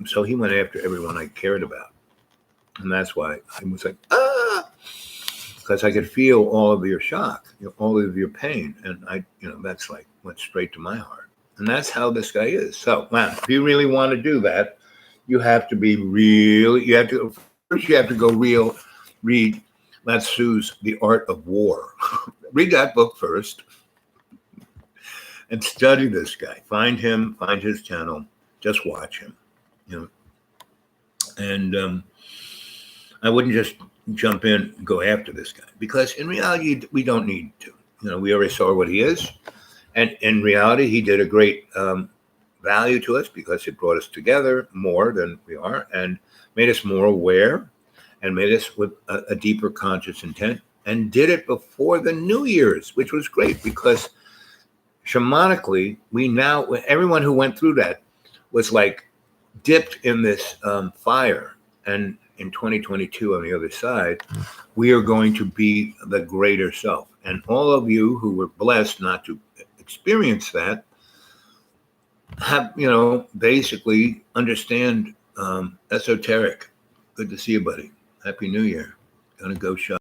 So he went after everyone I cared about. And that's why I was like, because I could feel all of your shock, all of your pain. And that's like went straight to my heart. And that's how this guy is. So, wow, if you really want to do that, you have to be first you have to go read Lao Tzu's The Art of War. Read that book first and study this guy. Find him, find his channel, just watch him, And I wouldn't just jump in and go after this guy, because in reality, we don't need to. We already saw what he is. And in reality, he did a great value to us, because it brought us together more than we are and made us more aware and made us with a deeper conscious intent, and did it before the New Year's, which was great, because shamanically, everyone who went through that was like dipped in this fire. And in 2022, on the other side, we are going to be the greater self. And all of you who were blessed not to experience that have, basically understand esoteric. Good to see you, buddy. Happy New Year. Gonna go shop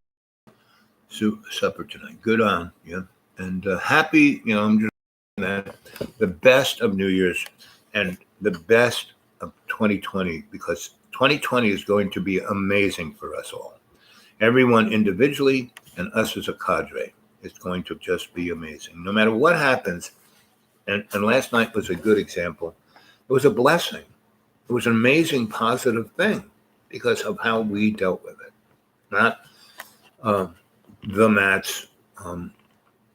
supper tonight. Good on you. And happy, I'm just saying that the best of New Year's and the best of 2020, because 2020 is going to be amazing for us all. Everyone individually and us as a cadre. It's going to just be amazing. No matter what happens, and last night was a good example. It was a blessing. It was an amazing, positive thing because of how we dealt with it. Not the Matt's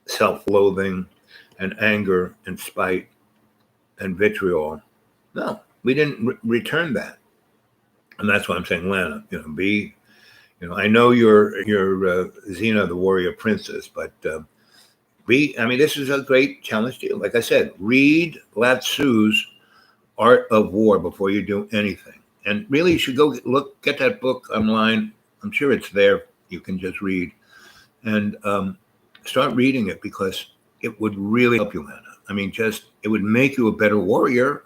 self-loathing and anger and spite and vitriol. No, we didn't return that. And that's why I'm saying, Lana, I know you're Xena, the warrior princess, but this is a great challenge to you. Like I said, read Lao Tzu's Art of War before you do anything. And really, you should go get that book online. I'm sure it's there. You can just read and start reading it, because it would really help you, Lana. It would make you a better warrior,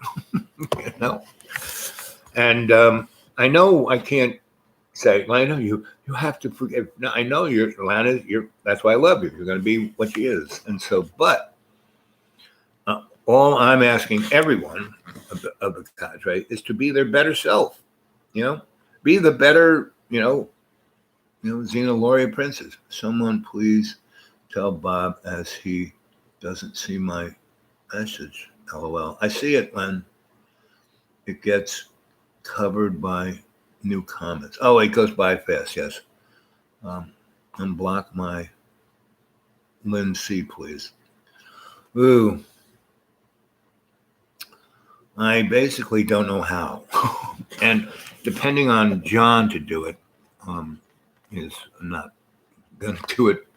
And I know I can't say, Lana, you have to forgive. No, I know Lana, that's why I love you. You're going to be what she is. And so, but all I'm asking everyone of the cadre is to be their better self, be the better, Xena Lauria Princess. Someone please tell Bob as he doesn't see my message. LOL. I see it when it gets covered by new comments. Oh, it goes by fast. Yes. Unblock my Lynn C, please. Ooh. I basically don't know how. And depending on John to do it, is not going to do it.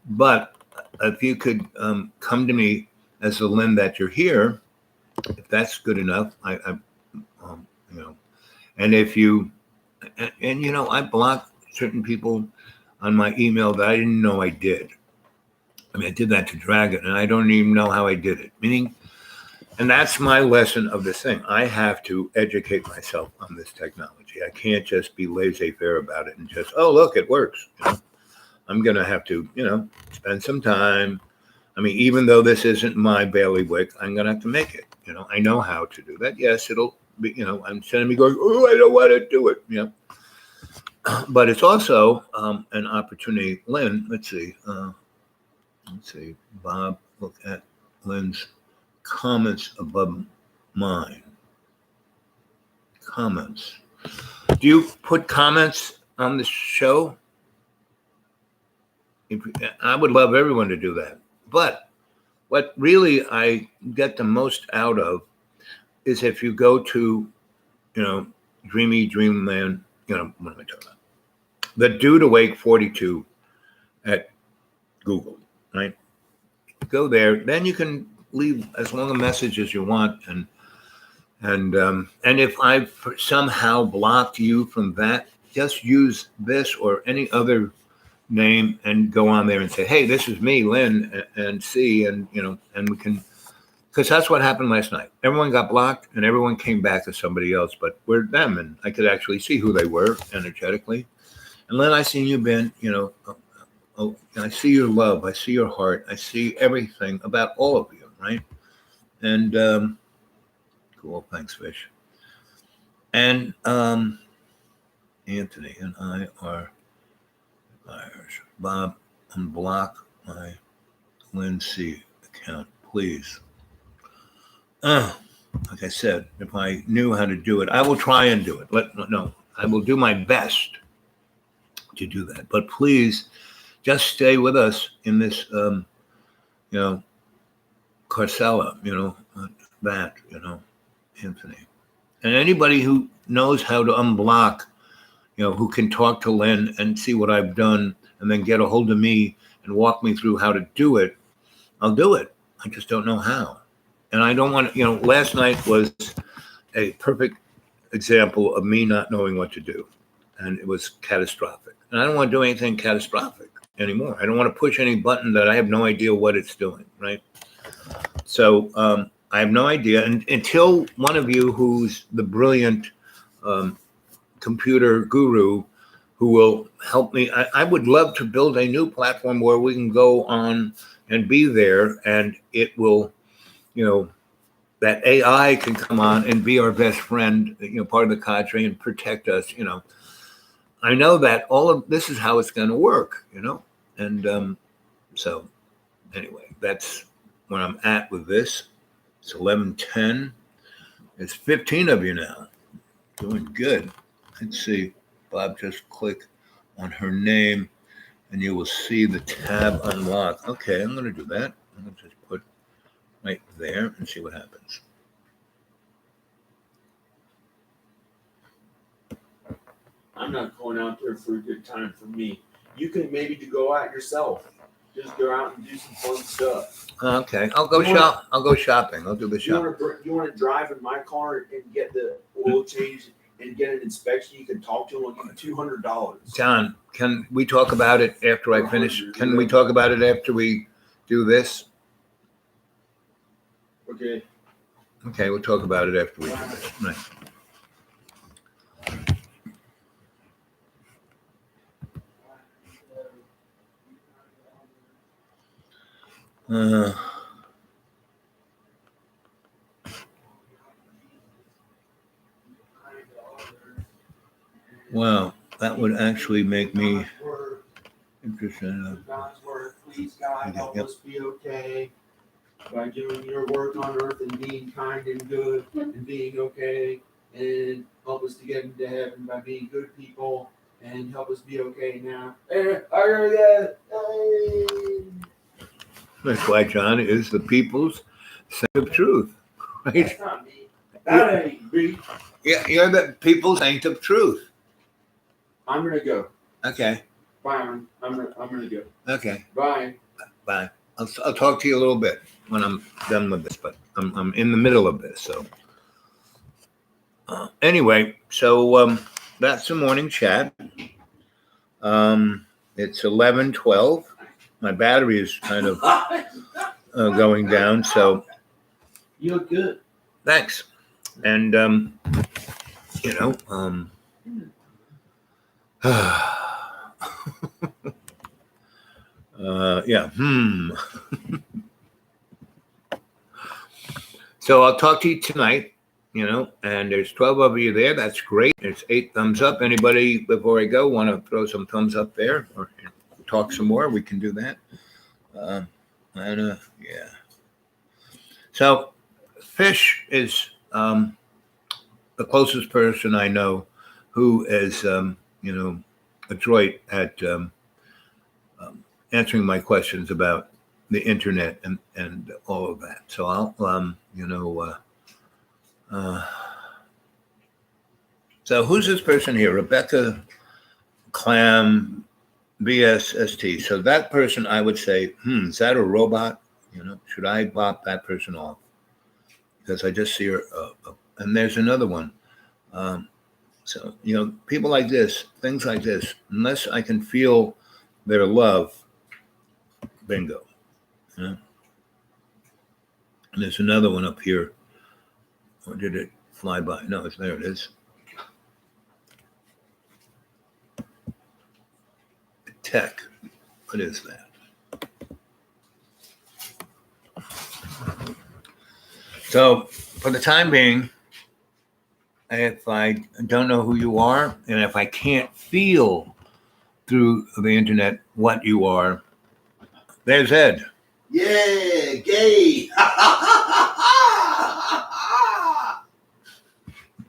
But if you could come to me as the Lynn that you're here, if that's good enough, and if you, I block certain people on my email that I didn't know I did. I did that to Dragon, and I don't even know how I did it. Meaning, and that's my lesson of this thing. I have to educate myself on this technology. I can't just be laissez-faire about it and just, oh, look, it works. I'm going to have to, spend some time. Even though this isn't my bailiwick, I'm going to have to make it. I know how to do that. Yes, it'll be, I'm sending me going, oh, I don't want to do it. But it's also an opportunity. Lynn, let's see, Bob, look at Lynn's comments above mine. comments. Do you put comments on the show? I would love everyone to do that. But what really I get the most out of is if you go to, Dreamy Dreamland, what am I talking about? The Dude Awake 42 at Google, right? Go there, then you can leave as long a message as you want, and if I've somehow blocked you from that, just use this or any other name and go on there and say, hey, this is me, Lynn, and see, and and we can, because that's what happened last night. Everyone got blocked and everyone came back as somebody else, but we're them, and I could actually see who they were energetically. And Lynn, I see you, Ben, I see your love, I see your heart, I see everything about all of you, right? And cool, thanks, Fish. And Anthony and I are buyers. Bob, unblock my Lynn C account, please. Like I said, if I knew how to do it, I will try and do it. I will do my best to do that. But please, just stay with us in this, Carcella, Anthony. And anybody who knows how to unblock, who can talk to Lynn and see what I've done and then get a hold of me and walk me through how to do it, I'll do it. I just don't know how. And I don't want to, last night was a perfect example of me not knowing what to do. And it was catastrophic. And I don't want to do anything catastrophic anymore. I don't want to push any button that I have no idea what it's doing, right? So I have no idea. And until one of you who's the brilliant computer guru who will help me, I would love to build a new platform where we can go on and be there, and it will, that AI can come on and be our best friend, part of the cadre, and protect us, I know that all of this is how it's going to work, and so anyway, that's where I'm at with this. It's 11:10. It's 15 of you now. Doing good. Let's see. Bob, just click on her name and you will see the tab unlock. Okay, I'm going to do that. I'm going to just put right there and see what happens. I'm not going out there for a good time for me. You can maybe go out yourself. Just go out and do some fun stuff. Okay, I'll go shop. I'll go shopping. I'll do the shopping. You want to drive in my car and get the oil change and get an inspection? You can talk to them. I'll give you $200. John, can we talk about it after I finish? Can we talk about it after we do this? Okay. Okay, we'll talk about it after we do this. Right. Wow, that would actually make me interested. God's word, please God, help us be okay by doing your work on earth and being kind and good and being okay, and help us to get into heaven by being good people and help us be okay now. That's why John is the people's saint of truth, right? That's not me. That ain't me. Yeah, you're the people's saint of truth. I'm gonna go. Okay. Bye. I'm gonna go. Okay. Bye. Bye. I'll talk to you a little bit when I'm done with this, but I'm in the middle of this. So anyway, so that's the morning chat. It's 11:12. My battery is kind of going down, so You look good. thanks. And yeah. So I'll talk to you tonight, and there's 12 of you there. That's great. There's 8 thumbs up. Anybody, before I go, want to throw some thumbs up there or talk some more? We can do that. Yeah. So Fish is the closest person I know who is, adroit at answering my questions about the internet and all of that. So I'll, so who's this person here? Rebecca Clam BSST. So that person, I would say, is that a robot? Should I bop that person off? Because I just see her. And there's another one. So, people like this, things like this, unless I can feel their love, bingo. And there's another one up here. Or did it fly by? No, there it is. Tech. What is that? So, for the time being, if I don't know who you are, and if I can't feel through the internet what you are, there's Ed. Yeah, gay.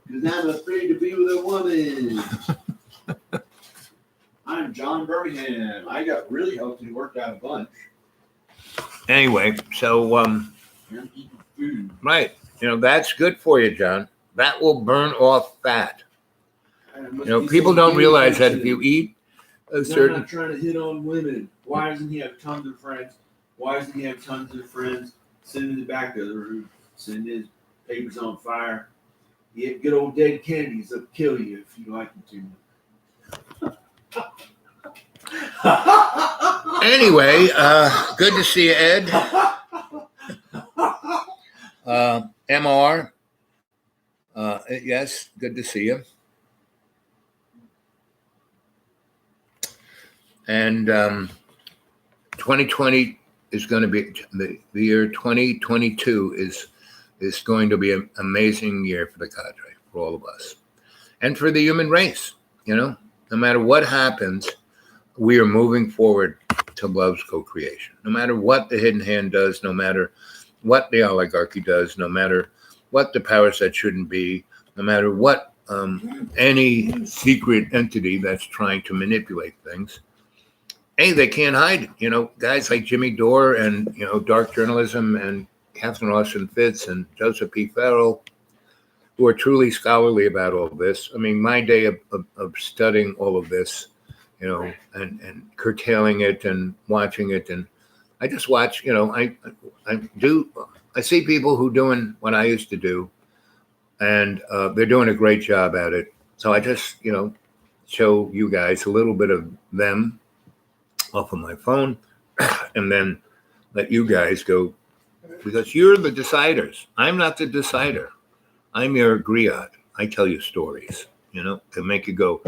Because I'm afraid to be with a woman. I'm John Birmingham. I got really healthy and worked out a bunch. Anyway, so I'm eating food. right, that's good for you, John. That will burn off fat. People don't realize that if you eat a certain. I'm not trying to hit on women. Why doesn't he have tons of friends? Why doesn't he have tons of friends sitting in the back of the room, sitting his papers on fire? Yeah, good old dead Kennedys will kill you if you like them too much. Anyway, good to see you, Ed. MR. Yes, good to see you. And 2020 is going to be the year. 2022 is going to be an amazing year for the cadre, for all of us, and for the human race. No matter what happens, we are moving forward to love's co-creation. No matter what the hidden hand does, no matter what the oligarchy does, no matter what the powers that shouldn't be, no matter what any secret entity that's trying to manipulate things, they can't hide. Guys like Jimmy Dore and, dark journalism and Catherine Austin Fitz and Joseph P. Farrell, who are truly scholarly about all of this. I mean, my day of studying all of this, and curtailing it and watching it. And I just watch, I see people who doing what I used to do, and they're doing a great job at it. So I just, show you guys a little bit of them off of my phone, and then let you guys go, because you're the deciders. I'm not the decider. I'm your griot. I tell you stories, to make you go,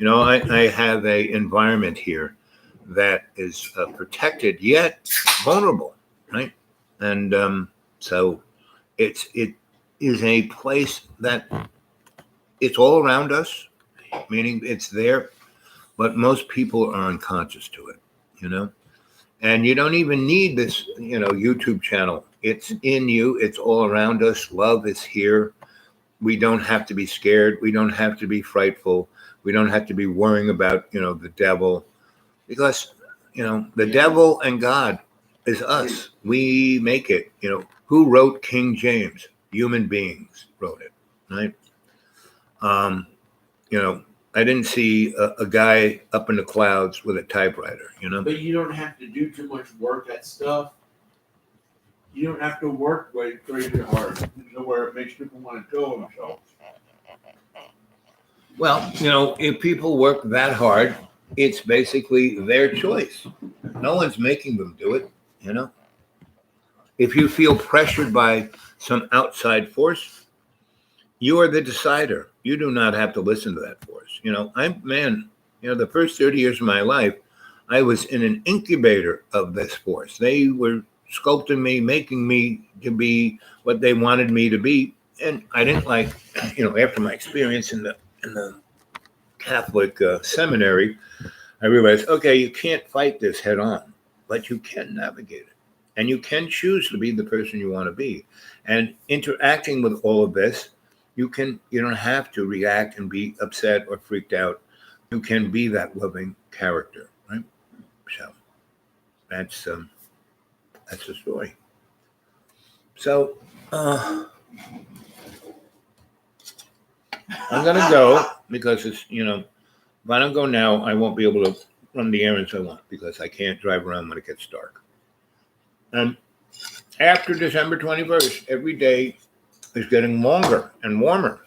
I have a environment here that is protected yet vulnerable, right? And so it is a place that it's all around us, meaning it's there, but most people are unconscious to it, and you don't even need this, YouTube channel. It's in you. It's all around us. Love is here. We don't have to be scared. We don't have to be frightful. We don't have to be worrying about, the devil, because, the devil and God is us. We make it. Who wrote King James? Human beings wrote it, right? I didn't see a guy up in the clouds with a typewriter, But you don't have to do too much work at stuff. You don't have to work crazy hard to where it makes people want to kill themselves. Well, if people work that hard, it's basically their choice. No one's making them do it, If you feel pressured by some outside force, you are the decider. You do not have to listen to that force. The first 30 years of my life, I was in an incubator of this force. They were sculpting me, making me to be what they wanted me to be. And I didn't like, after my experience in the Catholic seminary, I realized, okay, you can't fight this head on, but you can navigate it. And you can choose to be the person you want to be. And interacting with all of this, You don't have to react and be upset or freaked out. You can be that loving character, right? So that's the story. So I'm gonna go because it's if I don't go now, I won't be able to run the errands I want because I can't drive around when it gets dark. After December 21st, every day is getting longer and warmer.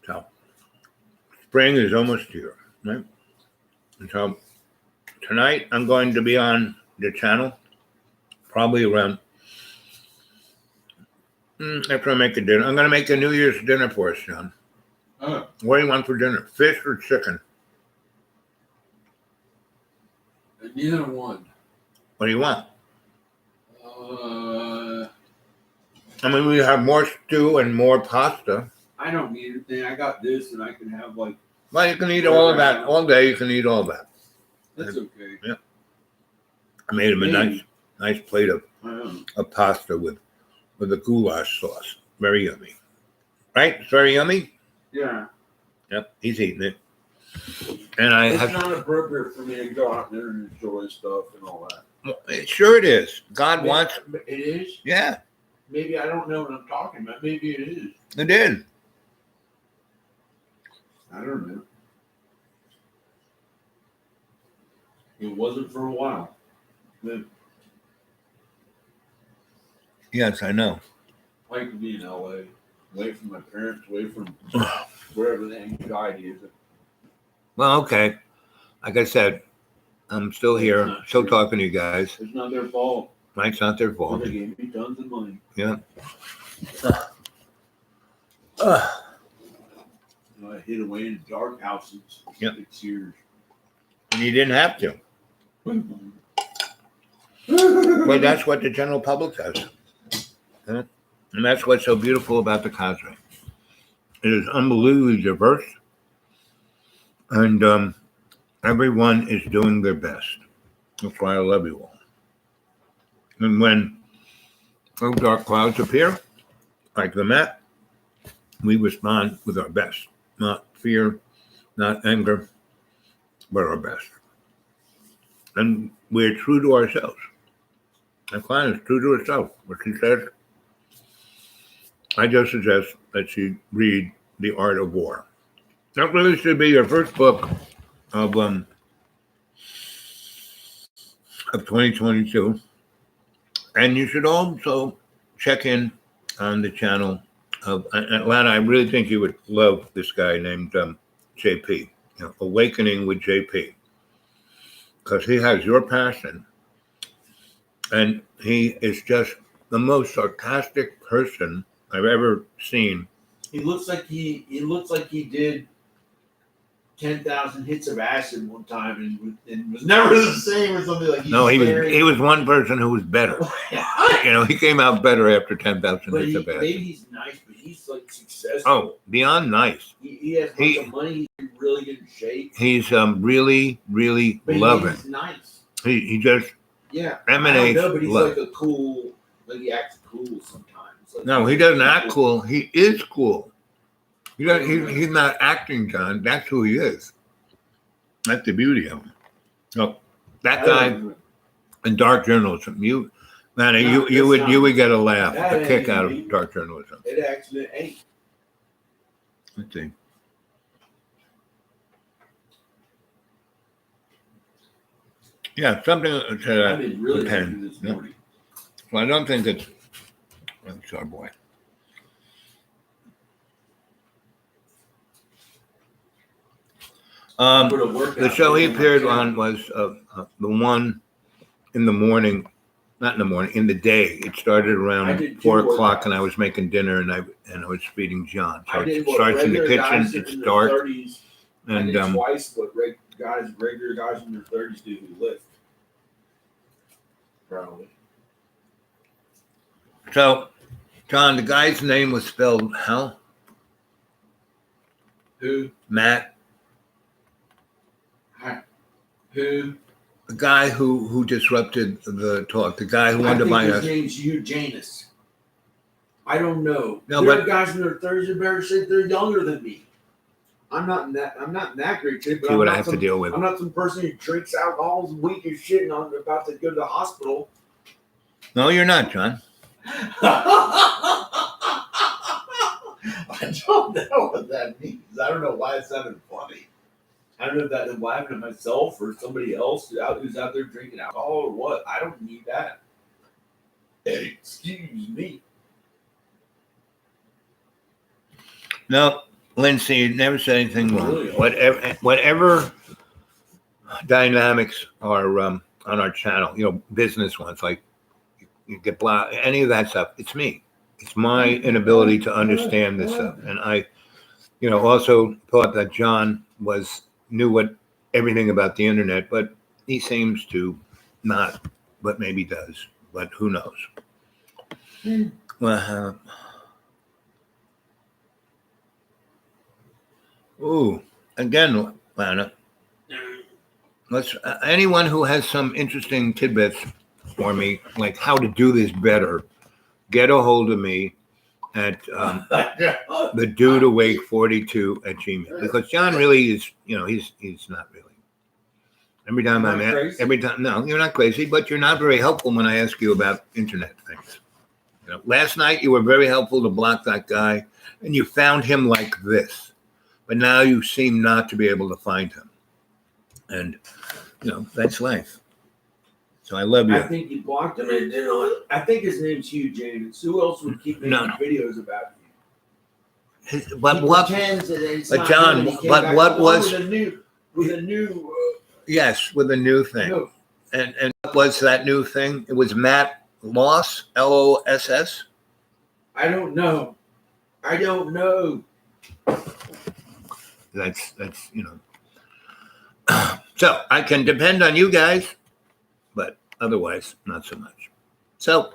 So spring is almost here, right? And so tonight I'm going to be on the channel probably around after I make a dinner. I'm going to make a New Year's dinner for us, John. What do you want for dinner? Fish or chicken? Neither one. What do you want? I mean, we have more stew and more pasta. I don't need anything. I got this, and I can have like. Well, you can eat all of that all day. You can eat all that. That's okay. Yeah. I made him a nice plate of pasta with a goulash sauce. Very yummy. Right? It's very yummy. Yeah. Yep. He's eating it. And I It's have. not appropriate for me to go out there and enjoy stuff and all that. Sure, it is. God wants. It is. Yeah, Maybe I don't know what I'm talking about. Maybe it is. it is. I don't know. It wasn't for a while. But Yes, I know. I like to be in LA, away from my parents, away from wherever the anxiety is. Well, okay. Like I said, I'm still here, still talking to you guys. It's not their fault. It's not their fault. They gave me tons of money. Yeah. I hid away in dark houses for 6 years. And you didn't have to. But that's what the general public does. Yeah. And that's what's so beautiful about the Causeway. It is unbelievably diverse. And everyone is doing their best. That's why I love you all. And when those dark clouds appear, like the Met, we respond with our best. Not fear, not anger, but our best. And we're true to ourselves. And Klein is true to herself. What she says, I just suggest that she read The Art of War. That really should be your first book of 2022. And you should also check in on the channel of Atlanta. I really think you would love this guy named JP, Awakening with JP, because he has your passion, and he is just the most sarcastic person I've ever seen. He looks like he did 10,000 hits of acid one time and was never the same or something like. He was one person who was better. He came out better after 10,000 hits of acid. Maybe he's nice, but he's like successful. Oh, beyond nice. He has a bunch of money. He's really good in shape. He's really, really loving. He's nice. He just emanates I don't know, but he's love. like a cool. Like he acts cool sometimes. Like, No, he doesn't act cool. He is cool. He's not acting, John. That's who he is. That's the beauty of him. So that guy in dark journalism, you would get a laugh, a kick out of dark journalism. It actually ain't. Let's see. Yeah, something to I've been really depend. thinking this morning. Well, I don't think it's our boy. The show he appeared on was the one in the morning, not in the morning, in the day. It started around 4 o'clock, and I was making dinner, and I was feeding John. So it starts in the kitchen. It's dark, and twice what regular guys in their 30s do who lift. Probably. So, John, the guy's name was spelled how? Who? Matt. Who? The guy who disrupted the talk. The guy who wanted to buy us. His name's Hugh Janus. I don't know. No, there but- are guys in their 30s that better say they're younger than me. I'm not in that great shape. But See I'm what I not have to some- deal with. I'm not some person who drinks alcohol, is weak as shit, and I'm about to go to the hospital. No, you're not, John. I don't know what that means. I don't know why it sounded funny. I don't know if that I'm laughing at myself or somebody else who's out there drinking alcohol or what. I don't need that. Excuse me. No, Lindsay, you never said anything wrong. Really? Whatever dynamics are on our channel, business ones, like you get blocked, any of that stuff, it's me. It's my inability to understand this stuff. And I, also thought that John knew everything about the internet, but he seems to not, but maybe does, but who knows? Well, again, Lana, let's anyone who has some interesting tidbits for me, like how to do this better, get a hold of me at the dude awake 42 at Gmail, because John really is, he's not really. Every time no, you're not crazy, but you're not very helpful when I ask you about internet things. Last night you were very helpful to block that guy, and you found him like this, but now you seem not to be able to find him, and that's life. So I love you. I think you blocked him. And, I think his name's Hugh James. Who else would keep making videos about you? But He what? pretends that it's But not John, him and he came but back what along was? with a new Yes, with a new thing. no, And what was that new thing? It was Matt Loss, Loss. I don't know. That's So I can depend on you guys, but otherwise not so much. So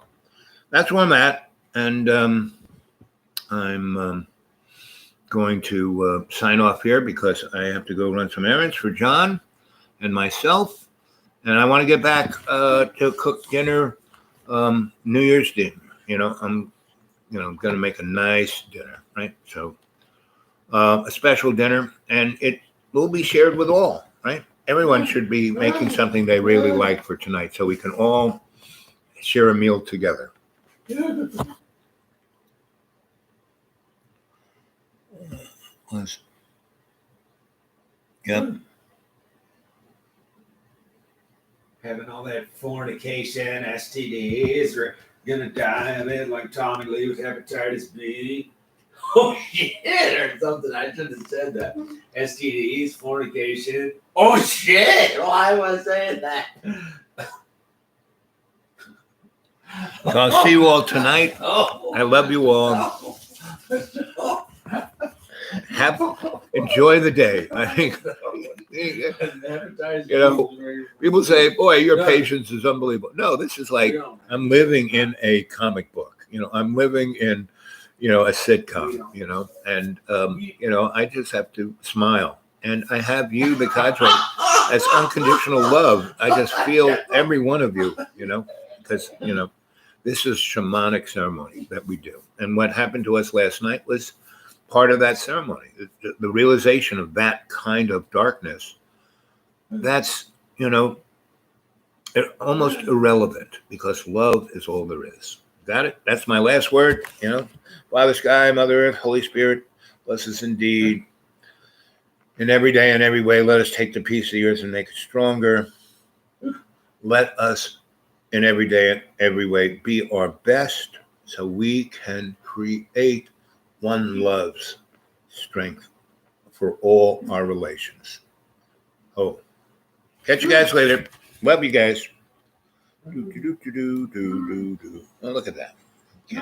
that's where I'm at, and I'm going to sign off here because I have to go run some errands for John and myself, and I want to get back to cook dinner, New Year's dinner. I'm going to make a nice dinner, right? So a special dinner, and it will be shared with all, right? Everyone should be making something they really like for tonight, so we can all share a meal together. Yep. having all that fornication, STDs, or gonna die of it like Tommy Lee with hepatitis B. Oh shit, or something. I should have said that. STDs, fornication. Oh shit! Why was I saying that? So I'll see you all tonight. I love you all. Enjoy the day. I think people say, "Boy, your patience is unbelievable." No, this is like I'm living in a comic book. I'm living in, a sitcom. And I just have to smile. And I have you, the cadre, as unconditional love. I just feel every one of you. Because this is shamanic ceremony that we do. And what happened to us last night was part of that ceremony. The realization of that kind of darkness, that's, almost irrelevant, because love is all there is. Got it? That's my last word. Father Sky, Mother Earth, Holy Spirit, bless us indeed. In every day and every way, let us take the peace of the earth and make it stronger. Let us, in every day and every way, be our best so we can create one love's strength for all our relations. Oh, catch you guys later. Love you guys. Oh, look at that. Okay.